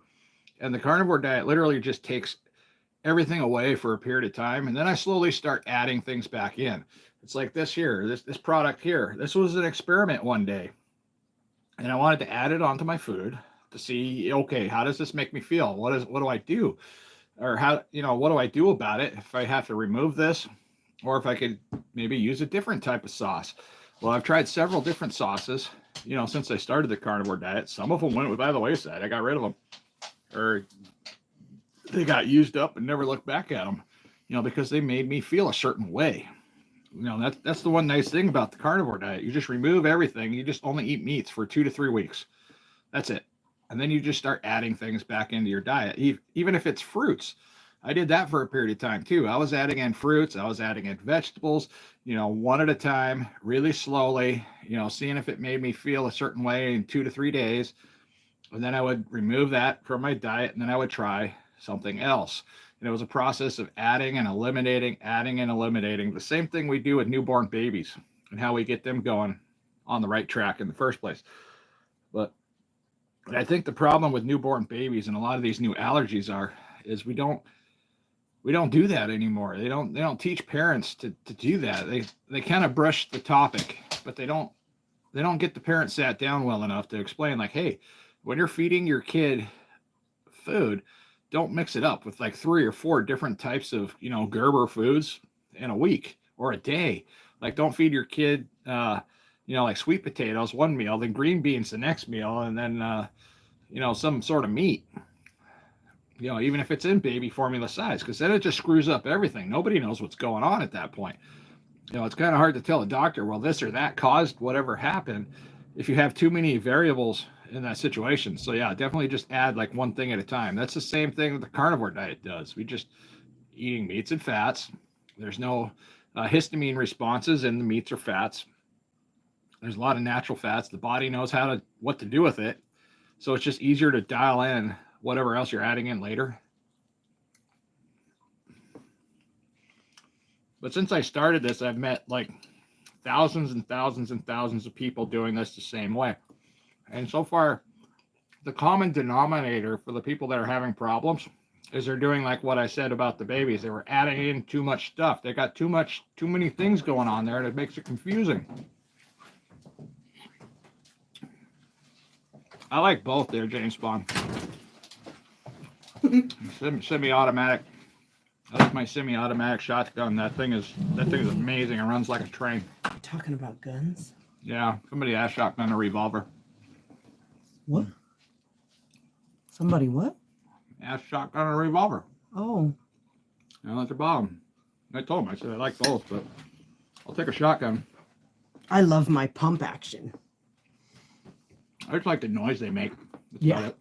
And the carnivore diet literally just takes everything away for a period of time, and then I slowly start adding things back in. It's like this here, this product here. This was an experiment one day, and I wanted to add it onto my food to see, okay, how does this make me feel? What do I do? Or how, what do I do about it if I have to remove this, or if I could maybe use a different type of sauce? Well, I've tried several different sauces, since I started the carnivore diet. Some of them went by the wayside. I got rid of them, or they got used up and never looked back at them, because they made me feel a certain way. That's the one nice thing about the carnivore diet. You just remove everything. You just only eat meats for 2 to 3 weeks. That's it. And then you just start adding things back into your diet, even if it's fruits. I did that for a period of time too. I was adding in fruits. I was adding in vegetables, one at a time, really slowly, seeing if it made me feel a certain way in 2 to 3 days. And then I would remove that from my diet, and then I would try something else. And it was a process of adding and eliminating, the same thing we do with newborn babies and how we get them going on the right track in the first place. But I think the problem with newborn babies and a lot of these new allergies is we don't do that anymore. They don't teach parents to do that. They kind of brush the topic, but they don't get the parents sat down well enough to explain, like, hey, when you're feeding your kid food, don't mix it up with like 3 or 4 different types of, Gerber foods in a week or a day. Like, don't feed your kid, like sweet potatoes one meal, then green beans the next meal, and then, some sort of meat, even if it's in baby formula size, because then it just screws up everything. Nobody knows what's going on at that point. It's kind of hard to tell a doctor, well, this or that caused whatever happened, if you have too many variables in that situation. So yeah, definitely just add like one thing at a time. That's the same thing that the carnivore diet does. We just eating meats and fats. There's no histamine responses in the meats or fats. There's a lot of natural fats. The body knows what to do with it. So it's just easier to dial in whatever else you're adding in later. But since I started this, I've met like thousands and thousands and thousands of people doing this the same way. And so far, the common denominator for the people that are having problems is they're doing like what I said about the babies. They were adding in too much stuff. They got too many things going on there, and it makes it confusing. I like both there, James Bond. Semi-automatic. I like my semi-automatic shotgun. That thing is amazing. It runs like a train. You're talking about guns? Yeah, somebody asked shotgun a revolver. What? Somebody what? Asked shotgun a revolver. Oh. That's a bomb. I told him, I said I like both, but I'll take a shotgun. I love my pump action. I just like the noise they make. That's Yeah. about it.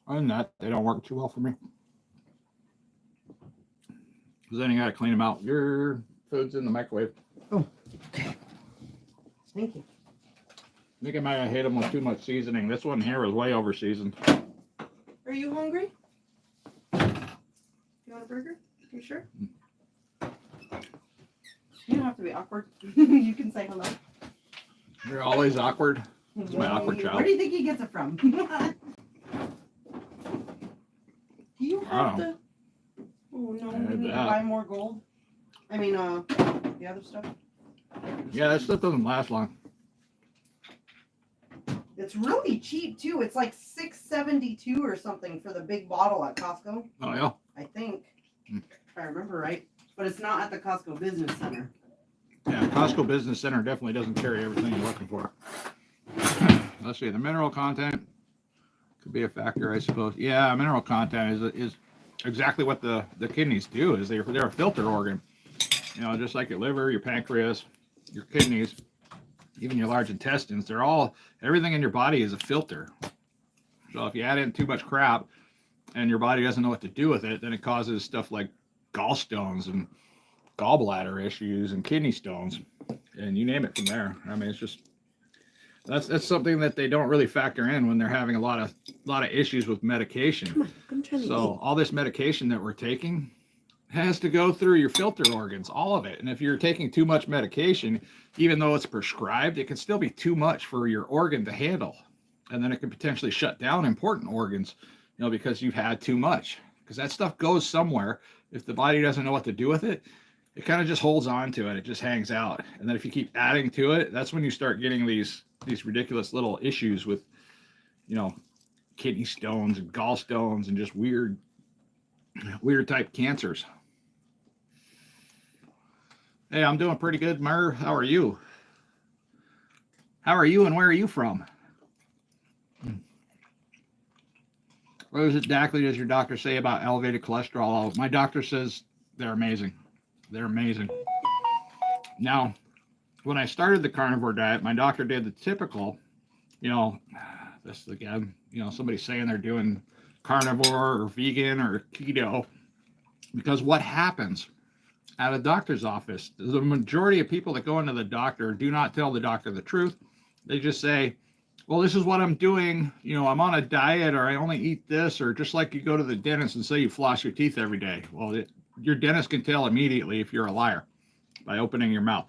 Other than that, they don't work too well for me. Because then you got to clean them out. Your food's in the microwave. Oh, okay. Thank you. I think I might have hit them with too much seasoning. This one here was way over seasoned. Are you hungry? You want a burger? You sure? You don't have to be awkward. You can say hello. You're always awkward. It's my awkward child. Where do you think he gets it from? Do you have the... Oh, no, we need to buy more gold. I mean, the other stuff. Yeah, that stuff doesn't last long. It's really cheap, too. It's like $6.72 or something for the big bottle at Costco. Oh, yeah? I think. If I remember right. But it's not at the Costco Business Center. Yeah, Costco Business Center definitely doesn't carry everything you're looking for. Let's see, the mineral content could be a factor, I suppose. Yeah, mineral content is exactly what the kidneys do. Is they're a filter organ. Just like your liver, your pancreas, your kidneys, even your large intestines. Everything in your body is a filter. So if you add in too much crap and your body doesn't know what to do with it, then it causes stuff like gallstones and gallbladder issues and kidney stones, and you name it from there. I mean, it's just That's something that they don't really factor in when they're having a lot of issues with medication. Come on, I'm trying to So all this medication that we're taking has to go through your filter organs, all of it. And if you're taking too much medication, even though it's prescribed, it can still be too much for your organ to handle. And then it can potentially shut down important organs, because you've had too much. Because that stuff goes somewhere. If the body doesn't know what to do with it, it kind of just holds on to it. It just hangs out. And then if you keep adding to it, that's when you start getting these ridiculous little issues with, kidney stones and gallstones and just weird type cancers. Hey, I'm doing pretty good, Mer. How are you? How are you and where are you from? What exactly does your doctor say about elevated cholesterol? My doctor says they're amazing. They're amazing. Now, when I started the carnivore diet, my doctor did the typical, this again, somebody saying they're doing carnivore or vegan or keto. Because what happens at a doctor's office, the majority of people that go into the doctor do not tell the doctor the truth. They just say, well, this is what I'm doing. I'm on a diet, or I only eat this, or just like you go to the dentist and say you floss your teeth every day. Well, your dentist can tell immediately if you're a liar by opening your mouth.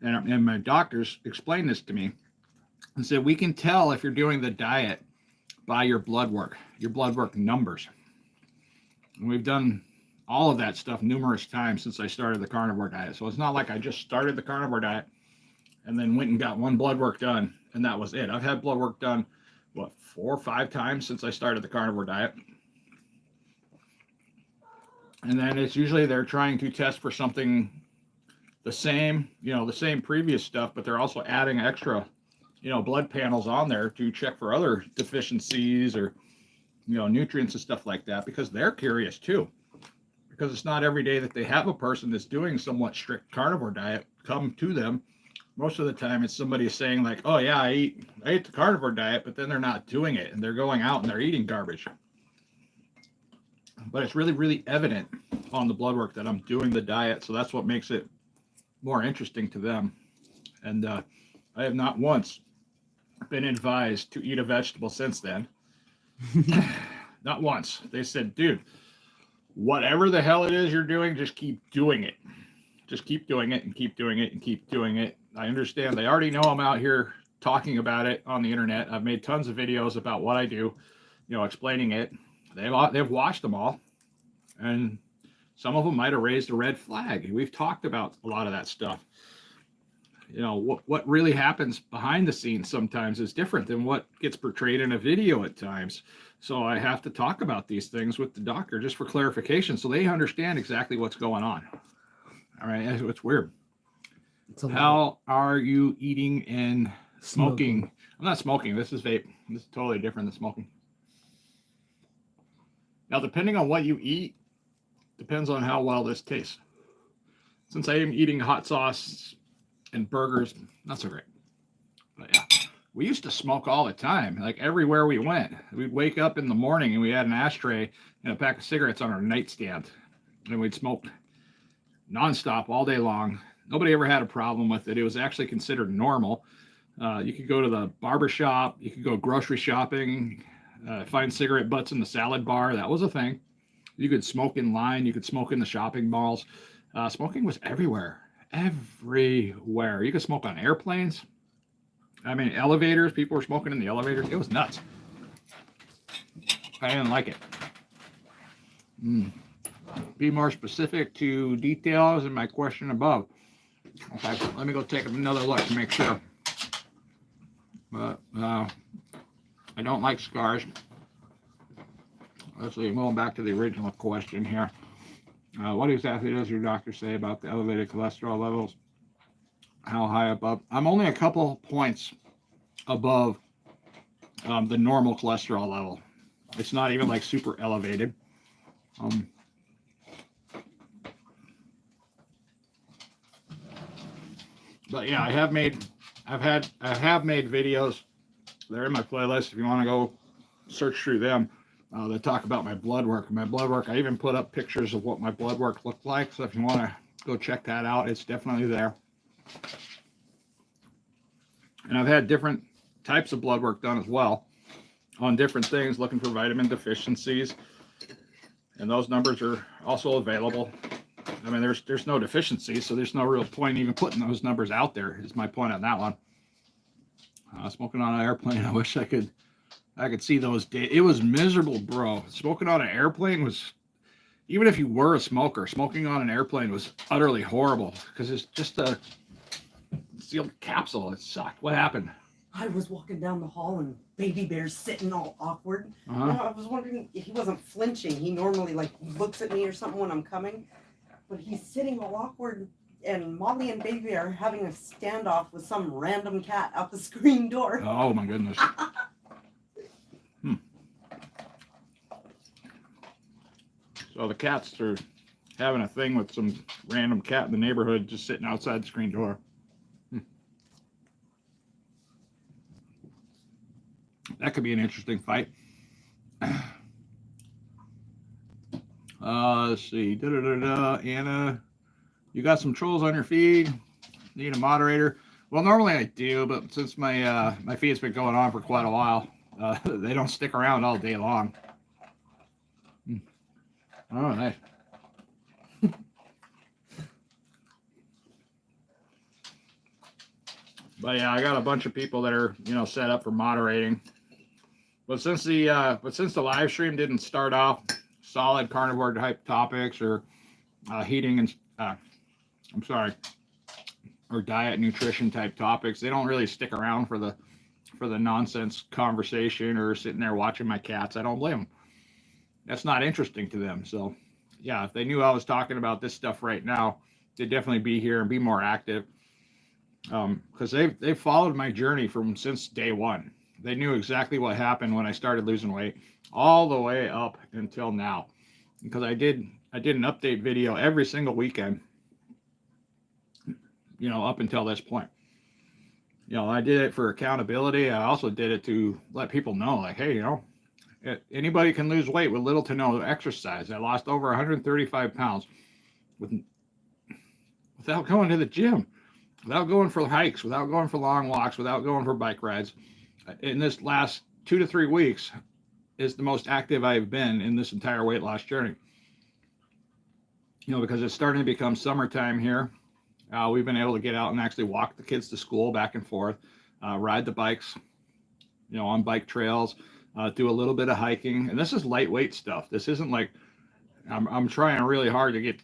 And my doctors explained this to me and said, we can tell if you're doing the diet by your blood work numbers. And we've done all of that stuff numerous times since I started the carnivore diet. So it's not like I just started the carnivore diet and then went and got one blood work done and that was it. I've had blood work done, 4 or 5 times since I started the carnivore diet. And then it's usually they're trying to test for something the same previous stuff, but they're also adding extra, blood panels on there to check for other deficiencies or, nutrients and stuff like that, because they're curious too. Because it's not every day that they have a person that's doing somewhat strict carnivore diet come to them. Most of the time it's somebody saying like, oh yeah, I ate the carnivore diet, but then they're not doing it and they're going out and they're eating garbage. But it's really, really evident on the blood work that I'm doing the diet. So that's what makes it more interesting to them. And I have not once been advised to eat a vegetable since then. Not once. They said, dude, whatever the hell it is you're doing, just keep doing it. Just keep doing it and keep doing it and keep doing it. I understand. They already know I'm out here talking about it on the internet. I've made tons of videos about what I do, explaining it. They've watched them all. And some of them might have raised a red flag. We've talked about a lot of that stuff. What really happens behind the scenes sometimes is different than what gets portrayed in a video at times. So I have to talk about these things with the doctor just for clarification so they understand exactly what's going on. All right, it's weird. How are you eating and smoking? I'm not smoking. This is vape. This is totally different than smoking. Now, depending on what you eat, depends on how well this tastes. Since I am eating hot sauce and burgers, not so great. But yeah, we used to smoke all the time, like everywhere we went. We'd wake up in the morning and we had an ashtray and a pack of cigarettes on our nightstand. And we'd smoke nonstop all day long. Nobody ever had a problem with it. It was actually considered normal. You could go to the barber shop, you could go grocery shopping, find cigarette butts in the salad bar. That was a thing. You could smoke in line. You could smoke in the shopping malls. Smoking was everywhere. Everywhere. You could smoke on airplanes. I mean, elevators. People were smoking in the elevators. It was nuts. I didn't like it. Be more specific to details in my question above. Okay, let me go take another look to make sure. But I don't like scars. Let's see, going back to the original question here. What exactly does your doctor say about the elevated cholesterol levels? How high above? I'm only a couple points above the normal cholesterol level. It's not even like super elevated. But yeah, I have made videos. They're in my playlist if you want to go search through them. That talk about my blood work. I even put up pictures of what my blood work looked like. So if you want to go check that out, it's definitely there. And I've had different types of blood work done as well on different things, looking for vitamin deficiencies. And those numbers are also available. I mean, there's no deficiency, so there's no real point even putting those numbers out there, is my point on that one. Smoking on an airplane, I wish I could see those days. It was miserable, bro. Smoking on an airplane was, even if you were a smoker, smoking on an airplane was utterly horrible because it's just a sealed capsule. It sucked. What happened? I was walking down the hall and Baby Bear's sitting all awkward. Uh-huh. And I was wondering if he wasn't flinching. He normally like looks at me or something when I'm coming, but he's sitting all awkward. And Molly and Baby are having a standoff with some random cat out the screen door. Oh my goodness. So the cats are having a thing with some random cat in the neighborhood just sitting outside the screen door. That could be an interesting fight. Let's see. Anna, you got some trolls on your feed? Need a moderator? Well, normally I do, but since my my feed's been going on for quite a while, they don't stick around all day long. Oh, nice. But yeah, I got a bunch of people that are, set up for moderating. But since the live stream didn't start off solid carnivore type topics or heating and or diet nutrition type topics, they don't really stick around for the nonsense conversation or sitting there watching my cats. I don't blame them. That's not interesting to them. So yeah, if they knew I was talking about this stuff right now, they'd definitely be here and be more active. Because they've followed my journey since day one. They knew exactly what happened when I started losing weight, all the way up until now. Because I did an update video every single weekend, up until this point. I did it for accountability. I also did it to let people know, like, hey, anybody can lose weight with little to no exercise. I lost over 135 pounds without going to the gym, without going for hikes, without going for long walks, without going for bike rides. In this last 2 to 3 weeks is the most active I've been in this entire weight loss journey. Because it's starting to become summertime here. We've been able to get out and actually walk the kids to school back and forth, ride the bikes, on bike trails, do a little bit of hiking. And this is lightweight stuff. This isn't like I'm trying really hard to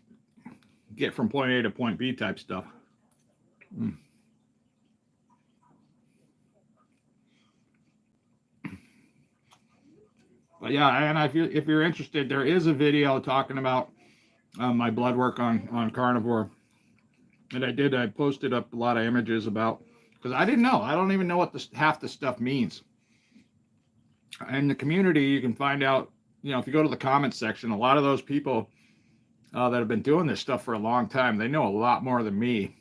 get from point A to point B type stuff. But yeah, and if you're interested, there is a video talking about my blood work on carnivore. And I posted up a lot of images about, because I didn't know. I don't even know what half the stuff means. In the community, you can find out, if you go to the comments section, a lot of those people that have been doing this stuff for a long time, they know a lot more than me.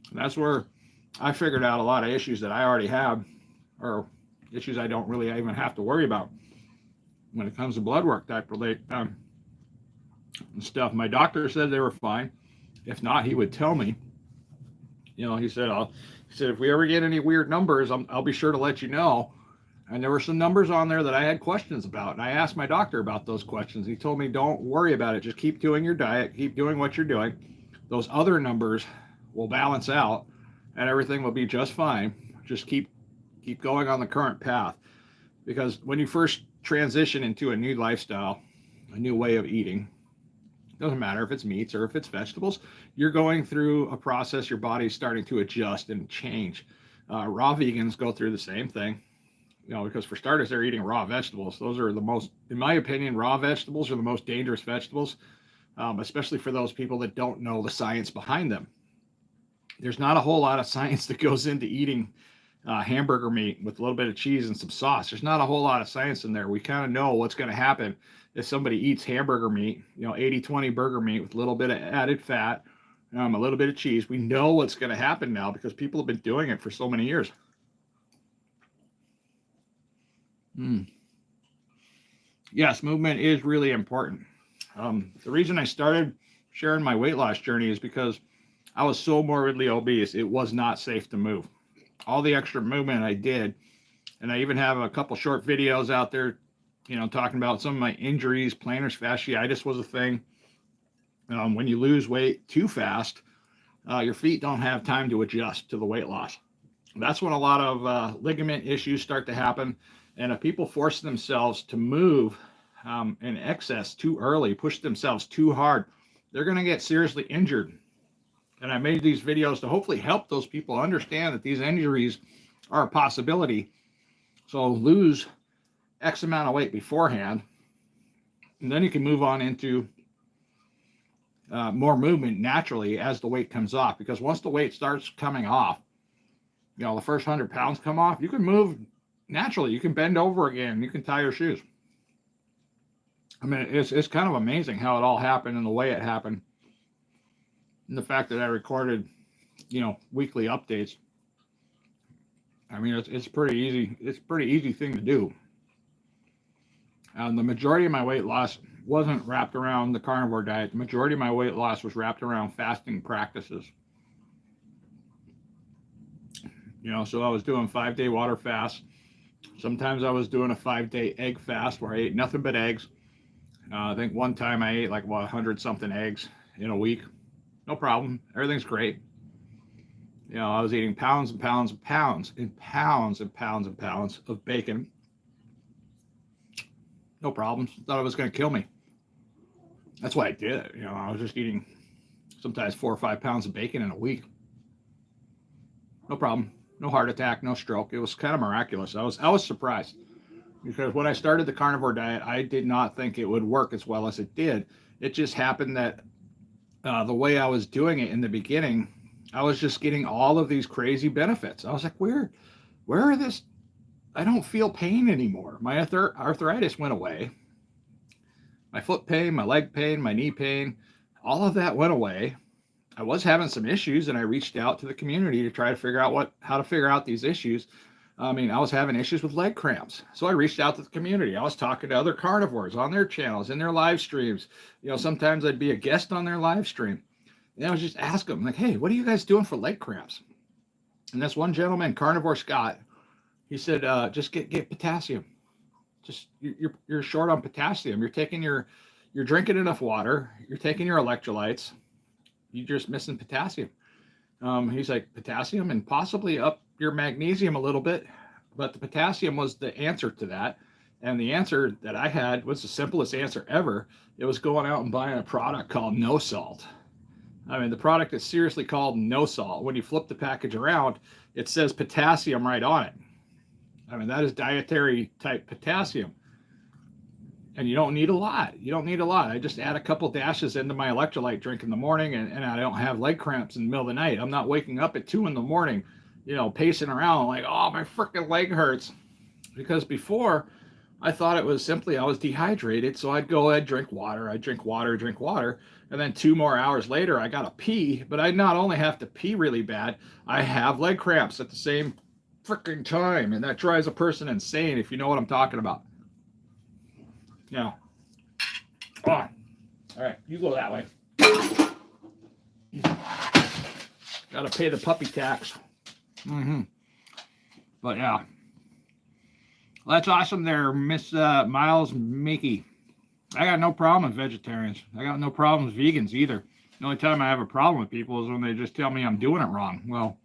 And that's where I figured out a lot of issues that I already have, or issues I don't really even have to worry about when it comes to blood work type relate stuff. My doctor said they were fine. If not, he would tell me. He said if we ever get any weird numbers, I'll be sure to let you know. And there were some numbers on there that I had questions about, and I asked my doctor about those questions. He told me, don't worry about it. Just keep doing your diet, keep doing what you're doing. Those other numbers will balance out, and everything will be just fine. Just keep going on the current path, because when you first transition into a new lifestyle, a new way of eating, doesn't matter if it's meats or if it's vegetables, you're going through a process. Your body's starting to adjust and change. Raw vegans go through the same thing, because for starters, they're eating raw vegetables. Those are the most, in my opinion, raw vegetables are the most dangerous vegetables, especially for those people that don't know the science behind them. There's not a whole lot of science that goes into eating hamburger meat with a little bit of cheese and some sauce. There's not a whole lot of science in there. We kind of know what's going to happen if somebody eats hamburger meat, 80-20 burger meat with a little bit of added fat, a little bit of cheese. We know what's going to happen now because people have been doing it for so many years. Yes, movement is really important. The reason I started sharing my weight loss journey is because I was so morbidly obese, it was not safe to move. All the extra movement I did And I even have a couple short videos out there, talking about some of my injuries. Plantar fasciitis was a thing. When you lose weight too fast, your feet don't have time to adjust to the weight loss. That's when a lot of ligament issues start to happen. And if people force themselves to move in excess too early, push themselves too hard, they're going to get seriously injured. And I made these videos to hopefully help those people understand that these injuries are a possibility. So lose X amount of weight beforehand, and then you can move on into more movement naturally as the weight comes off. Because once the weight starts coming off, the first 100 pounds come off, you can move naturally. You can bend over again. You can tie your shoes. I mean, it's kind of amazing how it all happened and the way it happened. And the fact that I recorded, weekly updates. I mean, it's pretty easy. It's a pretty easy thing to do. The majority of my weight loss wasn't wrapped around the carnivore diet. The majority of my weight loss was wrapped around fasting practices. So I was doing 5-day water fast. Sometimes I was doing a 5-day egg fast where I ate nothing but eggs. I think one time I ate like 100 something eggs in a week. No problem. Everything's great. I was eating pounds and pounds and pounds and pounds and pounds and pounds of bacon. No problems. Thought it was going to kill me. That's why I did it. I was just eating sometimes 4 or 5 pounds of bacon in a week. No problem. No heart attack, no stroke. It was kind of miraculous. I was surprised because when I started the carnivore diet, I did not think it would work as well as it did. It just happened that the way I was doing it in the beginning, I was just getting all of these crazy benefits. I was like, where are this? I don't feel pain anymore. My arthritis went away. My foot pain, my leg pain, my knee pain, all of that went away. I was having some issues, and I reached out to the community to try to figure out how to figure out these issues. I mean, I was having issues with leg cramps. So I reached out to the community. I was talking to other carnivores on their channels, in their live streams. Sometimes I'd be a guest on their live stream. And I was just asking them, like, hey, what are you guys doing for leg cramps? And this one gentleman, Carnivore Scott, he said, just get potassium. Just you're short on potassium. You're drinking enough water. You're taking your electrolytes. You're just missing potassium. He's like, potassium and possibly up your magnesium a little bit, but the potassium was the answer to that. And the answer that I had was the simplest answer ever. It was going out and buying a product called No Salt. I mean, the product is seriously called No Salt. When you flip the package around, it says potassium right on it. I mean, that is dietary type potassium. And you don't need a lot. I just add a couple dashes into my electrolyte drink in the morning, and I don't have leg cramps in the middle of the night. I'm not waking up at 2 a.m, pacing around like, oh, my freaking leg hurts. Because before, I thought it was simply I was dehydrated, so I'd go ahead, drink water. I'd drink water. And then 2 more hours later, I got to pee. But I not only have to pee really bad, I have leg cramps at the same freaking time. And that drives a person insane, if you know what I'm talking about. Oh, all right, you go that way. Got to pay the puppy tax. But yeah, well, that's awesome there, Miss Miles Mickey. I got no problem with vegetarians. I got no problem with vegans either. The only time I have a problem with people is when they just tell me I'm doing it wrong. Well,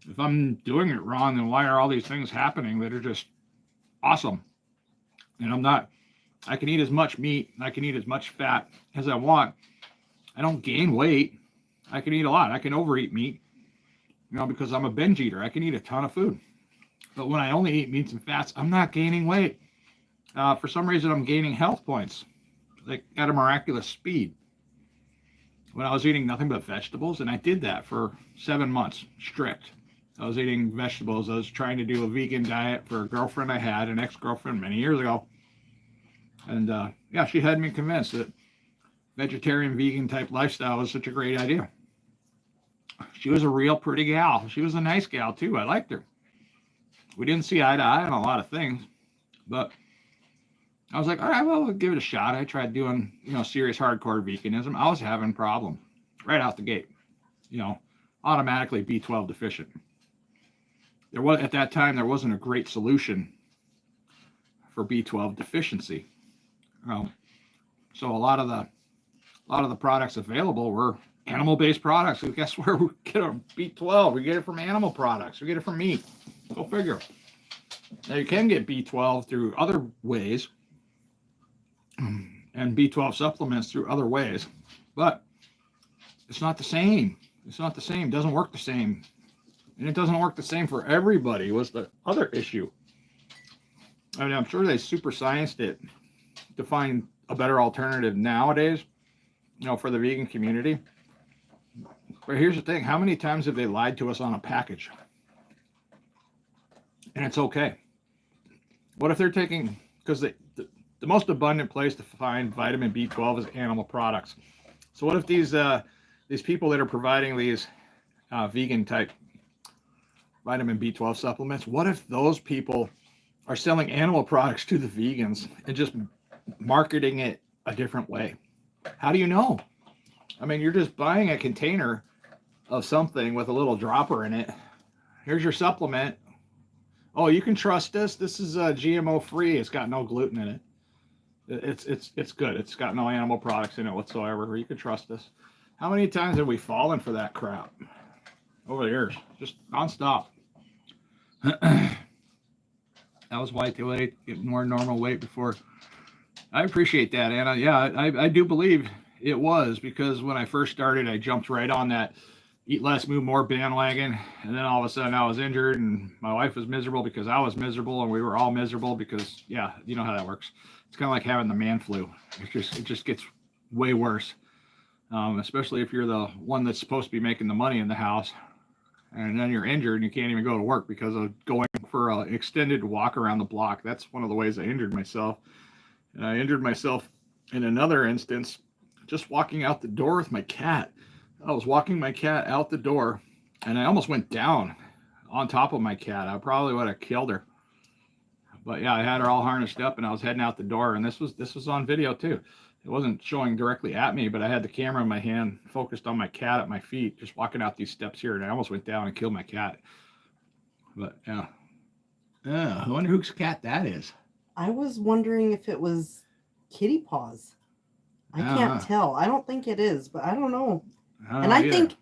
if I'm doing it wrong, then why are all these things happening that are just awesome? And I can eat as much meat, I can eat as much fat as I want. I don't gain weight. I can eat a lot. I can overeat meat, because I'm a binge eater. I can eat a ton of food. But when I only eat meats and fats, I'm not gaining weight. For some reason, I'm gaining health points, like at a miraculous speed. When I was eating nothing but vegetables, and I did that for 7 months strict. I was eating vegetables. I was trying to do a vegan diet for a girlfriend I had, an ex-girlfriend many years ago. And she had me convinced that vegetarian, vegan type lifestyle was such a great idea. She was a real pretty gal. She was a nice gal too. I liked her. We didn't see eye to eye on a lot of things, but I was like, all right, well, we'll give it a shot. I tried doing, serious hardcore veganism. I was having a problem right out the gate, automatically B12 deficient. at that time, there wasn't a great solution for B12 deficiency. So a lot of the products available were animal-based products. And guess where we get our B12? We get it from animal products. We get it from meat. Go figure. Now you can get B12 through other ways, and B12 supplements through other ways, but it's not the same. It's not the same. It doesn't work the same. And it doesn't work the same for everybody was the other issue. I mean, I'm sure they super scienced it to find a better alternative nowadays, for the vegan community. But here's the thing. How many times have they lied to us on a package? And it's okay. What if they're taking, because the most abundant place to find vitamin B12 is animal products. So what if these people that are providing these vegan type vitamin B12 supplements, what if those people are selling animal products to the vegans and just marketing it a different way? How do you know? I mean, you're just buying a container of something with a little dropper in it. Here's your supplement. Oh, you can trust this. This is GMO free. It's got no gluten in it. It's good. It's got no animal products in it whatsoever. You can trust this. How many times have we fallen for that crap over the years? Just nonstop. That was white to weight, get more normal weight before. I appreciate that, Anna. Yeah, I do believe it was, because when I first started, I jumped right on that eat less, move more bandwagon. And then all of a sudden I was injured and my wife was miserable because I was miserable, and we were all miserable because, yeah, you know how that works. It's kind of like having the man flu. It just gets way worse, especially if you're the one that's supposed to be making the money in the house. And then you're injured and you can't even go to work because of going for an extended walk around the block. That's one of the ways I injured myself. And I injured myself in another instance just walking out the door with my cat. I was walking my cat out the door and I almost went down on top of my cat. I probably would have killed her. But yeah, I had her all harnessed up and I was heading out the door, and this was on video too. It wasn't showing directly at me, but I had the camera in my hand focused on my cat at my feet, just walking out these steps here, and I almost went down and killed my cat. But yeah. I wonder whose cat that is. I was wondering if it was Kitty Paws. I can't tell. I don't think it is, but I don't know. And I think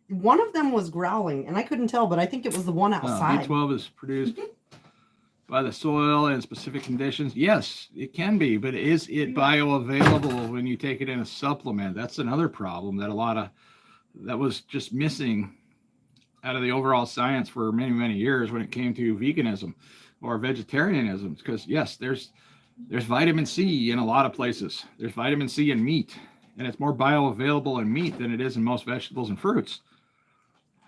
one of them was growling, and I couldn't tell, but I think it was the one outside. B12 is produced by the soil in specific conditions. Yes, it can be, but is it bioavailable when you take it in a supplement? That's another problem that was just missing out of the overall science for many, many years when it came to veganism or vegetarianism. Because yes, there's vitamin C in a lot of places. There's vitamin C in meat, and it's more bioavailable in meat than it is in most vegetables and fruits.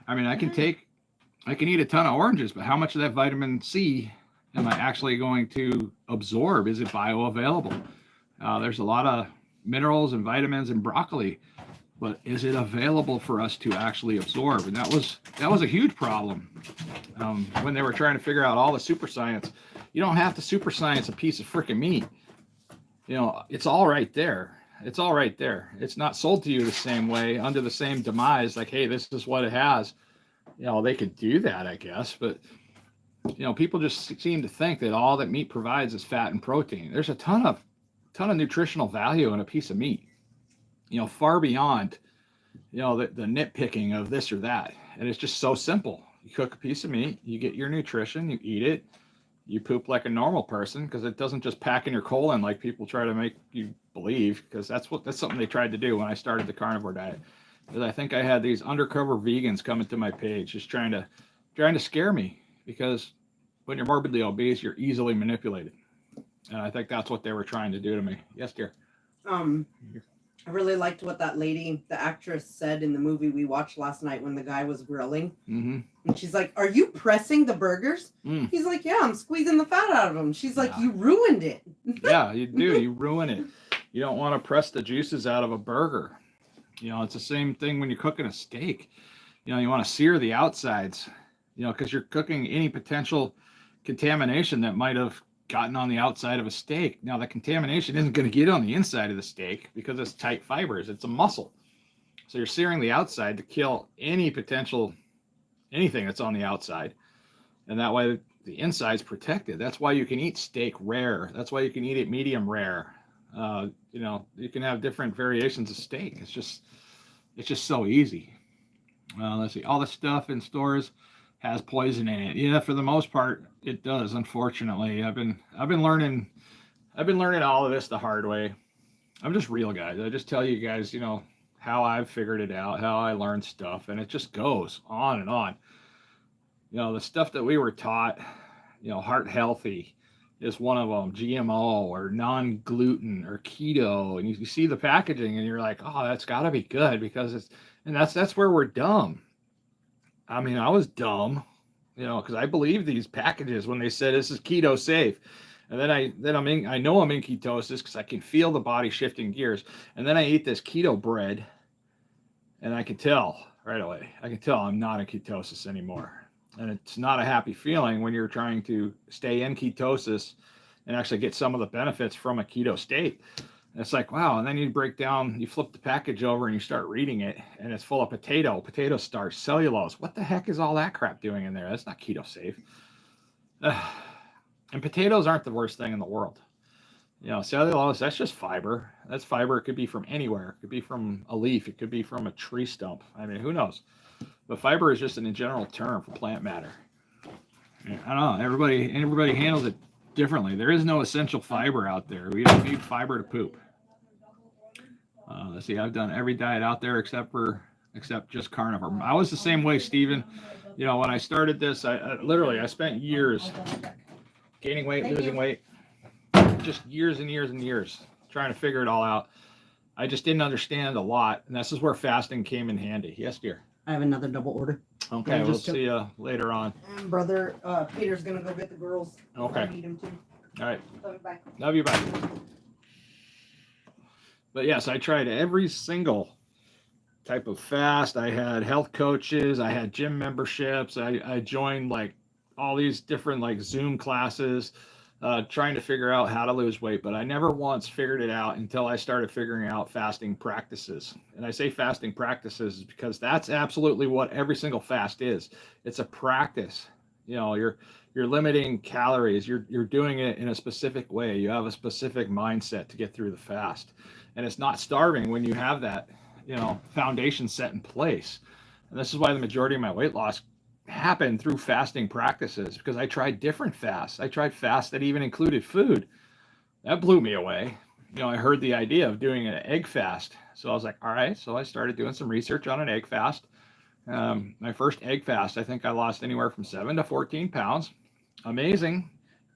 I mean, I can eat a ton of oranges, but how much of that vitamin C am I actually going to absorb? Is it bioavailable? There's a lot of minerals and vitamins in broccoli, but is it available for us to actually absorb? And that was a huge problem when they were trying to figure out all the super science. You don't have to super science a piece of freaking meat. It's all right there. It's all right there. It's not sold to you the same way, under the same demise, like, hey, this is what it has. They could do that, I guess, but people just seem to think that all that meat provides is fat and protein. There's a ton of nutritional value in a piece of meat, far beyond, the nitpicking of this or that. And it's just so simple. You cook a piece of meat, you get your nutrition, you eat it, you poop like a normal person, because it doesn't just pack in your colon like people try to make you believe, because that's something they tried to do when I started the carnivore diet. Because I think I had these undercover vegans coming to my page just trying to scare me, because when you're morbidly obese, you're easily manipulated. And I think that's what they were trying to do to me. Yes, dear. I really liked what that lady, the actress, said in the movie we watched last night when the guy was grilling. Mm-hmm. And she's like, "Are you pressing the burgers?" He's like, "Yeah, I'm squeezing the fat out of them." She's like, "You ruined it." Yeah, you do. You ruin it. You don't want to press the juices out of a burger. It's the same thing when you're cooking a steak. You want to sear the outsides, because you're cooking any potential contamination that might have gotten on the outside of a steak. Now, the contamination isn't going to get on the inside of the steak because it's tight fibers. It's a muscle. So you're searing the outside to kill any potential, anything that's on the outside. And that way the inside's protected. That's why you can eat steak rare. That's why you can eat it medium rare. You know, you can have different variations of steak. It's just so easy. Let's see, all the stuff in stores has poison in it. Yeah, for the most part, it does. Unfortunately, I've been learning all of this the hard way. I'm just real, guys. I just tell you guys, you know, how I've figured it out, how I learned stuff, and it just goes on and on. You know, the stuff that we were taught, you know, heart healthy is one of them, GMO or non-gluten or keto, and you see the packaging and you're like, oh, that's got to be good because it's, and that's where we're dumb. I mean, I was dumb, you know, because I believed these packages when they said this is keto safe. And then I know I'm in ketosis because I can feel the body shifting gears. And then I eat this keto bread and I can tell right away. I can tell I'm not in ketosis anymore. And it's not a happy feeling when you're trying to stay in ketosis and actually get some of the benefits from a keto state. And it's like, wow. And then you flip the package over and you start reading it and it's full of potato starch, cellulose. What the heck is all that crap doing in there? That's not keto safe. And potatoes aren't the worst thing in the world. You know, cellulose, that's just fiber. That's fiber. It could be from anywhere. It could be from a leaf. It could be from a tree stump. I mean, who knows? But fiber is just a general term for plant matter. I don't know. Everybody handles it differently. There is no essential fiber out there. We don't need fiber to poop. Let's see. I've done every diet out there except just carnivore. I was the same way, Steven. You know, when I started this, I spent years gaining weight, losing weight, just years and years and years trying to figure it all out. I just didn't understand a lot, and this is where fasting came in handy. Yes, dear. I have another double order. Okay, we'll see you later on. And brother, Peter's gonna go get the girls. Okay. I need him too. All right. Love you, bye. Love you, bye. But yes, I tried every single type of fast. I had health coaches. I had gym memberships. I joined like all these different like Zoom classes, trying to figure out how to lose weight. But I never once figured it out until I started figuring out fasting practices. And I say fasting practices because that's absolutely what every single fast is. It's a practice. You know, you're limiting calories. You're doing it in a specific way. You have a specific mindset to get through the fast. And it's not starving when you have that, you know, foundation set in place. And this is why the majority of my weight loss happened through fasting practices, because I tried different fasts. I tried fasts that even included food. That blew me away. You know, I heard the idea of doing an egg fast. So I was like, all right. So I started doing some research on an egg fast. My first egg fast, I think I lost anywhere from 7 to 14 pounds. Amazing.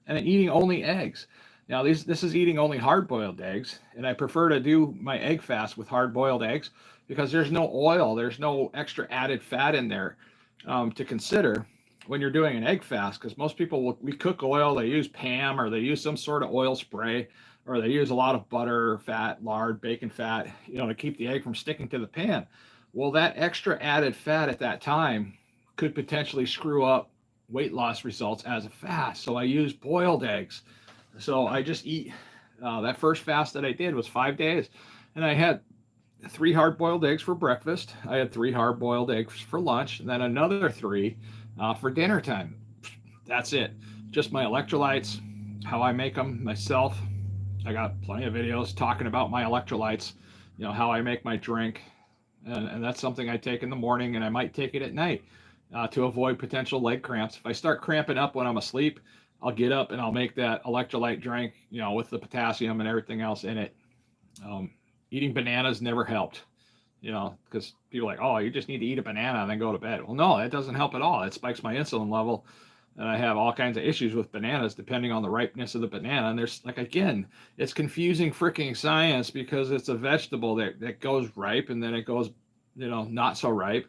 And then eating only eggs. Now, this is eating only hard-boiled eggs, and I prefer to do my egg fast with hard-boiled eggs because there's no oil, there's no extra added fat in there to consider when you're doing an egg fast, because most people, we cook oil, they use Pam, or they use some sort of oil spray, or they use a lot of butter, fat, lard, bacon fat, you know, to keep the egg from sticking to the pan. Well, that extra added fat at that time could potentially screw up weight loss results as a fast. So I use boiled eggs. So I just eat, that first fast that I did was 5 days. And I had 3 hard-boiled eggs for breakfast. I had 3 hard-boiled eggs for lunch, and then another 3 for dinner time. That's it. Just my electrolytes, how I make them myself. I got plenty of videos talking about my electrolytes, you know, how I make my drink. And that's something I take in the morning, and I might take it at night to avoid potential leg cramps. If I start cramping up when I'm asleep, I'll get up and I'll make that electrolyte drink, you know, with the potassium and everything else in it. Eating bananas never helped, you know, because people are like, oh, you just need to eat a banana and then go to bed. Well, no, that doesn't help at all. It spikes my insulin level. And I have all kinds of issues with bananas depending on the ripeness of the banana. And there's like, again, it's confusing freaking science because it's a vegetable that goes ripe and then it goes, you know, not so ripe.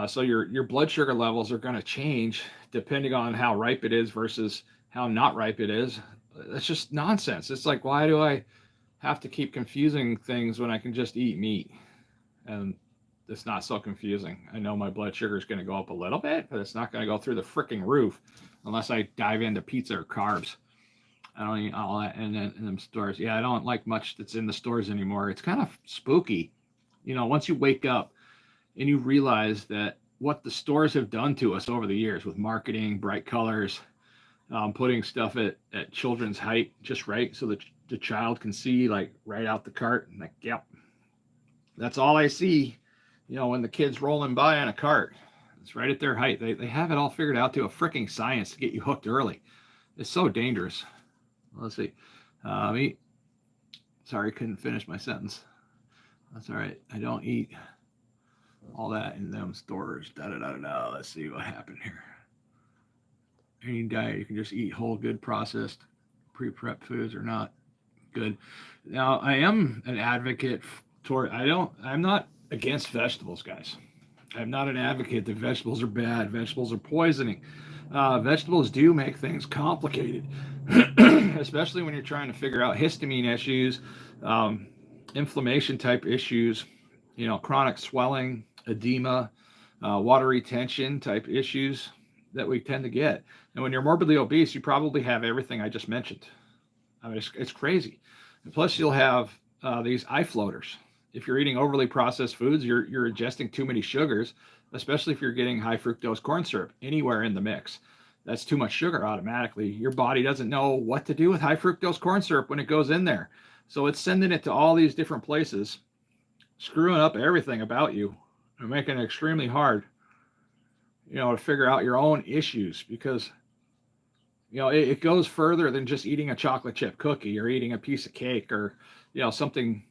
So your blood sugar levels are going to change depending on how ripe it is versus how not ripe it is. That's just nonsense. It's like, why do I have to keep confusing things when I can just eat meat? And it's not so confusing. I know my blood sugar is going to go up a little bit, but it's not going to go through the freaking roof unless I dive into pizza or carbs. I don't eat all that in them stores. Yeah, I don't like much that's in the stores anymore. It's kind of spooky. You know, once you wake up and you realize that what the stores have done to us over the years with marketing, bright colors, putting stuff at children's height just right so that the child can see like right out the cart and like, yep, that's all I see. When the kid's rolling by on a cart, it's right at their height. They have it all figured out to a freaking science to get you hooked early. It's so dangerous. Let's see. Eat. Sorry, couldn't finish my sentence. That's all right. I don't eat all that in them stores. Da da da da da. Let's see what happened here. Any diet, you can just eat whole, good, processed, pre-prep foods are not good. Now, I am an advocate I'm not against vegetables, guys. I'm not an advocate that vegetables are bad. Vegetables are poisoning. Vegetables do make things complicated, especially when you're trying to figure out histamine issues, inflammation type issues, chronic swelling, edema, water retention type issues that we tend to get. And when you're morbidly obese, you probably have everything I just mentioned. I mean, it's crazy. And plus, you'll have these eye floaters. If you're eating overly processed foods, you're ingesting too many sugars, especially if you're getting high fructose corn syrup anywhere in the mix. That's too much sugar automatically. Your body doesn't know what to do with high fructose corn syrup when it goes in there. So it's sending it to all these different places, screwing up everything about you and making it extremely hard, to figure out your own issues, because it goes further than just eating a chocolate chip cookie or eating a piece of cake or something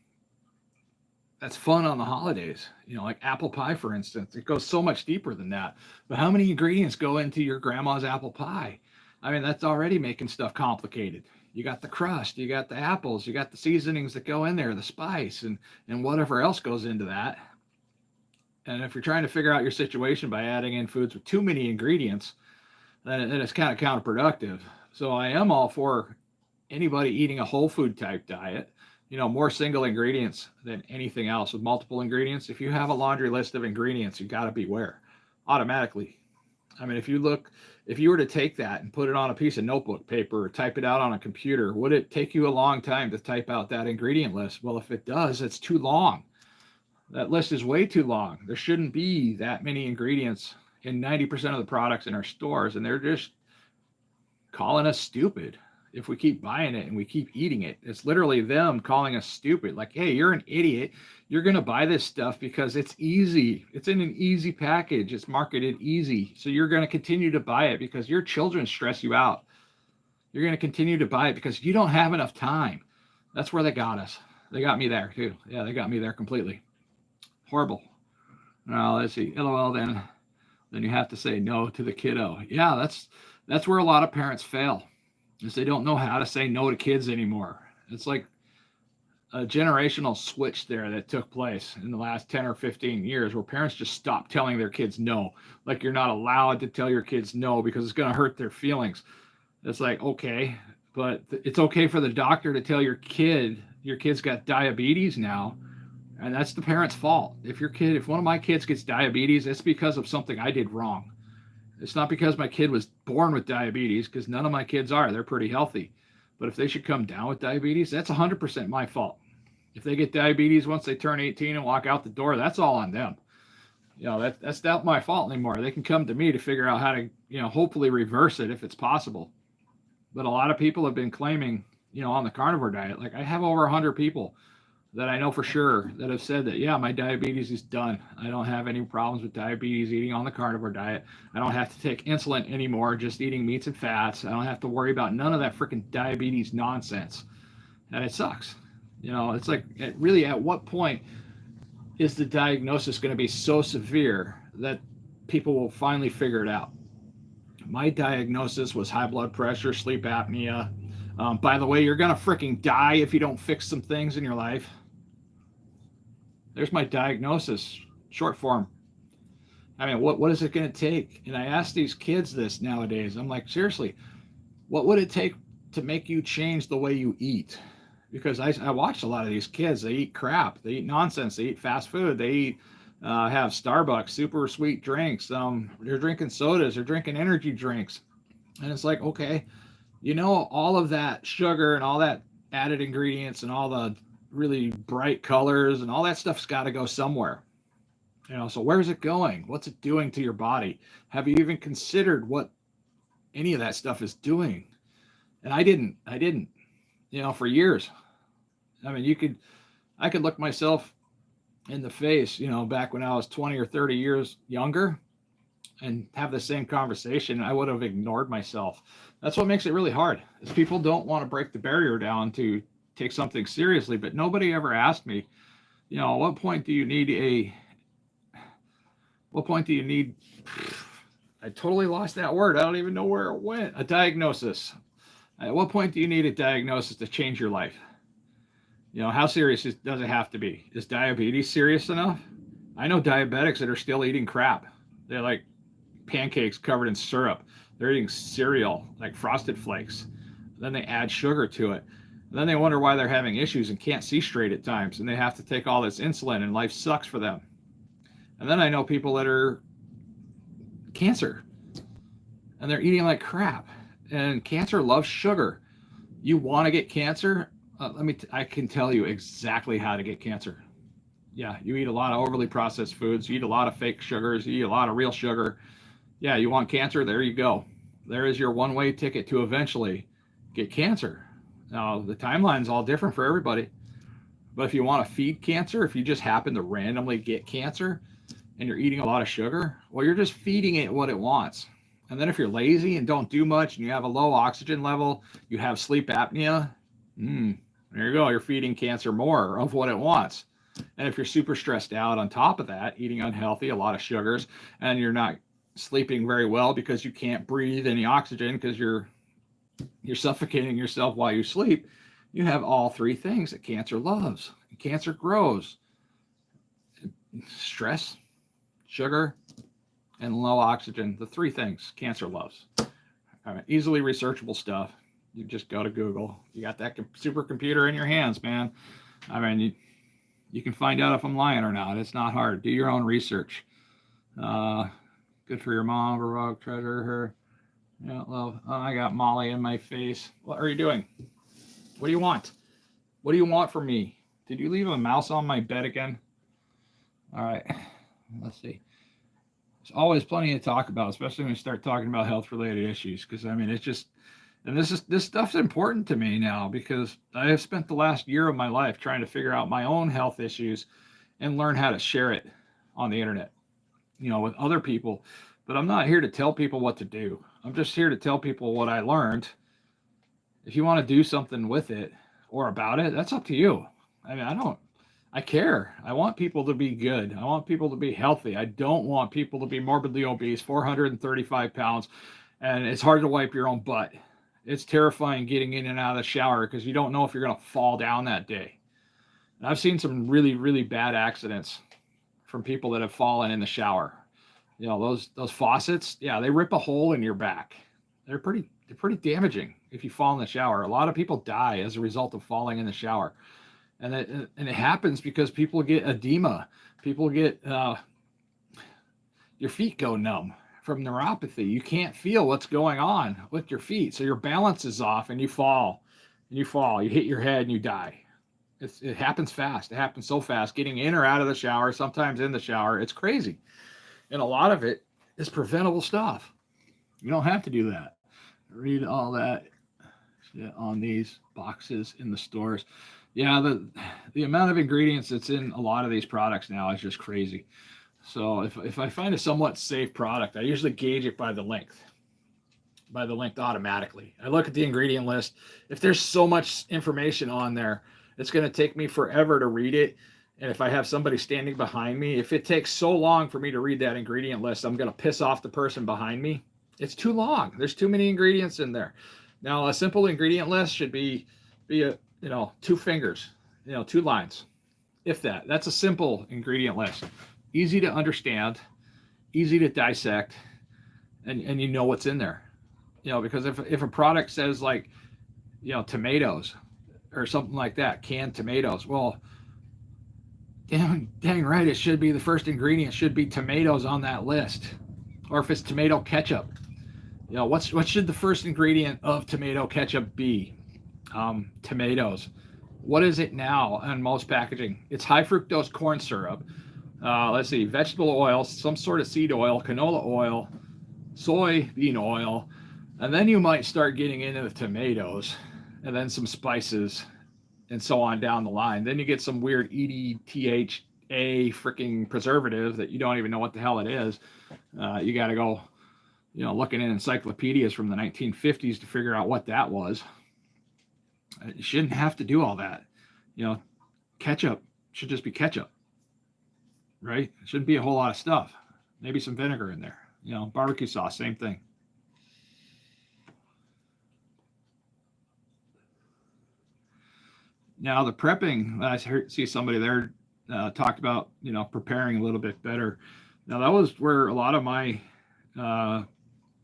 that's fun on the holidays, like apple pie, for instance. It goes so much deeper than that. But how many ingredients go into your grandma's apple pie? I mean, that's already making stuff complicated. You got the crust, you got the apples, you got the seasonings that go in there, the spice, and whatever else goes into that. And if you're trying to figure out your situation by adding in foods with too many ingredients, then it's kind of counterproductive. So I am all for anybody eating a whole food type diet, more single ingredients than anything else. With multiple ingredients, if you have a laundry list of ingredients, you got to beware automatically. I mean, if you were to take that and put it on a piece of notebook paper or type it out on a computer, would it take you a long time to type out that ingredient list? Well, if it does, it's too long. That list is way too long. There shouldn't be that many ingredients in 90% of the products in our stores, and they're just calling us stupid if we keep buying it and we keep eating it. It's literally them calling us stupid. Like, hey, you're an idiot. You're going to buy this stuff because it's easy. It's in an easy package. It's marketed easy. So you're going to continue to buy it because your children stress you out. You're going to continue to buy it because you don't have enough time. That's where they got us. They got me there too. Yeah, they got me there completely. Horrible. Now, let's see. LOL, then you have to say no to the kiddo. Yeah, that's where a lot of parents fail, is they don't know how to say no to kids anymore. It's like a generational switch there that took place in the last 10 or 15 years where parents just stopped telling their kids no. Like, you're not allowed to tell your kids no because it's going to hurt their feelings. It's like, okay, but it's okay for the doctor to tell your kid's got diabetes now, and that's the parent's fault. If one of my kids gets diabetes, it's because of something I did wrong. It's not because my kid was born with diabetes, because none of my kids are. They're pretty healthy. But if they should come down with diabetes, that's 100% my fault. If they get diabetes once they turn 18 and walk out the door, that's all on them. That's not my fault anymore. They can come to me to figure out how to, hopefully reverse it if it's possible. But a lot of people have been claiming, on the carnivore diet, like I have over 100 people that I know for sure that have said that, yeah, my diabetes is done. I don't have any problems with diabetes eating on the carnivore diet. I don't have to take insulin anymore, just eating meats and fats. I don't have to worry about none of that freaking diabetes nonsense. And it sucks. It's like, really, at what point is the diagnosis going to be so severe that people will finally figure it out? My diagnosis was high blood pressure, sleep apnea. By the way, you're going to freaking die if you don't fix some things in your life. There's my diagnosis, short form. I mean, what is it going to take? And I ask these kids this nowadays. I'm like, seriously, what would it take to make you change the way you eat? Because I watch a lot of these kids. They eat crap. They eat nonsense. They eat fast food. They have Starbucks, super sweet drinks. They're drinking sodas. They're drinking energy drinks. And it's like, okay, all of that sugar and all that added ingredients and all the really bright colors and all that stuff's got to go somewhere. So where's it going? What's it doing to your body? Have you even considered what any of that stuff is doing? And I didn't, for years. I mean, I could look myself in the face, back when I was 20 or 30 years younger and have the same conversation. I would have ignored myself. That's what makes it really hard, is people don't want to break the barrier down to take something seriously. But nobody ever asked me, at what point do you need what point do you need, I totally lost that word. I don't even know where it went. A diagnosis. At what point do you need a diagnosis to change your life? How serious does it have to be? Is diabetes serious enough? I know diabetics that are still eating crap. They're like pancakes covered in syrup. They're eating cereal, like Frosted Flakes. Then they add sugar to it. And then they wonder why they're having issues and can't see straight at times. And they have to take all this insulin and life sucks for them. And then I know people that are cancer and they're eating like crap. And cancer loves sugar. You want to get cancer? I can tell you exactly how to get cancer. Yeah, you eat a lot of overly processed foods. You eat a lot of fake sugars. You eat a lot of real sugar. Yeah, you want cancer? There you go. There is your one-way ticket to eventually get cancer. Now, the timeline's all different for everybody. But if you want to feed cancer, if you just happen to randomly get cancer and you're eating a lot of sugar, well, you're just feeding it what it wants. And then if you're lazy and don't do much and you have a low oxygen level, you have sleep apnea, there you go. You're feeding cancer more of what it wants. And if you're super stressed out on top of that, eating unhealthy, a lot of sugars, and you're not sleeping very well because you can't breathe any oxygen because you're suffocating yourself while you sleep, you have all three things that cancer loves. Cancer grows. Stress, sugar, and low oxygen, the three things cancer loves. Easily researchable stuff. You just go to Google. You got that supercomputer in your hands, man. You can find out if I'm lying or not. It's not hard. Do your own research. Good for your mom, Rogue, treasure her. Yeah, love. Oh, I got Molly in my face. What are you doing? What do you want? What do you want from me? Did you leave a mouse on my bed again? All right. Let's see. There's always plenty to talk about, especially when you start talking about health-related issues. Because it's just, and this stuff's important to me now because I have spent the last year of my life trying to figure out my own health issues and learn how to share it on the internet, with other people. But I'm not here to tell people what to do. I'm just here to tell people what I learned. If you want to do something with it or about it, that's up to you. I care. I want people to be good. I want people to be healthy. I don't want people to be morbidly obese, 435 pounds, and it's hard to wipe your own butt. It's terrifying getting in and out of the shower because you don't know if you're going to fall down that day. And I've seen some really, really bad accidents from people that have fallen in the shower. Those faucets, yeah, they rip a hole in your back. They're pretty damaging if you fall in the shower. A lot of people die as a result of falling in the shower. And it happens because people get edema. People get, your feet go numb from neuropathy. You can't feel what's going on with your feet. So your balance is off and you fall. You hit your head and you die. It happens fast. It happens so fast. Getting in or out of the shower, sometimes in the shower, it's crazy. And a lot of it is preventable stuff. You don't have to do that. Read all that shit on these boxes in the stores. Yeah, the amount of ingredients that's in a lot of these products now is just crazy. So if I find a somewhat safe product, I usually gauge it by the length automatically. I look at the ingredient list. If there's so much information on there, it's going to take me forever to read it. And if I have somebody standing behind me, if it takes so long for me to read that ingredient list, I'm going to piss off the person behind me. It's too long. There's too many ingredients in there. Now, a simple ingredient list should be 2 fingers, 2 lines, if that. That's a simple ingredient list. Easy to understand, easy to dissect, and you know what's in there. Because if a product says like, tomatoes or something like that, canned tomatoes, well, dang right, it should be the first ingredient should be tomatoes on that list. Or if it's tomato ketchup, what should the first ingredient of tomato ketchup be? Tomatoes. What is it now on most packaging? It's high fructose corn syrup. let's see, vegetable oil, some sort of seed oil, canola oil, soybean oil, and then you might start getting into the tomatoes, and then some spices, and so on down the line. Then you get some weird EDTHA freaking preservative that you don't even know what the hell it is. You got to go, looking in encyclopedias from the 1950s to figure out what that was. You shouldn't have to do all that. Ketchup should just be ketchup, right? It shouldn't be a whole lot of stuff. Maybe some vinegar in there. Barbecue sauce, same thing. Now the prepping, I see somebody there talked about, preparing a little bit better. Now that was where a lot of my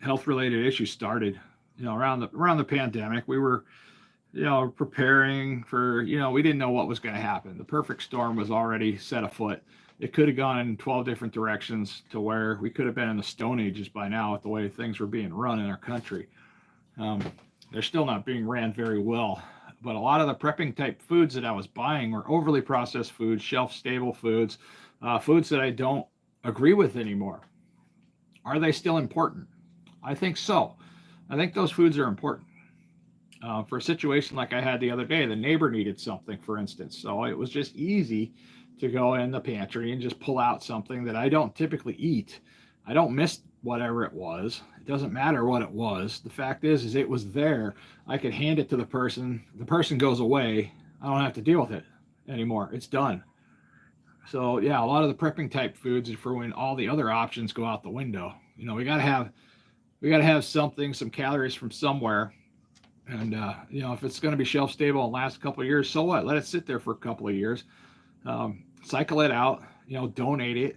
health-related issues started. Around the pandemic, we were, preparing for, we didn't know what was going to happen. The perfect storm was already set afoot. It could have gone in 12 different directions to where we could have been in the Stone Ages by now with the way things were being run in our country. They're still not being ran very well. But a lot of the prepping type foods that I was buying were overly processed foods, shelf stable foods, foods that I don't agree with anymore. Are they still important? I think so. I think those foods are important. For a situation like I had the other day, the neighbor needed something, for instance. So it was just easy to go in the pantry and just pull out something that I don't typically eat. I don't miss whatever it was. It doesn't matter what it was. The fact is it was there. I could hand it to the person. The person goes away. I don't have to deal with it anymore. It's done. So yeah, a lot of the prepping type foods are for when all the other options go out the window. We gotta have something, some calories from somewhere. And if it's going to be shelf stable and last a couple of years, so what? Let it sit there for a couple of years. Cycle it out. Donate it.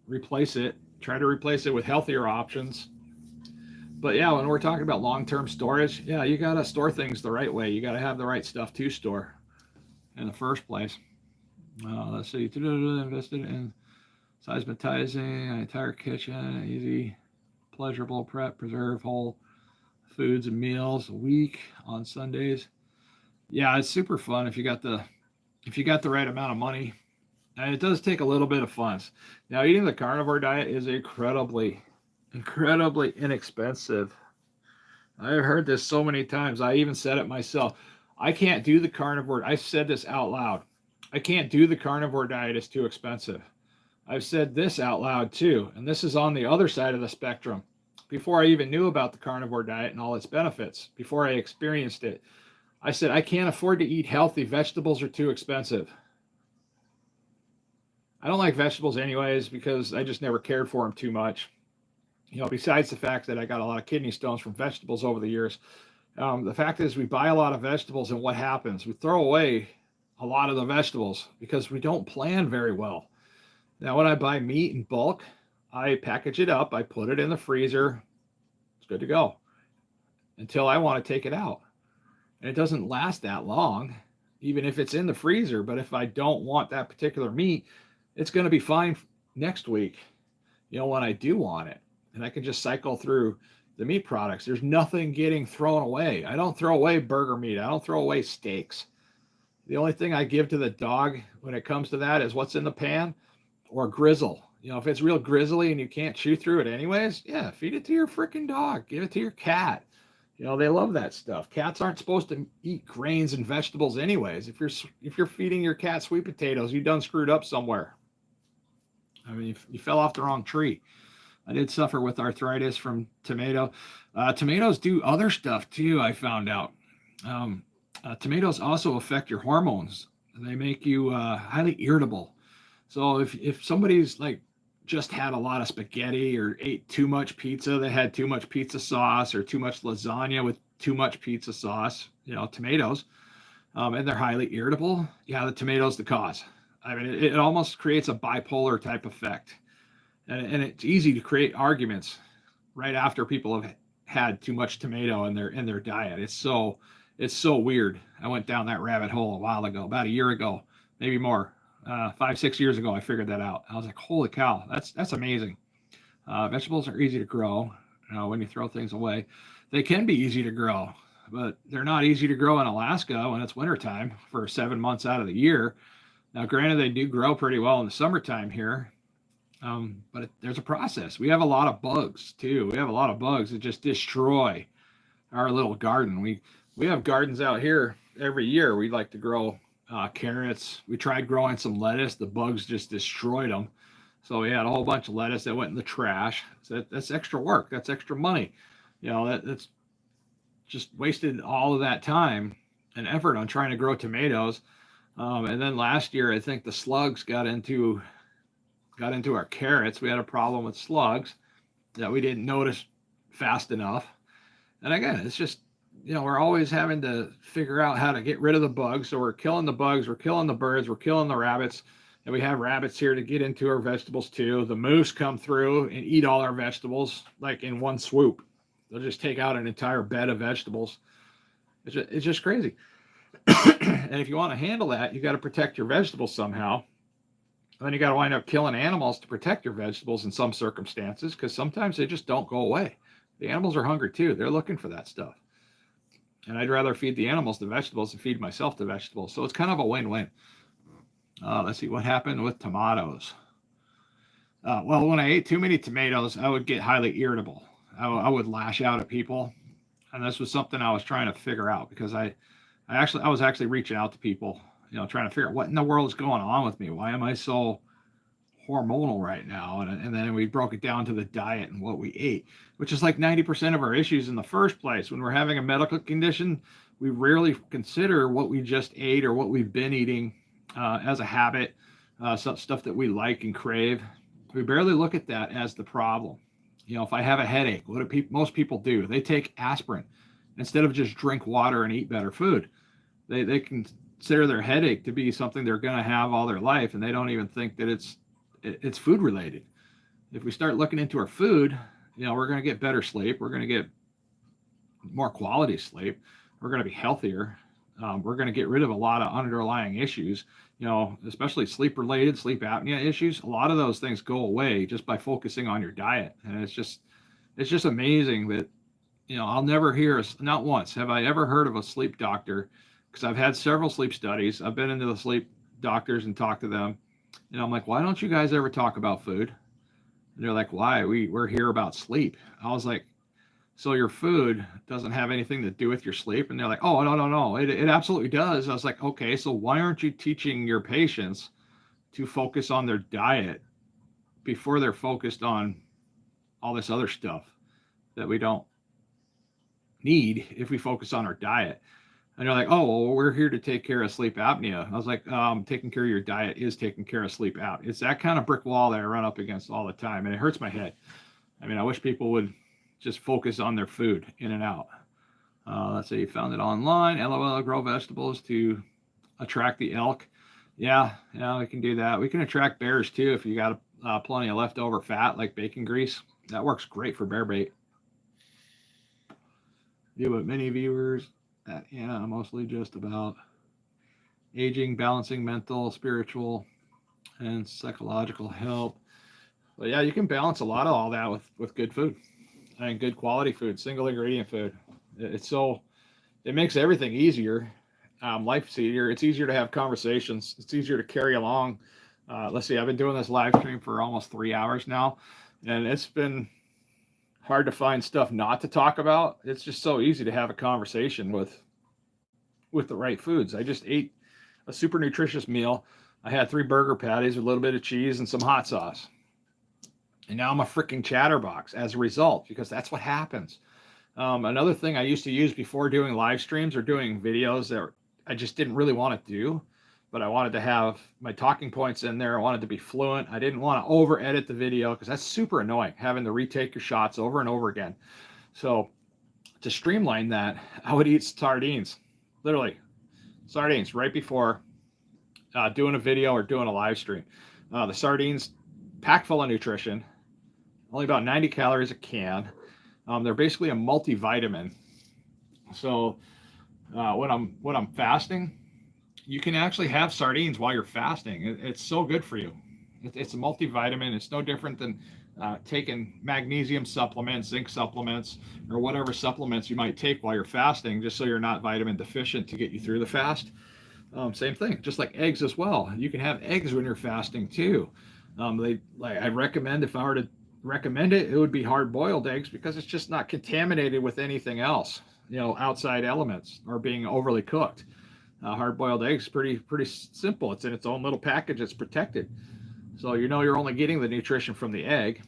Replace it. Try to replace it with healthier options. But yeah, when we're talking about long-term storage, yeah, you got to store things the right way. You got to have the right stuff to store in the first place. Let's see. Invested in systematizing an entire kitchen, easy, pleasurable prep, preserve whole foods and meals a week on Sundays. Yeah, it's super fun if you got the right amount of money. And it does take a little bit of funds. Now, eating the carnivore diet is incredibly inexpensive. I've heard this so many times. I even said it myself. I can't do the carnivore. I said this out loud. I can't do the carnivore diet. It's too expensive. I've said this out loud too. And this is on the other side of the spectrum. Before I even knew about the carnivore diet and all its benefits, before I experienced it, I said, I can't afford to eat healthy. Vegetables are too expensive. I don't like vegetables anyways because I just never cared for them too much. Besides the fact that I got a lot of kidney stones from vegetables over the years. The fact is we buy a lot of vegetables and what happens? We throw away a lot of the vegetables because we don't plan very well. Now, when I buy meat in bulk, I package it up, I put it in the freezer, it's good to go until I want to take it out. And it doesn't last that long, even if it's in the freezer. But if I don't want that particular meat, it's going to be fine next week, when I do want it. And I can just cycle through the meat products. There's nothing getting thrown away. I don't throw away burger meat. I don't throw away steaks. The only thing I give to the dog when it comes to that is what's in the pan or grizzle. If it's real grizzly and you can't chew through it anyways, yeah, feed it to your freaking dog. Give it to your cat. They love that stuff. Cats aren't supposed to eat grains and vegetables anyways. If you're feeding your cat sweet potatoes, you done screwed up somewhere. I mean, you fell off the wrong tree. I did suffer with arthritis from tomato. Tomatoes do other stuff too, I found out. Tomatoes also affect your hormones. They make you highly irritable. So if somebody's like just had a lot of spaghetti or ate too much pizza that had too much pizza sauce or too much lasagna with too much pizza sauce, tomatoes, and they're highly irritable, yeah, the tomato's the cause. I mean, it almost creates a bipolar type effect. And it's easy to create arguments right after people have had too much tomato in their diet. It's so weird. I went down that rabbit hole a while ago, about a year ago, maybe more. 5-6 years ago, I figured that out. I was like, holy cow, that's amazing. Vegetables are easy to grow when you throw things away. They can be easy to grow, but they're not easy to grow in Alaska when it's wintertime for 7 months out of the year. Now, granted, they do grow pretty well in the summertime here, but there's a process. We have a lot of bugs too. We have a lot of bugs that just destroy our little garden. We have gardens out here every year. We like to grow carrots. We tried growing some lettuce. The bugs just destroyed them. So we had a whole bunch of lettuce that went in the trash. So that's extra work. That's extra money. That's just wasted all of that time and effort on trying to grow tomatoes. And then last year, I think the slugs got into our carrots. We had a problem with slugs that we didn't notice fast enough. And again, it's just, we're always having to figure out how to get rid of the bugs. So we're killing the bugs, we're killing the birds, we're killing the rabbits. And we have rabbits here to get into our vegetables too. The moose come through and eat all our vegetables like in one swoop. They'll just take out an entire bed of vegetables. It's just crazy. And if you want to handle that, you got to protect your vegetables somehow. And then you got to wind up killing animals to protect your vegetables in some circumstances, because sometimes they just don't go away. The animals are hungry too. They're looking for that stuff. And I'd rather feed the animals the vegetables than feed myself the vegetables. So it's kind of a win-win. Let's see what happened with tomatoes. Well, when I ate too many tomatoes, I would get highly irritable. I would lash out at people. And this was something I was trying to figure out, because I was actually reaching out to people, trying to figure out what in the world is going on with me. Why am I so hormonal right now? And then we broke it down to the diet and what we ate, which is like 90% of our issues in the first place. When we're having a medical condition, we rarely consider what we just ate or what we've been eating as a habit, some stuff that we like and crave. We barely look at that as the problem. If I have a headache, what do most people do? They take aspirin instead of just drink water and eat better food. They consider their headache to be something they're going to have all their life, and they don't even think that it's food related. If we start looking into our food, we're going to get better sleep. We're going to get more quality sleep. We're going to be healthier. We're going to get rid of a lot of underlying issues, especially sleep related, sleep apnea issues. A lot of those things go away just by focusing on your diet. And it's just amazing that, I'll never hear, not once have I ever heard of a sleep doctor, because I've had several sleep studies. I've been into the sleep doctors and talked to them. And I'm like, why don't you guys ever talk about food? And they're like, why? We're here about sleep. I was like, so your food doesn't have anything to do with your sleep? And they're like, oh, no. It absolutely does. I was like, okay, so why aren't you teaching your patients to focus on their diet before they're focused on all this other stuff that we don't need if we focus on our diet? And they're like, oh, well, we're here to take care of sleep apnea. I was like, taking care of your diet is taking care of sleep out. It's that kind of brick wall that I run up against all the time, and it hurts my head. I mean, I wish people would just focus on their food in and out. Let's say you found it online. LOL, grow vegetables to attract the elk. Yeah, we can do that. We can attract bears too if you got plenty of leftover fat like bacon grease. That works great for bear bait. Yeah, but many viewers, mostly just about aging, balancing mental, spiritual, and psychological health. But yeah, you can balance a lot of all that with good food. And good quality food, single ingredient food. It makes everything easier. Life's easier. It's easier to have conversations. It's easier to carry along. Let's see, I've been doing this live stream for almost 3 hours now, and it's been hard to find stuff not to talk about. It's just so easy to have a conversation with the right foods. I just ate a super nutritious meal. I had 3 burger patties with a little bit of cheese and some hot sauce. And now I'm a freaking chatterbox as a result, because that's what happens. Another thing I used to use before doing live streams or doing videos that I just didn't really want to do, but I wanted to have my talking points in there. I wanted to be fluent. I didn't want to over edit the video, because that's super annoying, having to retake your shots over and over again. So to streamline that, I would eat sardines, literally sardines right before doing a video or doing a live stream. The sardines, packed full of nutrition, only about 90 calories a can. They're basically a multivitamin. So when I'm fasting, you can actually have sardines while you're fasting. It's so good for you. It's a multivitamin. It's no different than taking magnesium supplements, zinc supplements, or whatever supplements you might take while you're fasting, just so you're not vitamin deficient to get you through the fast. Same thing, just like eggs as well. You can have eggs when you're fasting too. I recommend, if I were to recommend it, it would be hard boiled eggs because it's just not contaminated with anything else, outside elements or being overly cooked. Hard boiled eggs pretty simple. It's in its own little package. It's protected, so you're only getting the nutrition from the egg.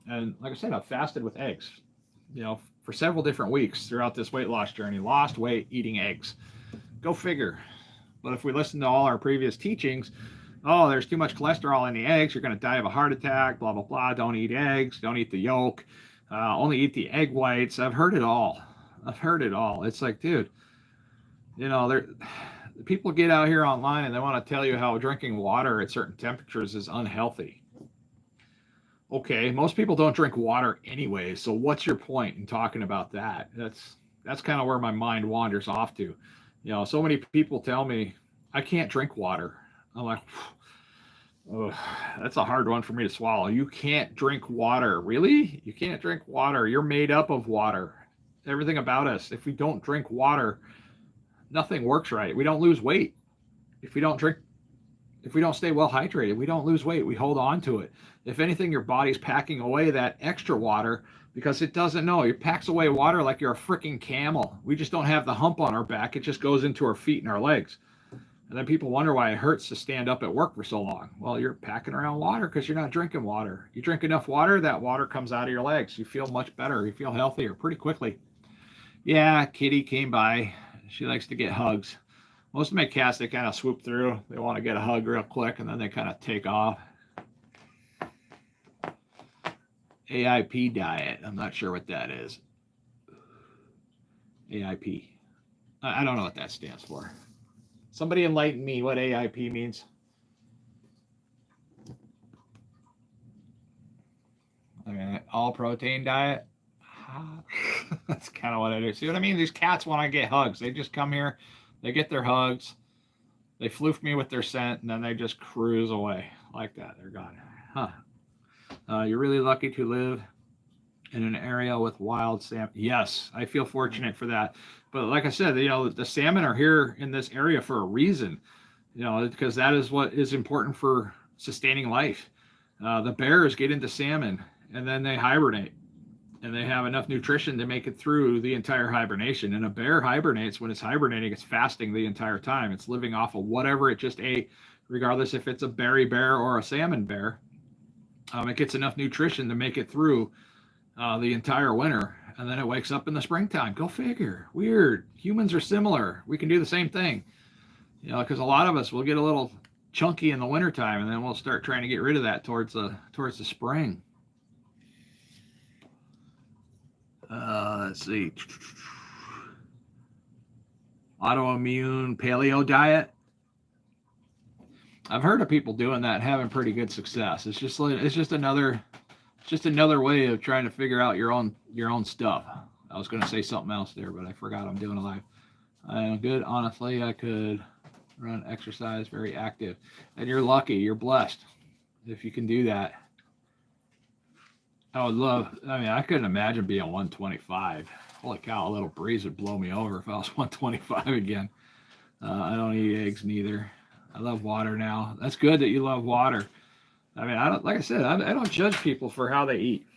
And like I said, I've fasted with eggs, for several different weeks throughout this weight loss journey. Lost weight eating eggs. Go figure. But if we listen to all our previous teachings, oh, there's too much cholesterol in the eggs, you're going to die of a heart attack, blah, blah, blah. Don't eat eggs. Don't eat the yolk. Only eat the egg whites. I've heard it all. It's like, dude, people get out here online and they want to tell you how drinking water at certain temperatures is unhealthy. Okay, most people don't drink water anyway, so what's your point in talking about that? That's kind of where my mind wanders off to. So many people tell me I can't drink water. I'm like, oh, that's a hard one for me to swallow. You can't drink water. Really? You can't drink water. You're made up of water. Everything about us. If we don't drink water, nothing works right. We don't lose weight. If we don't stay well hydrated, we don't lose weight. We hold on to it. If anything, your body's packing away that extra water because it doesn't know. It packs away water like you're a freaking camel. We just don't have the hump on our back. It just goes into our feet and our legs. And then people wonder why it hurts to stand up at work for so long. Well, you're packing around water because you're not drinking water. You drink enough water, that water comes out of your legs. You feel much better. You feel healthier pretty quickly. Yeah, Kitty came by. She likes to get hugs. Most of my cats, they kind of swoop through. They want to get a hug real quick, and then they kind of take off. AIP diet. I'm not sure what that is. AIP. I don't know what that stands for. Somebody enlighten me what AIP means. I mean, all protein diet. That's kind of what it is. See what I mean? These cats want to get hugs. They just come here. They get their hugs. They floof me with their scent, and then they just cruise away like that. They're gone. You're really lucky to live in an area with wild salmon. Yes, I feel fortunate for that. But like I said, the salmon are here in this area for a reason, because that is what is important for sustaining life. The bears get into salmon, and then they hibernate. And they have enough nutrition to make it through the entire hibernation. And a bear hibernates. When it's hibernating, it's fasting the entire time. It's living off of whatever it just ate, regardless if it's a berry bear or a salmon bear. It gets enough nutrition to make it through the entire winter. And then it wakes up in the springtime. Go figure. Weird. Humans are similar. We can do the same thing. Because a lot of us will get a little chunky in the wintertime, and then we'll start trying to get rid of that towards the spring. Let's see. Autoimmune paleo diet. I've heard of people doing that and having pretty good success. It's just another way of trying to figure out your own stuff. I was going to say something else there, but I forgot. I'm doing a live. I'm good. Honestly, I could run, exercise, very active. And you're lucky. You're blessed if you can do that. I couldn't imagine being 125. Holy cow, a little breeze would blow me over if I was 125 again. I don't eat eggs neither. I love water now. That's good that you love water. I mean, I don't judge people for how they eat,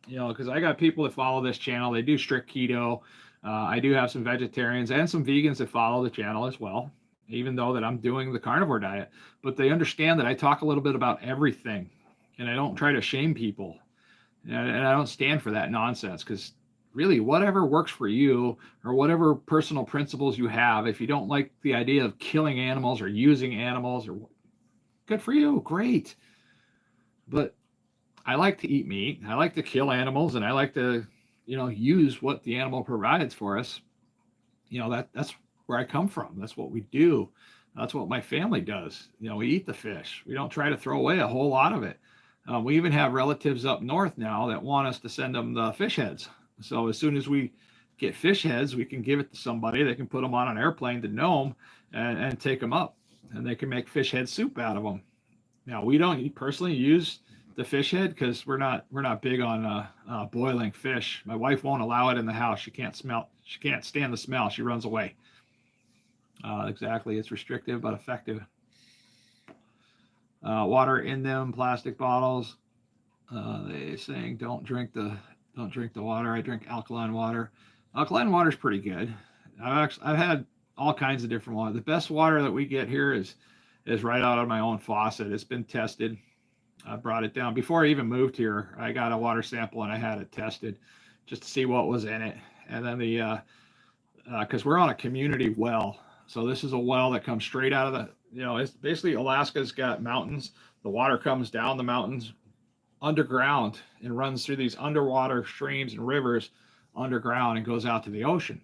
because I got people that follow this channel. They do strict keto. I do have some vegetarians and some vegans that follow the channel as well, even though that I'm doing the carnivore diet. But they understand that I talk a little bit about everything, and I don't try to shame people. And I don't stand for that nonsense, because really, whatever works for you or whatever personal principles you have, if you don't like the idea of killing animals or using animals, or good for you, great. But I like to eat meat. I like to kill animals, and I like to, use what the animal provides for us. That's where I come from. That's what we do. That's what my family does. We eat the fish. We don't try to throw away a whole lot of it. We even have relatives up north now that want us to send them the fish heads. So as soon as we get fish heads, we can give it to somebody. They can put them on an airplane to Nome and take them up, and they can make fish head soup out of them. Now, we don't personally use the fish head because we're not big on boiling fish. My wife won't allow it in the house. She can't stand the smell. She runs away. Exactly. It's restrictive but effective. Water in them, plastic bottles. They saying don't drink the water. I drink alkaline water. Alkaline water is pretty good. I've had all kinds of different water. The best water that we get here is right out of my own faucet. It's been tested. I brought it down before I even moved here. I got a water sample and I had it tested just to see what was in it. And then because we're on a community well, so this is a well that comes straight out of it's basically Alaska's got mountains. The water comes down the mountains underground and runs through these underwater streams and rivers underground and goes out to the ocean.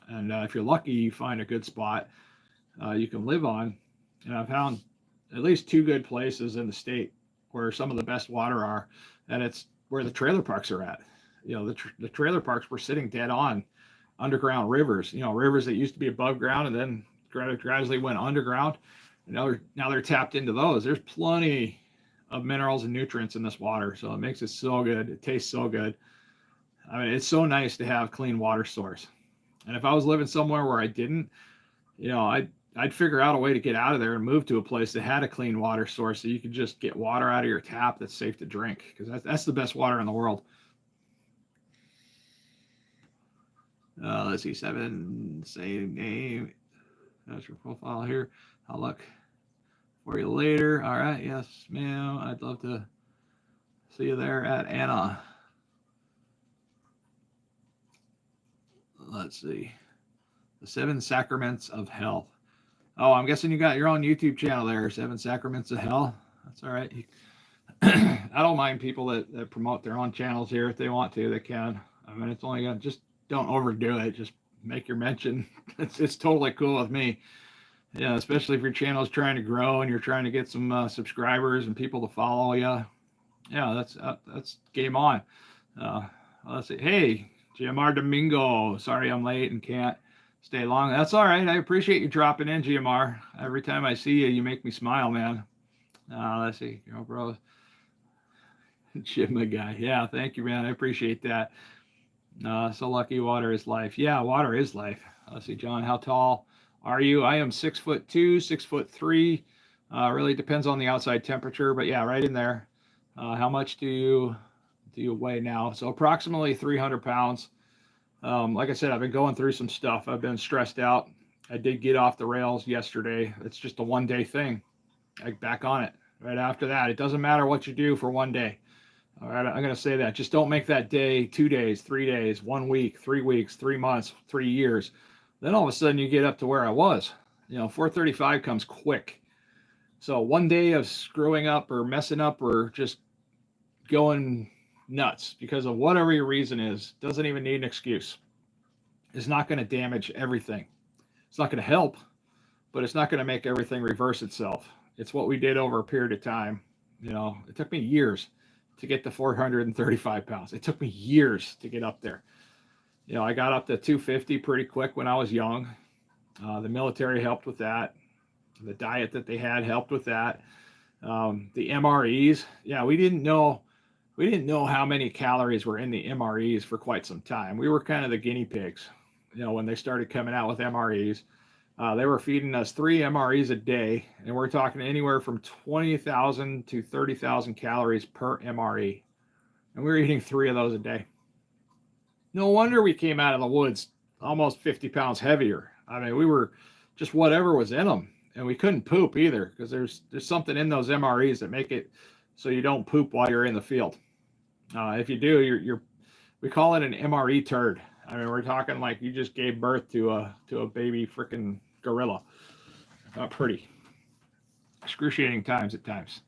And if you're lucky, you find a good spot you can live on. And I've found at least 2 good places in the state where some of the best water are, and it's where the trailer parks are at. The trailer parks were sitting dead on underground rivers. Rivers that used to be above ground and then gradually went underground. And now they're tapped into those. There's plenty of minerals and nutrients in this water, so it makes it so good. It tastes so good. I mean, it's so nice to have clean water source. And if I was living somewhere where I didn't, I'd figure out a way to get out of there and move to a place that had a clean water source so you could just get water out of your tap that's safe to drink, because that's the best water in the world. Let's see, 7, same name. That's your profile here. I'll look for you later. All right, yes, ma'am. I'd love to see you there at Anna. Let's see. The 7 Sacraments of Health. Oh, I'm guessing you got your own YouTube channel there, 7 Sacraments of Hell. That's all right. I don't mind people that promote their own channels here. If they want to, they can. I mean, it's only gonna, just don't overdo it. Just make your mention. It's totally cool with me. Yeah, especially if your channel is trying to grow and you're trying to get some subscribers and people to follow you. Yeah, that's game on. Let's see. Hey, GMR Domingo. Sorry I'm late and can't stay long. That's all right. I appreciate you dropping in, GMR. Every time I see you, you make me smile, man. Let's see. Bro. Jim guy. Yeah, thank you, man. I appreciate that. So lucky, water is life. Yeah, water is life. Let's see, John, how tall are you? I am 6'2", 6'3". Really depends on the outside temperature, but yeah, right in there. How much do you weigh now? So approximately 300 pounds. Like I said, I've been going through some stuff. I've been stressed out. I did get off the rails yesterday. It's just a one-day thing. Back on it. Right after that, it doesn't matter what you do for one day. All right, I'm going to say that. Just don't make that day 2 days, 3 days, 1 week, 3 weeks, 3 months, 3 years. Then all of a sudden you get up to where I was. 435 comes quick. So one day of screwing up or messing up or just going nuts because of whatever your reason is, doesn't even need an excuse. It's not going to damage everything. It's not going to help, but it's not going to make everything reverse itself. It's what we did over a period of time. It took me years to get to 435 pounds. It took me years to get up there. I got up to 250 pretty quick when I was young. The military helped with that. The diet that they had helped with that. The MREs, yeah, we didn't know how many calories were in the MREs for quite some time. We were kind of the guinea pigs, when they started coming out with MREs. They were feeding us 3 MREs a day, and we're talking anywhere from 20,000 to 30,000 calories per MRE. And we were eating 3 of those a day. No wonder we came out of the woods almost 50 pounds heavier. I mean, we were just whatever was in them. And we couldn't poop either because there's something in those MREs that make it so you don't poop while you're in the field. If you do, we call it an MRE turd. I mean, we're talking like you just gave birth to a baby freaking gorilla. Not pretty. Excruciating times at times.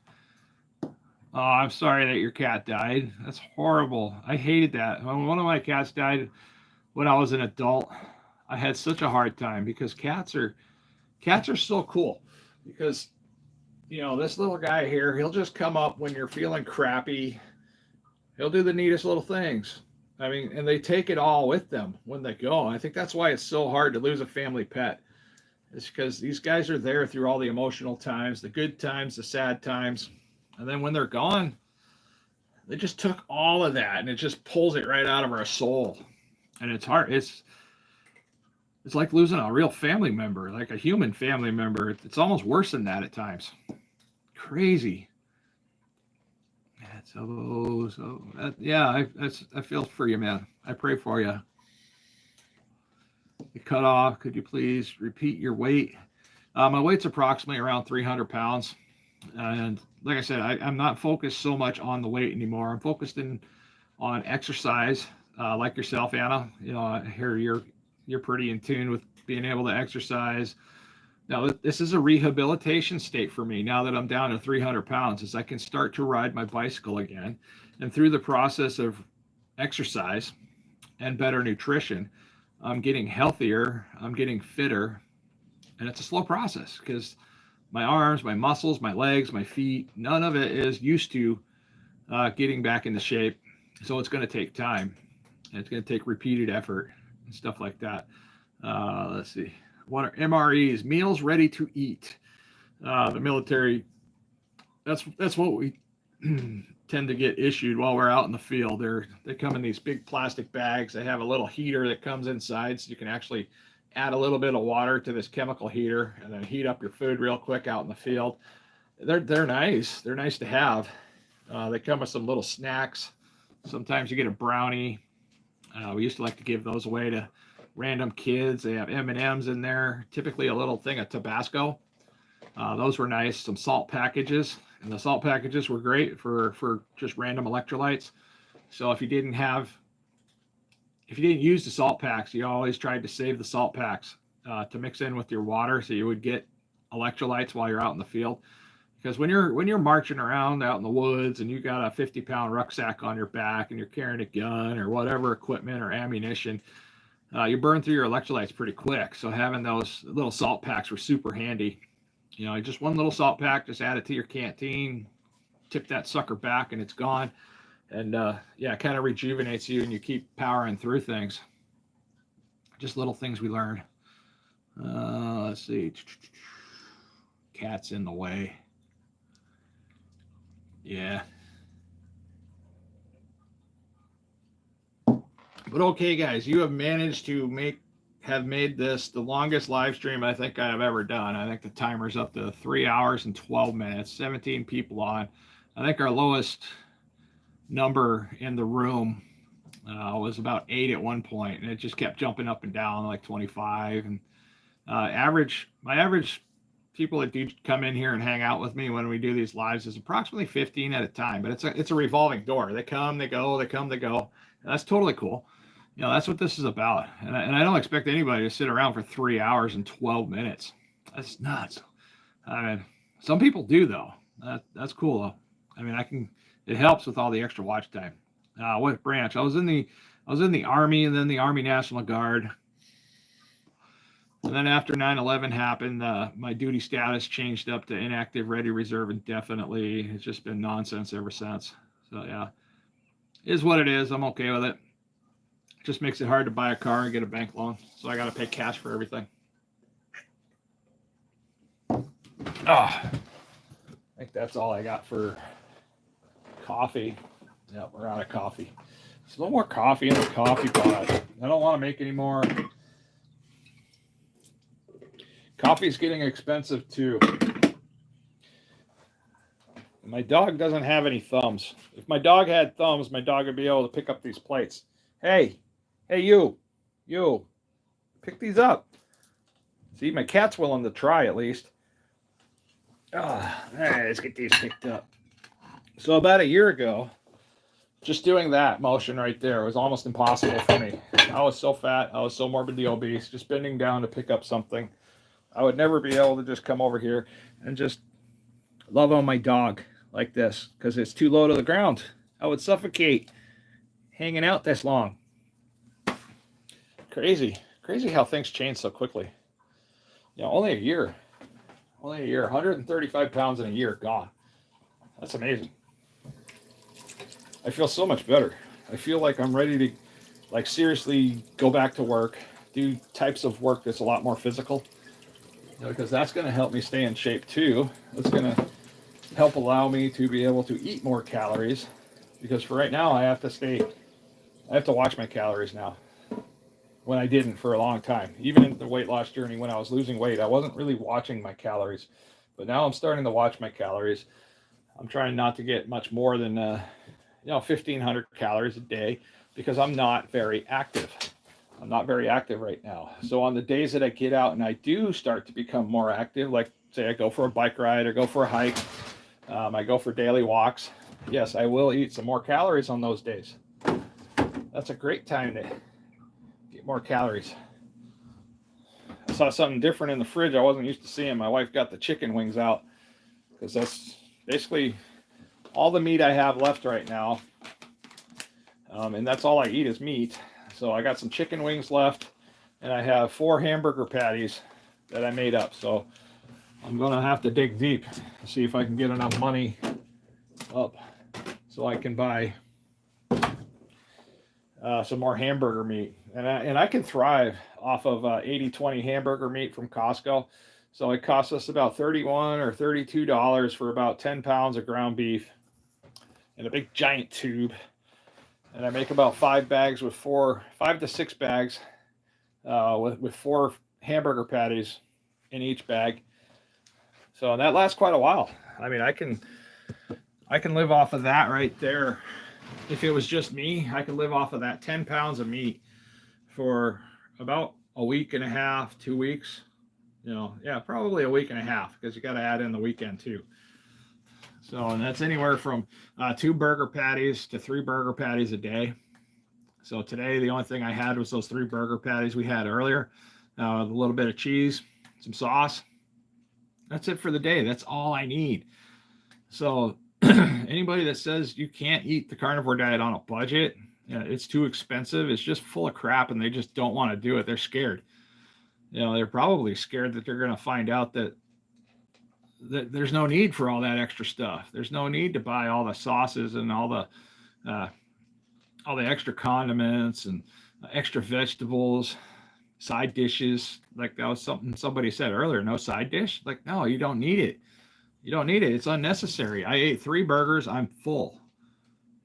Oh, I'm sorry that your cat died. That's horrible. I hated that. When one of my cats died when I was an adult, I had such a hard time because cats are so cool. Because, this little guy here, he'll just come up when you're feeling crappy. He'll do the neatest little things. I mean, and they take it all with them when they go. And I think that's why it's so hard to lose a family pet. It's because these guys are there through all the emotional times, the good times, the sad times. And then when they're gone, they just took all of that and it just pulls it right out of our soul. And it's hard. It's like losing a real family member, like a human family member. It's almost worse than that at times. Crazy. I feel for you, man. I pray for you. You cut off. Could you please repeat your weight? My weight's approximately around 300 pounds. And like I said, I'm not focused so much on the weight anymore. I'm focused on exercise, like yourself, Anna. You know, I hear you're pretty in tune with being able to exercise. Now, this is a rehabilitation state for me now that I'm down to 300 pounds, as I can start to ride my bicycle again. And through the process of exercise and better nutrition, I'm getting healthier, I'm getting fitter, and it's a slow process because my arms, my muscles, my legs, my feet, none of it is used to getting back into shape. So it's going to take time. And it's going to take repeated effort and stuff like that. Let's see. What are MREs? Meals ready to eat. The military, that's what we tend to get issued while we're out in the field. They come in these big plastic bags. They have a little heater that comes inside, so you can actually add a little bit of water to this chemical heater and then heat up your food real quick out in the field. They're nice. They're nice to have. They come with some little snacks. Sometimes you get a brownie. We used to like to give those away to random kids. They have M&Ms in there, typically a little thing of Tabasco. Those were nice. Some salt packages, and the salt packages were great for just random electrolytes. So if you didn't use the salt packs, you always tried to save the salt packs to mix in with your water, so you would get electrolytes while you're out in the field. Because when you're marching around out in the woods and you got a 50-pound rucksack on your back and you're carrying a gun or whatever equipment or ammunition, you burn through your electrolytes pretty quick. So having those little salt packs were super handy. You know, just one little salt pack, just add it to your canteen, tip that sucker back, and it's gone. And it kind of rejuvenates you, and you keep powering through things. Just little things we learn. Let's see. Cat's in the way. Yeah. But okay, guys, you have managed to have made this the longest live stream I think I have ever done. I think the timer's up to 3 hours and 12 minutes, 17 people on. I think our lowest number in the room was about 8 at one point, and it just kept jumping up and down, like 25. And my average people that do come in here and hang out with me when we do these lives is approximately 15 at a time, but it's a revolving door. They come, they go, they come, they go. And that's totally cool. You know, that's what this is about. And I don't expect anybody to sit around for 3 hours and 12 minutes. That's nuts. I mean, some people do though. That's cool though. I mean, it helps with all the extra watch time. What branch? I was in the Army, and then the Army National Guard. And then after 9/11 happened, my duty status changed up to inactive, ready, reserve, indefinitely. It's just been nonsense ever since. So yeah, it is what it is. I'm okay with it. It just makes it hard to buy a car and get a bank loan. So I got to pay cash for everything. I think that's all I got for coffee. Yep, we're out of coffee. There's no more coffee in the coffee pot. I don't want to make any more. Coffee's getting expensive too. My dog doesn't have any thumbs. If my dog had thumbs, my dog would be able to pick up these plates. Hey, you, pick these up. See, my cat's willing to try at least. Let's get these picked up. So about a year ago, just doing that motion right there was almost impossible for me. I was so fat. I was so morbidly obese. Just bending down to pick up something. I would never be able to just come over here and just love on my dog like this because it's too low to the ground. I would suffocate hanging out this long. Crazy how things change so quickly. You know, only a year, 135 pounds in a year, gone. That's amazing. I feel so much better. I feel like I'm ready to, like, seriously go back to work, do types of work that's a lot more physical. Because that's going to help me stay in shape too. It's going to help allow me to be able to eat more calories. Because for right now, I have to watch my calories now. when I didn't for a long time. Even in the weight loss journey, when I was losing weight, I wasn't really watching my calories. But now I'm starting to watch my calories. I'm trying not to get much more than 1,500 calories a day, because I'm not very active. I'm not very active right now. So on the days that I get out and I do start to become more active, like say I go for a bike ride or go for a hike, I go for daily walks, yes, I will eat some more calories on those days. That's a great time to get more calories. I saw something different in the fridge I wasn't used to seeing. My wife got the chicken wings out, because that's basically all the meat I have left right now. And that's all I eat is meat. So I got some chicken wings left, and I have 4 hamburger patties that I made up. So I'm going to have to dig deep to see if I can get enough money up so I can buy some more hamburger meat. And I can thrive off of 80-20 hamburger meat from Costco. So it costs us about $31 or $32 for about 10 pounds of ground beef in a big giant tube. And I make about 5 to 6 bags with 4 hamburger patties in each bag. So that lasts quite a while. I mean, I can live off of that right there. If it was just me, I could live off of that 10 pounds of meat for about a week and a half, 2 weeks. Probably a week and a half, because you got to add in the weekend too. So, and that's anywhere from 2 burger patties to 3 burger patties a day. So today, the only thing I had was those 3 burger patties we had earlier, a little bit of cheese, some sauce. That's it for the day. That's all I need. So anybody that says you can't eat the carnivore diet on a budget, it's too expensive, it's just full of crap, and they just don't want to do it. They're scared. They're probably scared that they're going to find out that there's no need for all that extra stuff. There's no need to buy all the sauces and all the extra condiments and extra vegetables, side dishes. Like that was something somebody said earlier, no side dish. Like, no, you don't need it. You don't need it. It's unnecessary. I ate 3 burgers. I'm full.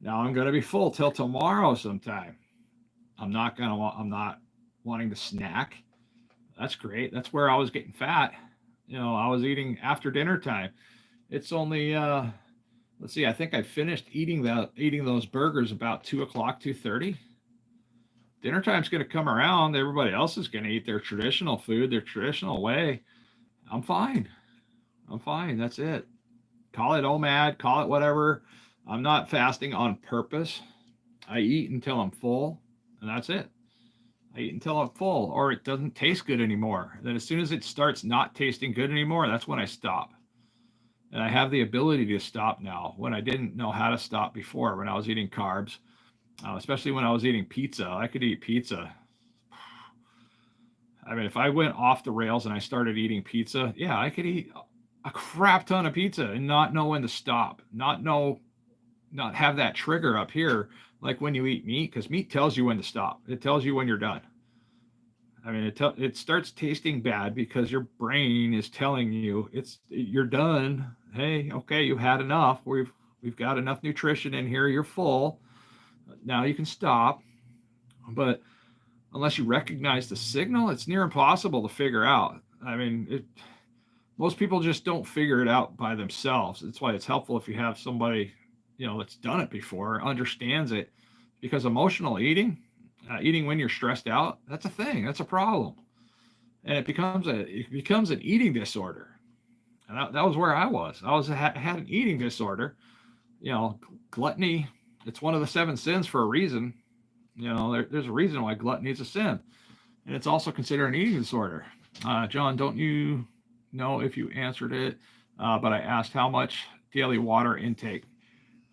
Now I'm going to be full till tomorrow sometime. I'm not wanting to snack. That's great. That's where I was getting fat. I was eating after dinner time. It's only, let's see, I think I finished eating those burgers about 2 o'clock, 2:30. Dinner time's going to come around. Everybody else is going to eat their traditional food, their traditional way. I'm fine. That's it. Call it OMAD, call it whatever. I'm not fasting on purpose. I eat until I'm full, and that's it. I eat until I'm full, or it doesn't taste good anymore. Then as soon as it starts not tasting good anymore, that's when I stop. And I have the ability to stop now, when I didn't know how to stop before, when I was eating carbs, especially when I was eating pizza. I could eat pizza. I mean, if I went off the rails and I started eating pizza, yeah, I could eat a crap ton of pizza and not know when to stop, not have that trigger up here like when you eat meat, because meat tells you when to stop. It tells you when you're done. I mean, it starts tasting bad because your brain is telling you you're done. Hey, okay, you've had enough. We've got enough nutrition in here. You're full. Now you can stop. But unless you recognize the signal, it's near impossible to figure out. I mean, most people just don't figure it out by themselves. That's why it's helpful if you have somebody, that's done it before, understands it, because emotional eating, eating when you're stressed out, that's a thing. That's a problem. And it becomes an eating disorder. And that was where I was. Had an eating disorder. Gluttony, it's one of the 7 sins for a reason. There's a reason why gluttony is a sin. And it's also considered an eating disorder. John, don't you know if you answered it? But I asked, how much daily water intake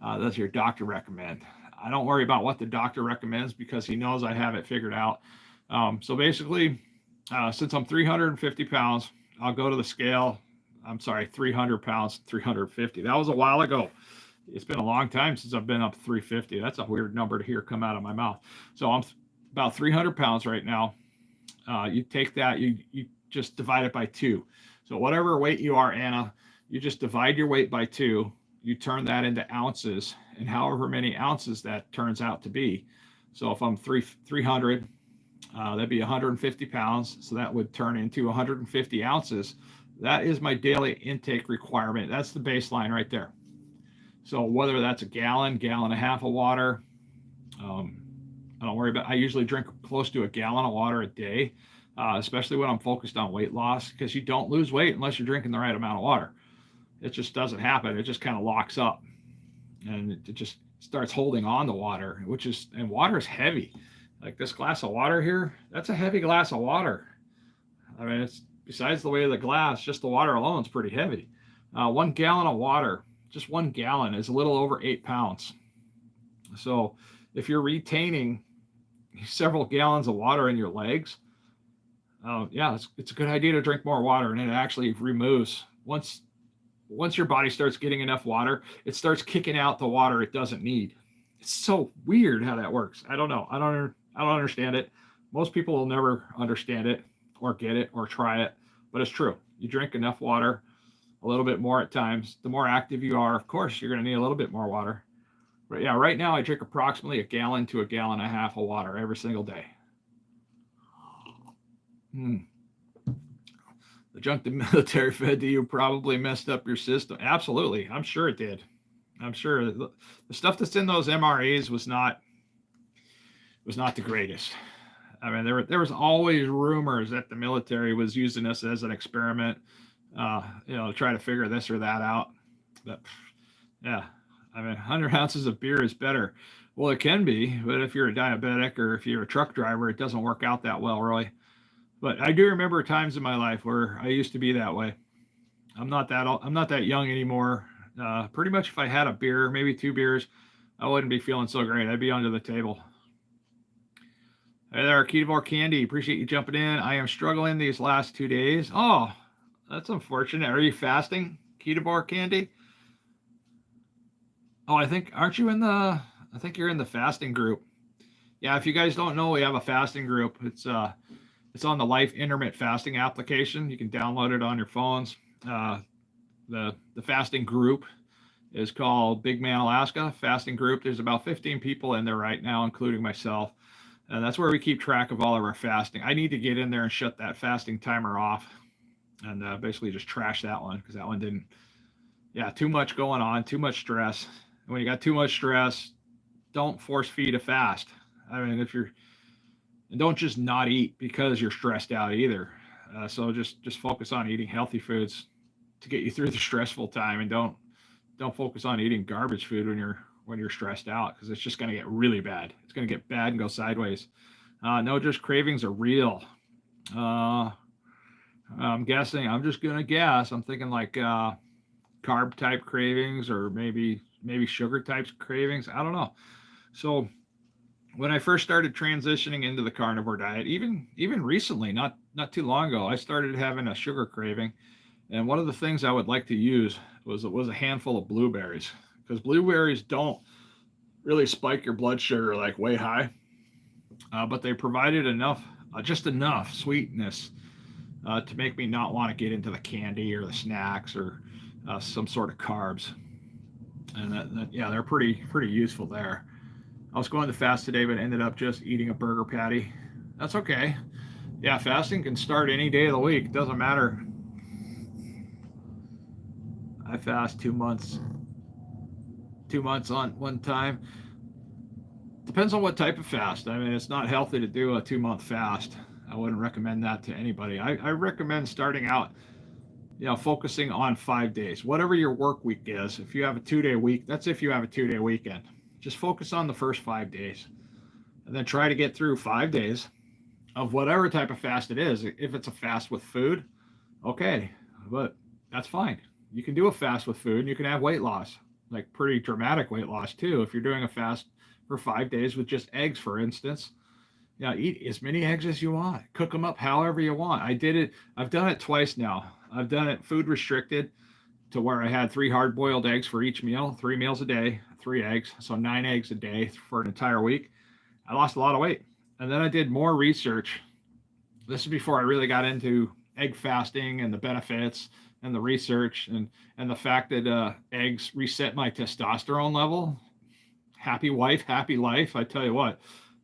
does your doctor recommend? I don't worry about what the doctor recommends, because he knows I have it figured out. So basically, since I'm 350 pounds, I'll go to the scale. I'm sorry, 300 pounds, 350. That was a while ago. It's been a long time since I've been up 350. That's a weird number to hear come out of my mouth. So I'm about 300 pounds right now. You take that, you just divide it by 2. So whatever weight you are, Anna, you just divide your weight by 2. You turn that into ounces, and however many ounces that turns out to be. So if I'm 300, That'd be 150 pounds. So that would turn into 150 ounces. That is my daily intake requirement. That's the baseline right there. So whether that's a gallon, gallon and a half of water, I don't worry about. I usually drink close to a gallon of water a day, especially when I'm focused on weight loss, because you don't lose weight unless you're drinking the right amount of water. It just doesn't happen. It just kind of locks up, and it just starts holding on to water, and water is heavy. Like this glass of water here, that's a heavy glass of water. I mean, it's besides the weight of the glass, just the water alone is pretty heavy. 1 gallon of water, just 1 gallon, is a little over 8 pounds. So if you're retaining several gallons of water in your legs, yeah, it's a good idea to drink more water, and it actually removes once your body starts getting enough water, it starts kicking out the water it doesn't need. It's so weird how that works. I don't know. I don't understand it. Most people will never understand it or get it or try it, but it's true. You drink enough water, a little bit more at times. The more active you are, of course, you're going to need a little bit more water. But yeah, right now I drink approximately a gallon to a gallon and a half of water every single day. The junk the military fed to you probably messed up your system. Absolutely. I'm sure it did. I'm sure the stuff that's in those MREs was not the greatest. I mean, there was always rumors that the military was using us as an experiment, to try to figure this or that out. But yeah, I mean, 100 ounces of beer is better. Well, it can be, but if you're a diabetic or if you're a truck driver, it doesn't work out that well, really. But I do remember times in my life where I used to be that way. I'm not that young anymore. Pretty much if I had a beer, maybe 2 beers, I wouldn't be feeling so great. I'd be under the table. Hey there, KetoVore Candy. Appreciate you jumping in. I am struggling these last 2 days. Oh, that's unfortunate. Are you fasting, KetoVore Candy? Oh, I think you're in the fasting group. Yeah, if you guys don't know, we have a fasting group. It's on the Life Intermittent Fasting application. You can download it on your phones. The fasting group is called Big Man Alaska Fasting Group. There's about 15 people in there right now, including myself. And that's where we keep track of all of our fasting. I need to get in there and shut that fasting timer off and basically just trash that one, because that one didn't. Yeah, too much going on, too much stress. And when you got too much stress, don't force feed a fast. I mean, and don't just not eat because you're stressed out either. So just focus on eating healthy foods to get you through the stressful time, and don't focus on eating garbage food when you're stressed out, because it's just going to get really bad. It's going to get bad and go sideways. No, just cravings are real. I'm guessing. I'm just going to guess. I'm thinking like carb type cravings, or maybe sugar types cravings. I don't know. So when I first started transitioning into the carnivore diet, even recently, not too long ago, I started having a sugar craving. And one of the things I would like to use was a handful of blueberries, because blueberries don't really spike your blood sugar like way high, but they provided just enough sweetness to make me not want to get into the candy or the snacks or some sort of carbs. And yeah, they're pretty useful there. I was going to fast today, but ended up just eating a burger patty. That's okay. Yeah, fasting can start any day of the week. It doesn't matter. I fast 2 months. 2 months on one time. Depends on what type of fast. I mean, it's not healthy to do a 2-month fast. I wouldn't recommend that to anybody. I recommend starting out, focusing on 5 days. Whatever your work week is. If you have a 2-day week, that's if you have a 2-day weekend. Just focus on the first 5 days. And then try to get through 5 days of whatever type of fast it is. If it's a fast with food, okay, but that's fine. You can do a fast with food and you can have weight loss, like pretty dramatic weight loss too. If you're doing a fast for 5 days with just eggs, for instance, eat as many eggs as you want. Cook them up however you want. I've done it twice now. I've done it food restricted to where I had 3 hard-boiled eggs for each meal, 3 meals a day, 3 eggs, so 9 eggs a day for an entire week. I lost a lot of weight. And then I did more research. This is before I really got into egg fasting and the benefits and the research and the fact that eggs reset my testosterone level. Happy wife, happy life. I tell you what,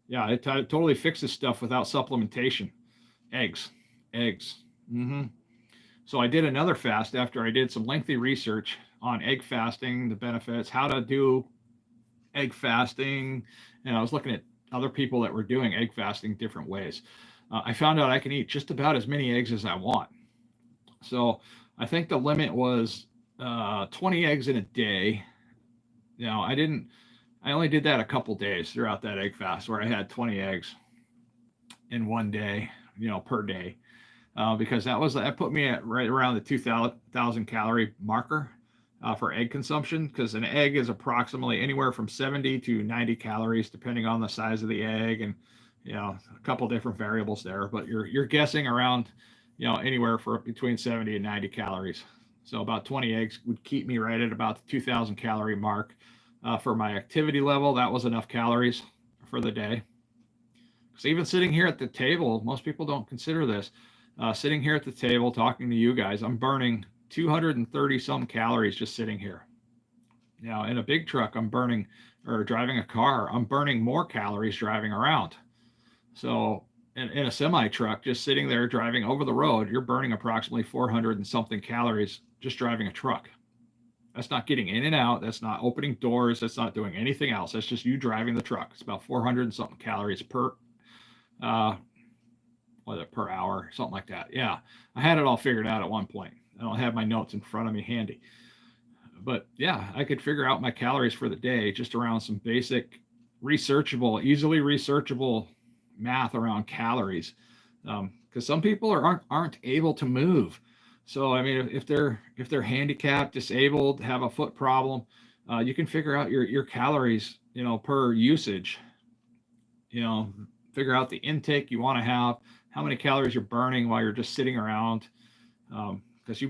Yeah, it totally fixes stuff without supplementation. Eggs, eggs. So I did another fast after I did some lengthy research on egg fasting, the benefits, how to do egg fasting, and I was looking at other people that were doing egg fasting different ways. I found out I can eat just about as many eggs as I want. So I think the limit was 20 eggs in a day. I only did that a couple days throughout that egg fast where I had 20 eggs in one day, per day. Because that put me at right around the 2,000 calorie marker for egg consumption. Because an egg is approximately anywhere from 70 to 90 calories, depending on the size of the egg, and a couple different variables there. But you're guessing around anywhere for between 70 and 90 calories. So about 20 eggs would keep me right at about the 2,000 calorie mark for my activity level. That was enough calories for the day. Because even sitting here at the table, most people don't consider this. Sitting here at the table talking to you guys, I'm burning 230 some calories just sitting here. In a big truck, or driving a car, I'm burning more calories driving around. So in a semi truck, just sitting there driving over the road, you're burning approximately 400 and something calories just driving a truck. That's not getting in and out. That's not opening doors. That's not doing anything else. That's just you driving the truck. It's about 400 and something calories per hour, something like that. Yeah, I had it all figured out at one point. I don't have my notes in front of me handy. But yeah, I could figure out my calories for the day just around some basic easily researchable math around calories. Because some people aren't able to move. So I mean, if they're handicapped, disabled, have a foot problem, you can figure out your calories, per usage. Figure out the intake you want to have, how many calories you're burning while you're just sitting around. Because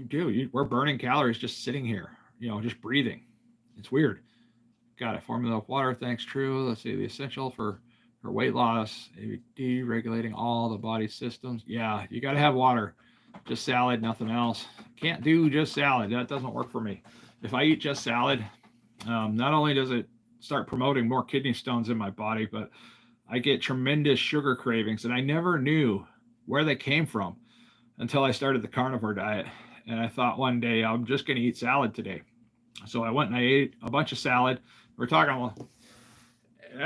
we're burning calories just sitting here, just breathing. It's weird. Got it. Formula of water, thanks, true. Let's see, the essential for weight loss, deregulating all the body systems. Yeah, you got to have water. Just salad, nothing else. Can't do just salad. That doesn't work for me. If I eat just salad, not only does it start promoting more kidney stones in my body, but I get tremendous sugar cravings, and I never knew where they came from until I started the carnivore diet. And I thought one day, I'm just going to eat salad today. So I went and I ate a bunch of salad. I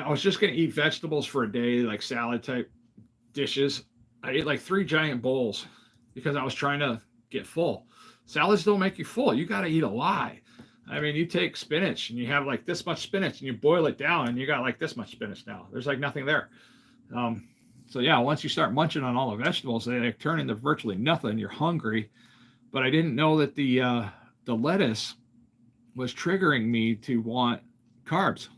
was just going to eat vegetables for a day, like salad type dishes. I ate like 3 giant bowls because I was trying to get full. Salads don't make you full. You got to eat a lot. I mean, you take spinach and you have like this much spinach and you boil it down and you got like this much spinach now. There's like nothing there. So yeah, once you start munching on all the vegetables, they turn into virtually nothing. You're hungry. But I didn't know that the lettuce was triggering me to want carbs,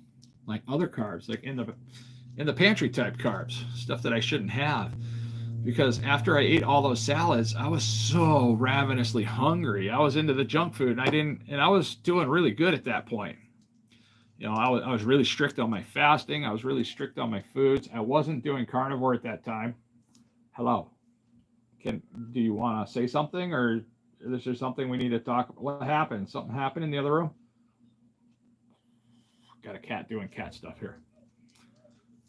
like other carbs, like in the pantry type carbs, stuff that I shouldn't have. Because after I ate all those salads, I was so ravenously hungry. I was into the junk food, and I was doing really good at that point. I was really strict on my fasting. I was really strict on my foods. I wasn't doing carnivore at that time. Hello. Do you want to say something, or is there something we need to talk about? What happened? Something happened in the other room? Got a cat doing cat stuff here.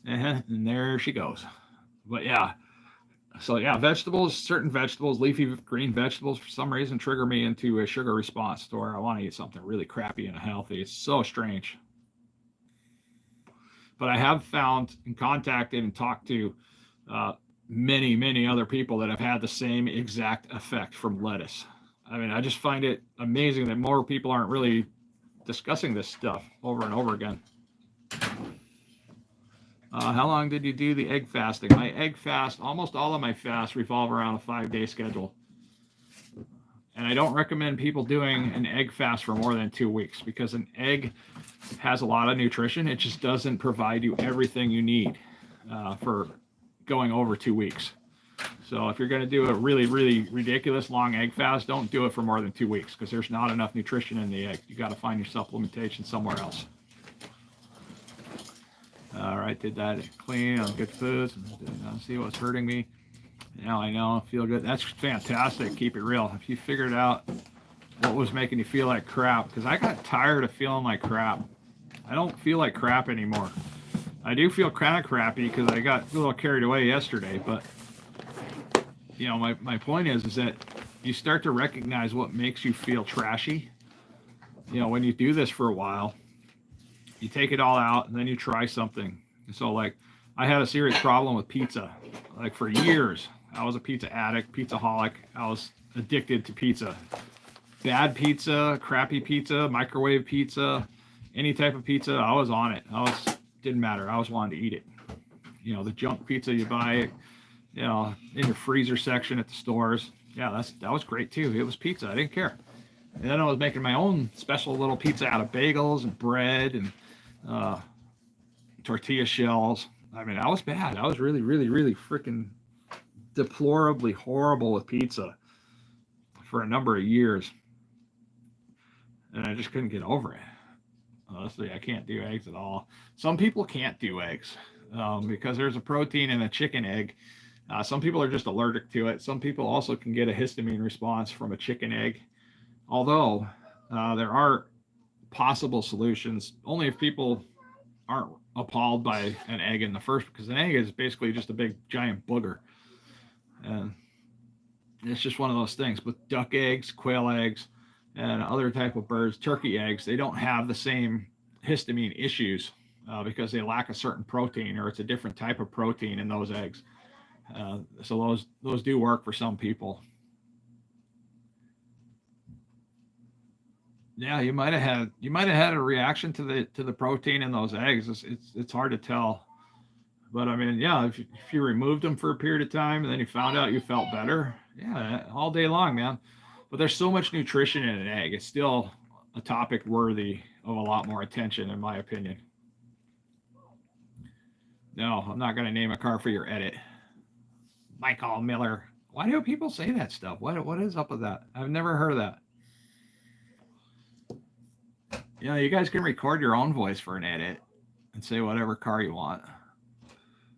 And there she goes. But yeah. So yeah, certain vegetables, leafy green vegetables, for some reason trigger me into a sugar response to where I want to eat something really crappy and healthy. It's so strange. But I have found and contacted and talked to many, many other people that have had the same exact effect from lettuce. I mean, I just find it amazing that more people aren't really discussing this stuff over and over again. How long did you do the egg fasting? My egg fast, almost all of my fasts revolve around a 5-day schedule. And I don't recommend people doing an egg fast for more than 2 weeks because an egg has a lot of nutrition. It just doesn't provide you everything you need for going over 2 weeks. So if you're going to do a really, really ridiculous long egg fast, don't do it for more than 2 weeks because there's not enough nutrition in the egg. You got to find your supplementation somewhere else. All right, did that clean on good foods. See what's hurting me. Now I know, feel good. That's fantastic. Keep it real. If you figured out what was making you feel like crap, because I got tired of feeling like crap. I don't feel like crap anymore. I do feel kind of crappy because I got a little carried away yesterday, but you know, my point is that you start to recognize what makes you feel trashy. You know, when you do this for a while, you take it all out and then you try something. So like I had a serious problem with pizza. Like for years, I was a pizza addict, pizza-holic. I was addicted to pizza. Bad pizza, crappy pizza, microwave pizza, any type of pizza, I was on it. Didn't matter. I was wanting to eat it. You know, the junk pizza you buy, you know, in your freezer section at the stores. Yeah, that was great too. It was pizza. I didn't care. And then I was making my own special little pizza out of bagels and bread and tortilla shells. I mean, I was bad. I was really, really, really freaking deplorably horrible with pizza for a number of years. And I just couldn't get over it. Honestly, I can't do eggs at all. Some people can't do eggs because there's a protein in a chicken egg. Some people are just allergic to it. Some people also can get a histamine response from a chicken egg. Although there are possible solutions, only if people aren't appalled by an egg in the first, because an egg is basically just a big giant booger. And it's just one of those things. With duck eggs, quail eggs, and other type of birds, turkey eggs, they don't have the same histamine issues because they lack a certain protein, or it's a different type of protein in those eggs. So those do work for some people. Yeah, you might have had a reaction to the protein in those eggs. It's hard to tell, but I mean, yeah, if you removed them for a period of time and then you found out you felt better, yeah, all day long, man. But there's so much nutrition in an egg. It's still a topic worthy of a lot more attention, in my opinion. No, I'm not going to name a car for your edit. Michael Miller. Why do people say that stuff? What is up with that? I've never heard of that. You know, you guys can record your own voice for an edit and say whatever car you want.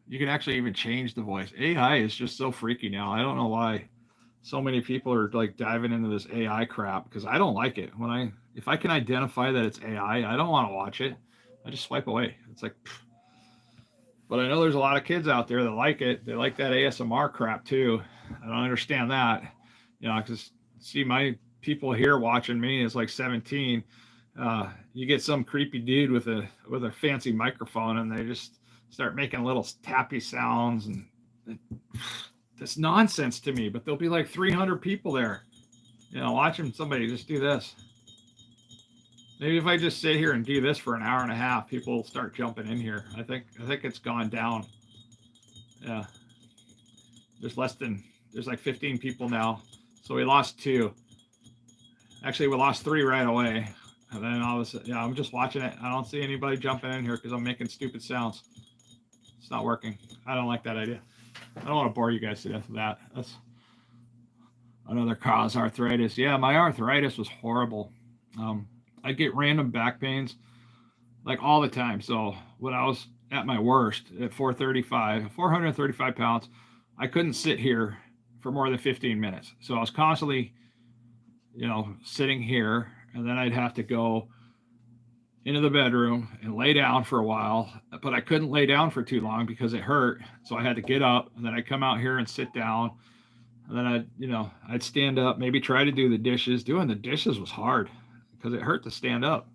You can actually even change the voice. AI is just so freaky now. I don't know why so many people are like diving into this AI crap, because I don't like it. If I can identify that it's AI, I don't want to watch it. I just swipe away. It's like, pfft. But I know there's a lot of kids out there that like it. They like that ASMR crap too. I don't understand that. You know, because see, my people here watching me is like 17. You get some creepy dude with a fancy microphone, and they just start making little tappy sounds, and that's nonsense to me. But there'll be like 300 people there, you know, watching somebody just do this. Maybe if I just sit here and do this for an hour and a half, people will start jumping in here. I think it's gone down. Yeah, there's like 15 people now, so we lost 2. Actually, we lost 3 right away. And then all of a sudden, yeah, I'm just watching it. I don't see anybody jumping in here because I'm making stupid sounds. It's not working. I don't like that idea. I don't want to bore you guys to death with that. That's another cause, arthritis. Yeah, my arthritis was horrible. I get random back pains like all the time. So when I was at my worst at 435 pounds, I couldn't sit here for more than 15 minutes. So I was constantly, you know, sitting here, and then I'd have to go into the bedroom and lay down for a while, but I couldn't lay down for too long because it hurt. So I had to get up, and then I'd come out here and sit down, and then I'd stand up, maybe try to do the dishes. Doing the dishes was hard because it hurt to stand up,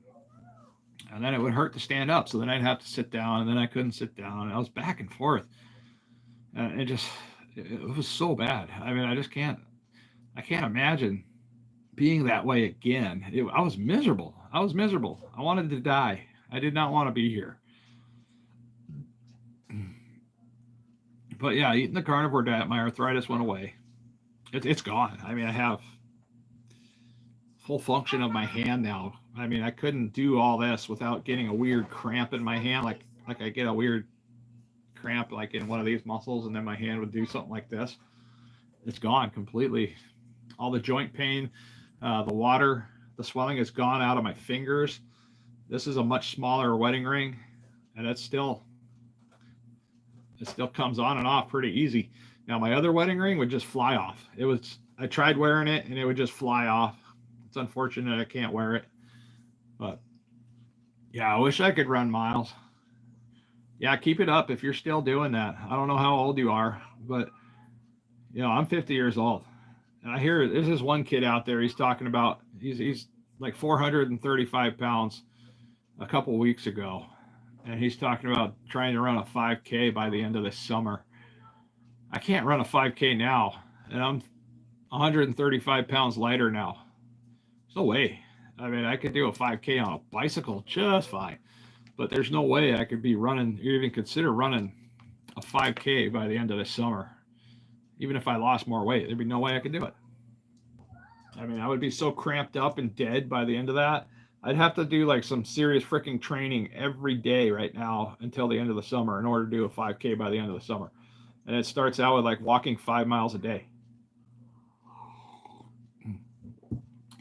and then it would hurt to stand up. So then I'd have to sit down, and then I couldn't sit down. I was back and forth, and it was so bad. I mean, I can't imagine being that way again. I was miserable. I wanted to die. I did not want to be here. But yeah, eating the carnivore diet, my arthritis went away. It's gone. I mean, I have full function of my hand now. I mean, I couldn't do all this without getting a weird cramp in my hand, like I get a weird cramp like in one of these muscles, and then my hand would do something like this. It's gone completely. All the joint pain, the swelling is gone out of my fingers. This is a much smaller wedding ring, and it still comes on and off pretty easy. Now my other wedding ring would just fly off. I tried wearing it and it would just fly off. It's unfortunate I can't wear it, but yeah, I wish I could run miles. Yeah, keep it up if you're still doing that. I don't know how old you are, but I'm 50 years old. And I hear there's this one kid out there, he's talking about he's like 435 pounds a couple weeks ago. And he's talking about trying to run a 5K by the end of this summer. I can't run a 5K now, and I'm 135 pounds lighter now. There's no way. I mean, I could do a 5K on a bicycle just fine, but there's no way I could be running, or even consider running a 5K by the end of this summer. Even if I lost more weight, there'd be no way I could do it. I mean, I would be so cramped up and dead by the end of that. I'd have to do like some serious freaking training every day right now until the end of the summer in order to do a 5K by the end of the summer. And it starts out with like walking 5 miles a day.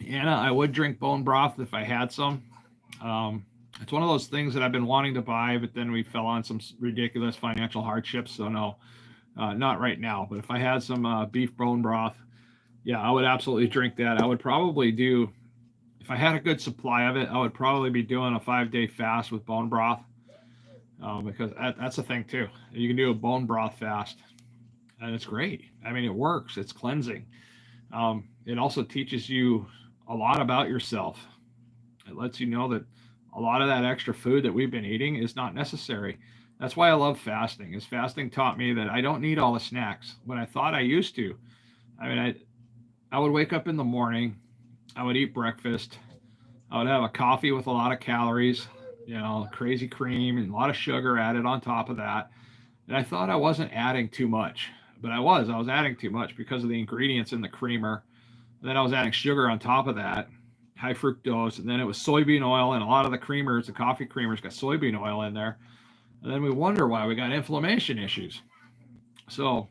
Anna, I would drink bone broth if I had some. It's one of those things that I've been wanting to buy, but then we fell on some ridiculous financial hardships. So no, not right now. But if I had some beef bone broth, yeah, I would absolutely drink that. I would probably do, if I had a good supply of it, I would probably be doing a 5-day fast with bone broth, because that's a thing too. You can do a bone broth fast, and it's great. I mean, it works. It's cleansing. It also teaches you a lot about yourself. It lets you know that a lot of that extra food that we've been eating is not necessary. That's why I love fasting. Is fasting taught me that I don't need all the snacks when I thought I used to. I mean, I would wake up in the morning, I would eat breakfast, I would have a coffee with a lot of calories, crazy cream and a lot of sugar added on top of that. And I thought I wasn't adding too much, but I was adding too much because of the ingredients in the creamer. And then I was adding sugar on top of that, high fructose, and then it was soybean oil, and a lot of the creamers, the coffee creamers, got soybean oil in there. And then we wonder why we got inflammation issues. So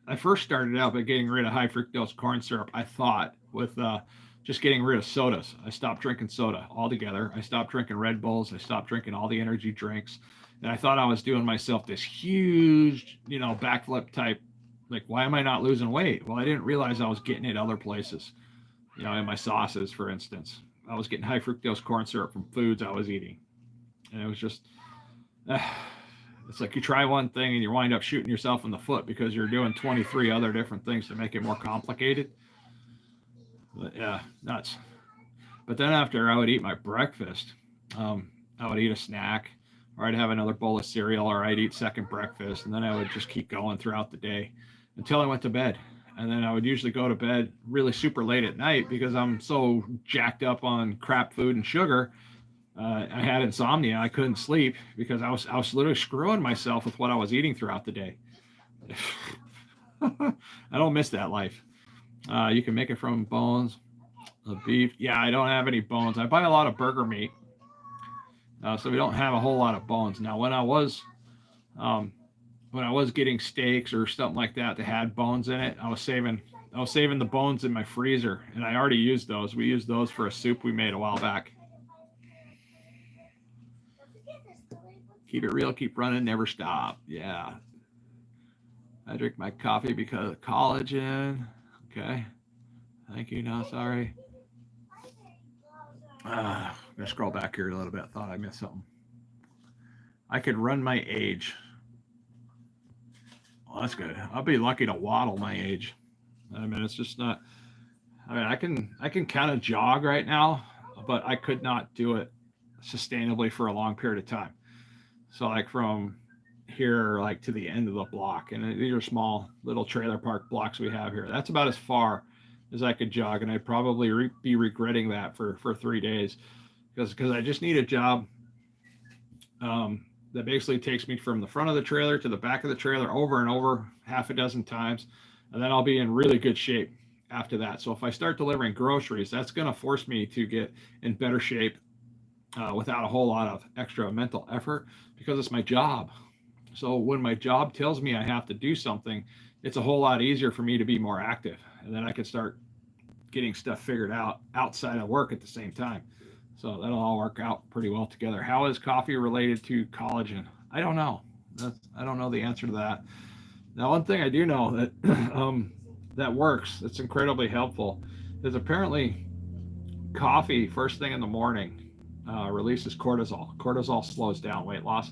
I first started out by getting rid of high fructose corn syrup, I thought, with just getting rid of sodas. I stopped drinking soda altogether. I stopped drinking Red Bulls. I stopped drinking all the energy drinks. And I thought I was doing myself this huge, backflip type, like, why am I not losing weight? Well, I didn't realize I was getting it other places, in my sauces, for instance. I was getting high fructose corn syrup from foods I was eating. And it was just, it's like you try one thing and you wind up shooting yourself in the foot because you're doing 23 other different things to make it more complicated. But yeah, nuts. But then after I would eat my breakfast, I would eat a snack, or I'd have another bowl of cereal, or I'd eat second breakfast, and then I would just keep going throughout the day until I went to bed. And then I would usually go to bed really super late at night because I'm so jacked up on crap food and sugar. I had insomnia. I couldn't sleep because I was literally screwing myself with what I was eating throughout the day. I don't miss that life. You can make it from bones, beef. Yeah, I don't have any bones. I buy a lot of burger meat, so we don't have a whole lot of bones. Now, when I was getting steaks or something like that had bones in it, I was saving the bones in my freezer, and I already used those. We used those for a soup we made a while back. Keep it real, keep running, never stop. Yeah. I drink my coffee because of collagen. Okay. Thank you. No, sorry. I'm going to scroll back here a little bit. Thought I missed something. I could run my age. Well, that's good. I'll be lucky to waddle my age. I mean, it's just not. I mean, I can kind of jog right now, but I could not do it sustainably for a long period of time. So like from here, like to the end of the block, and these are small little trailer park blocks we have here. That's about as far as I could jog, and I'd probably be regretting that for 3 days because I just need a job that basically takes me from the front of the trailer to the back of the trailer over and over half a dozen times, and then I'll be in really good shape after that. So if I start delivering groceries, that's going to force me to get in better shape without a whole lot of extra mental effort because it's my job. So when my job tells me I have to do something, it's a whole lot easier for me to be more active. And then I can start getting stuff figured out outside of work at the same time. So that'll all work out pretty well together. How is coffee related to collagen? I don't know. I don't know the answer to that. Now, one thing I do know that that works, that's incredibly helpful, is apparently coffee first thing in the morning releases cortisol. Cortisol slows down weight loss.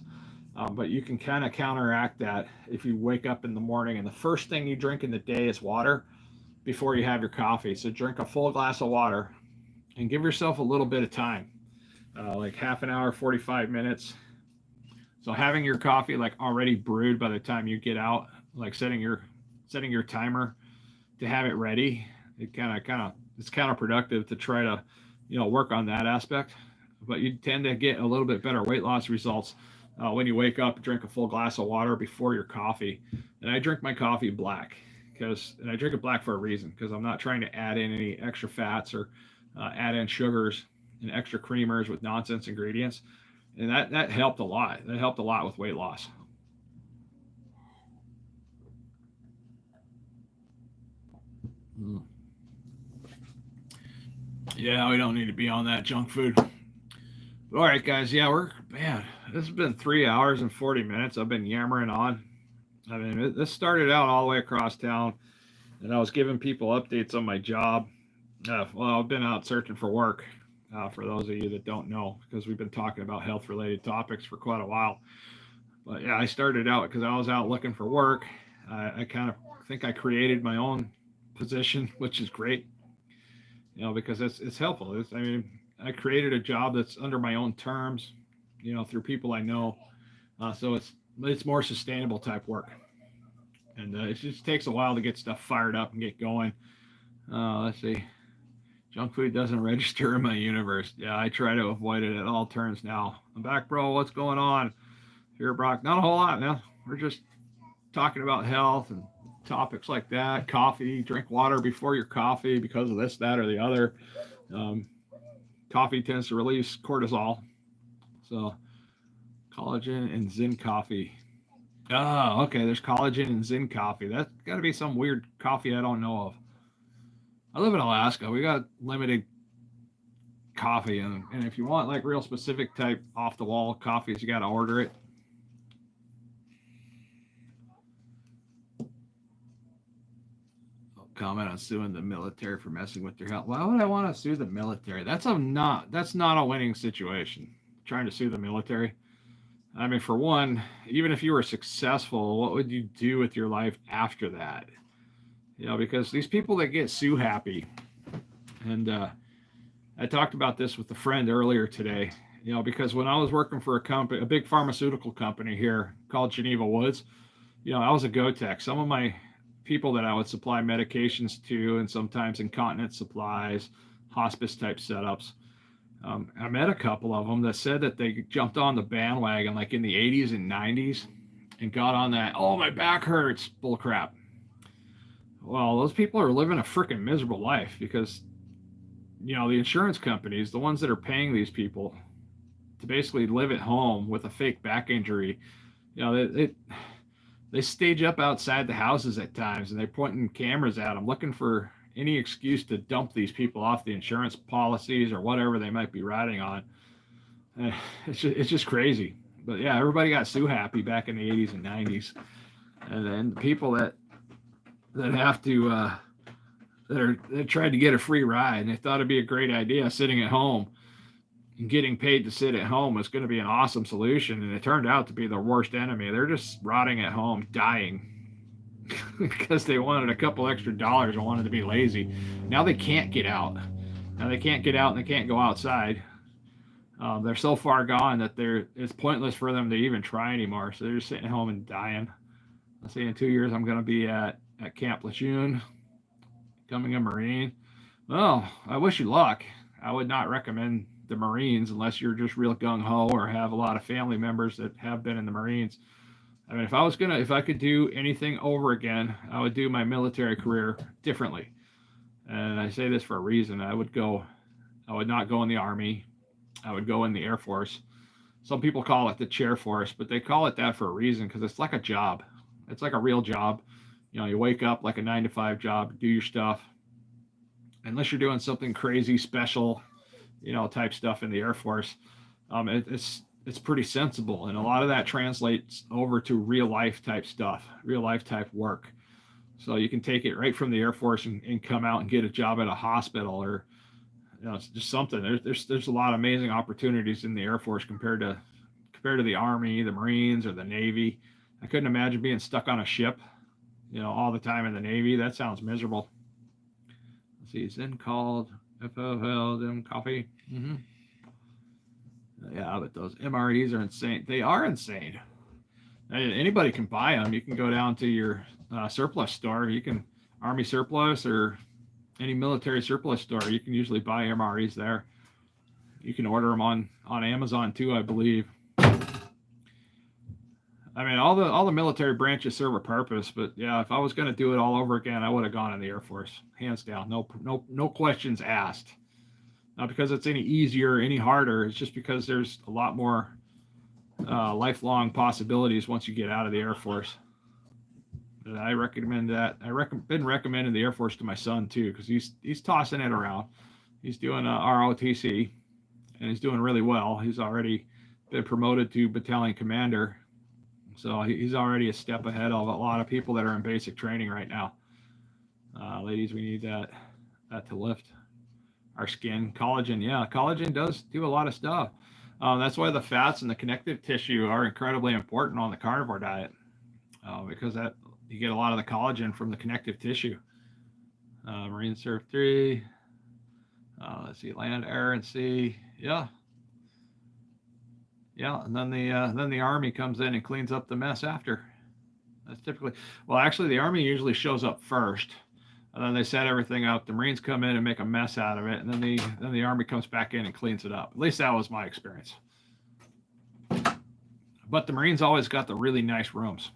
But you can kind of counteract that if you wake up in the morning and the first thing you drink in the day is water before you have your coffee. So drink a full glass of water and give yourself a little bit of time, like half an hour, 45 minutes. So having your coffee like already brewed by the time you get out, like setting your timer to have it ready, it kind of it's counterproductive to try to, work on that aspect. But you tend to get a little bit better weight loss results when you wake up, drink a full glass of water before your coffee. And I drink my coffee black and I drink it black for a reason, because I'm not trying to add in any extra fats or add in sugars and extra creamers with nonsense ingredients. And that helped a lot. That helped a lot with weight loss. Mm. Yeah, we don't need to be on that junk food. All right, guys. Yeah, man, this has been 3 hours and 40 minutes. I've been yammering on. I mean, this started out all the way across town, and I was giving people updates on my job. Well, I've been out searching for work, for those of you that don't know, because we've been talking about health related topics for quite a while. But yeah, I started out because I was out looking for work. I kind of think I created my own position, which is great, because it's helpful. I mean, I created a job that's under my own terms, through people I know. So it's more sustainable type work, and it just takes a while to get stuff fired up and get going. Let's see. Junk food doesn't register in my universe. Yeah, I try to avoid it at all turns now. I'm back, bro. What's going on? Here, Brock. Not a whole lot, man. We're just talking about health and topics like that. Coffee, drink water before your coffee because of this, that, or the other. Coffee tends to release cortisol. So, collagen and Zen coffee. Oh, okay. There's collagen and Zen coffee. That's got to be some weird coffee I don't know of. I live in Alaska. We got limited coffee, and if you want like real specific type off the wall coffees, you got to order it. Comment on suing the military for messing with their health. Why would I want to sue the military? That's not a winning situation. Trying to sue the military. I mean, for one, even if you were successful, what would you do with your life after that? Because these people that get sue happy, and I talked about this with a friend earlier today. Because when I was working for a big pharmaceutical company here called Geneva Woods, I was a go-tech. Some of my people that I would supply medications to, and sometimes incontinence supplies, hospice type setups. I met a couple of them that said that they jumped on the bandwagon like in the 80s and 90s and got on that, oh, my back hurts, bull crap. Well, those people are living a freaking miserable life because, the insurance companies, the ones that are paying these people to basically live at home with a fake back injury, they stage up outside the houses at times, and they're pointing cameras at them, looking for any excuse to dump these people off the insurance policies or whatever they might be riding on. It's just crazy. But yeah, everybody got sue happy back in the 80s and 90s, and then the people that have to that tried to get a free ride, and they thought it'd be a great idea sitting at home and getting paid to sit at home was going to be an awesome solution, and it turned out to be their worst enemy. They're just rotting at home, dying because they wanted a couple extra dollars and wanted to be lazy. Now they can't get out. And they can't go outside. They're so far gone that it's pointless for them to even try anymore. So they're just sitting at home and dying. Let's see, in 2 years I'm going to be at Camp Lejeune, becoming a Marine. Well, I wish you luck. I would not recommend the Marines unless you're just real gung-ho or have a lot of family members that have been in the Marines. I mean, if I could do anything over again, I would do my military career differently. And I say this for a reason. I would not go in the Army. I would go in the Air Force. Some people call it the chair force, but they call it that for a reason because it's like a job. It's like a real job. You wake up like a 9-to-5 job, do your stuff. Unless you're doing something crazy special, type stuff in the Air Force, it's pretty sensible, and a lot of that translates over to real life type stuff, real life type work. So you can take it right from the Air Force and come out and get a job at a hospital, or it's just something. There's a lot of amazing opportunities in the Air Force compared compared to the Army, the Marines, or the Navy. I couldn't imagine being stuck on a ship, all the time in the Navy. That sounds miserable. Let's see, Zen called FFL coffee. Mm-hmm. Yeah, but those MREs are insane. They are insane. Anybody can buy them. You can go down to your surplus store. You can Army surplus or any military surplus store. You can usually buy MREs there. You can order them on Amazon too, I believe. I mean, all the military branches serve a purpose, but yeah, if I was going to do it all over again, I would have gone in the Air Force, hands down. No questions asked. Not because it's any easier, any harder. It's just because there's a lot more lifelong possibilities once you get out of the Air Force. And I recommend that. Been recommending the Air Force to my son too, because he's tossing it around. He's doing a ROTC, and he's doing really well. He's already been promoted to battalion commander, so he's already a step ahead of a lot of people that are in basic training right now. Ladies, we need that to lift our skin. Collagen, yeah, collagen does do a lot of stuff. That's why the fats and the connective tissue are incredibly important on the carnivore diet, because that you get a lot of the collagen from the connective tissue. Marine Surf 3. Let's see, land, air, and sea. Yeah. And then the Army comes in and cleans up the mess after. That's typically, well, actually, the Army usually shows up first, and then they set everything up. The Marines come in and make a mess out of it, and then the Army comes back in and cleans it up. At least that was my experience. But the Marines always got the really nice rooms,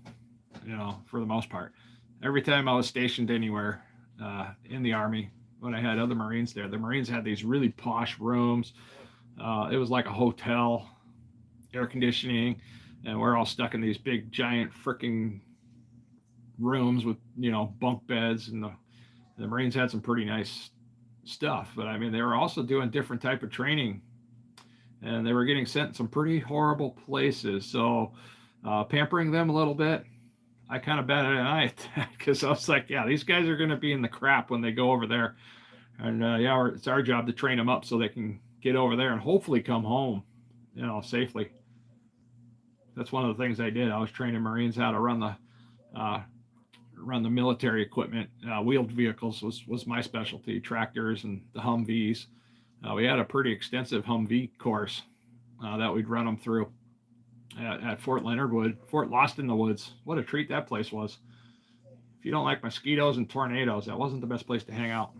for the most part. Every time I was stationed anywhere in the Army, when I had other Marines there, the Marines had these really posh rooms. It was like a hotel, air conditioning, and we're all stuck in these big, giant freaking rooms with, bunk beds, and the Marines had some pretty nice stuff. But I mean, they were also doing different type of training, and they were getting sent some pretty horrible places. So pampering them a little bit, I kind of batted an eye at that, because I was like, yeah, these guys are going to be in the crap when they go over there. And it's our job to train them up so they can get over there and hopefully come home, safely. That's one of the things I did. I was training Marines how to run the military equipment. Wheeled vehicles was my specialty, tractors and the Humvees. We had a pretty extensive Humvee course that we'd run them through at Fort Leonard Wood, Fort Lost in the Woods. What a treat that place was. If you don't like mosquitoes and tornadoes, that wasn't the best place to hang out.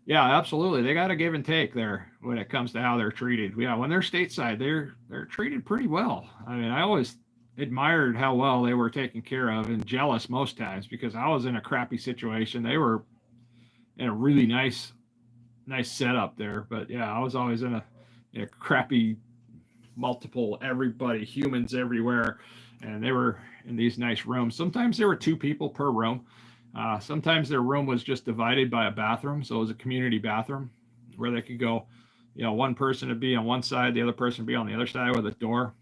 Yeah, absolutely. They got a give and take there when it comes to how they're treated. Yeah, when they're stateside, they're treated pretty well. I mean, I always admired how well they were taken care of, and jealous most times, because I was in a crappy situation. They were in a really nice setup there. But yeah, I was always in a crappy, multiple humans everywhere, and they were in these nice rooms. Sometimes there were 2 people per room. Sometimes their room was just divided by a bathroom, so it was a community bathroom where they could go, one person would be on one side, the other person would be on the other side with a door,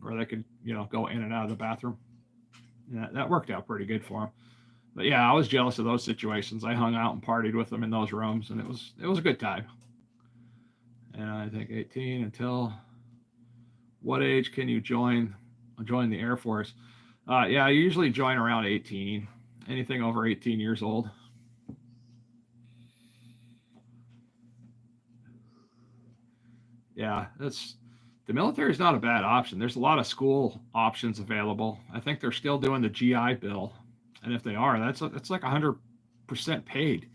where they could, go in and out of the bathroom. And that worked out pretty good for them. But yeah, I was jealous of those situations. I hung out and partied with them in those rooms, and it was a good time. And I think 18 until what age can you join the Air Force? Yeah, I usually join around 18. Anything over 18 years old. Yeah, the military is not a bad option. There's a lot of school options available. I think they're still doing the GI Bill, and if they are, that's like 100% paid.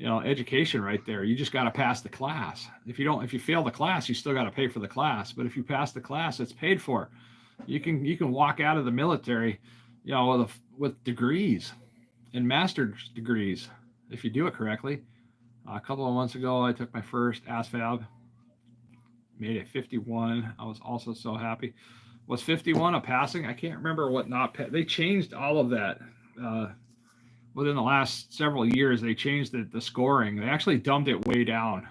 Education right there. You just got to pass the class. If you fail the class, you still got to pay for the class. But if you pass the class, it's paid for. You can walk out of the military, with degrees and master's degrees if you do it correctly. A couple of months ago, I took my first ASVAB, made it 51. I was also so happy. Was 51 a passing? I can't remember what they changed all of that. Within the last several years, they changed the scoring. They actually dumbed it way down.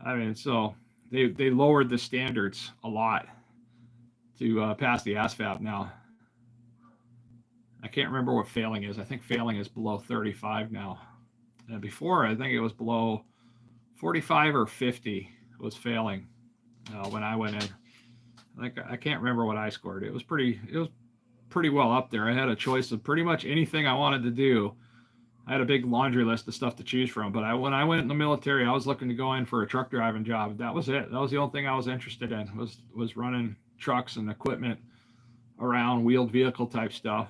I mean, so they lowered the standards a lot to pass the ASVAB now. I can't remember what failing is. I think failing is below 35 now. And before, I think it was below 45 or 50 was failing when I went in. I can't remember what I scored. It was pretty well up there. I had a choice of pretty much anything I wanted to do. I had a big laundry list of stuff to choose from. But when I went in the military, I was looking to go in for a truck driving job. That was it. That was the only thing I was interested in, was running trucks and equipment around, wheeled vehicle type stuff.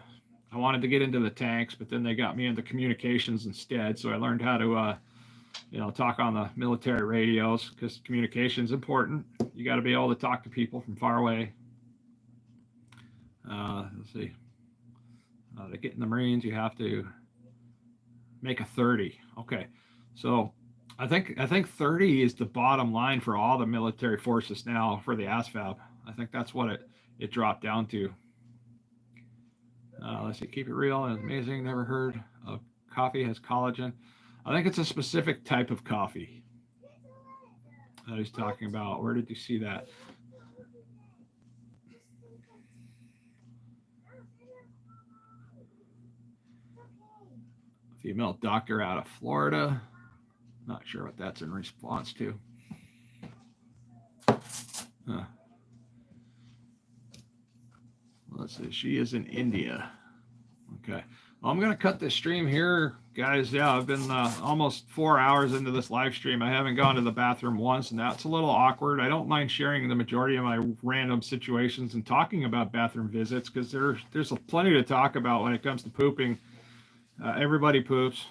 I wanted to get into the tanks, but then they got me into communications instead. So I learned how to, talk on the military radios, because communication is important. You got to be able to talk to people from far away. Let's see. To get in the Marines, you have to make a 30. Okay, so I think 30 is the bottom line for all the military forces now for the ASVAB. I think that's what it dropped down to. Let's see. Keep it real and amazing. Never heard of coffee has collagen. I think it's a specific type of coffee that he's talking about. Where did you see that? Female doctor out of Florida. Not sure what that's in response to. Let's see. She is in India. Okay. Well, I'm going to cut this stream here, guys. Yeah, I've been almost 4 hours into this live stream. I haven't gone to the bathroom once, and that's a little awkward. I don't mind sharing the majority of my random situations and talking about bathroom visits, because there's plenty to talk about when it comes to pooping. Everybody poops.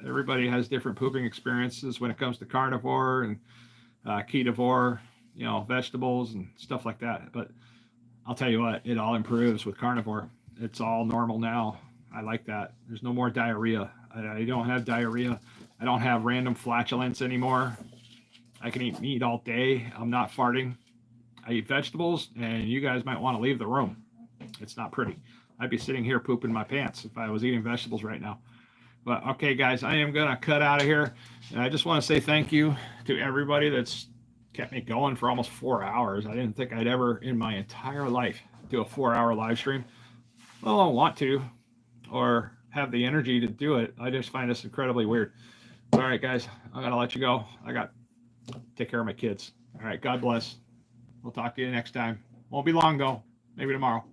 Everybody has different pooping experiences when it comes to carnivore and KetoVore, vegetables and stuff like that. But I'll tell you what, it all improves with carnivore. It's all normal now. I like that. There's no more diarrhea. I don't have diarrhea. I don't have random flatulence anymore. I can eat meat all day. I'm not farting. I eat vegetables, and you guys might want to leave the room. It's not pretty. I'd be sitting here pooping my pants if I was eating vegetables right now. But okay, guys, I am going to cut out of here. And I just want to say thank you to everybody that's kept me going for almost 4 hours. I didn't think I'd ever in my entire life do a 4-hour live stream. Well, I don't want to, or have the energy to do it. I just find this incredibly weird. All right, guys, I got to let you go. I got to take care of my kids. All right, God bless. We'll talk to you next time. Won't be long, though. Maybe tomorrow.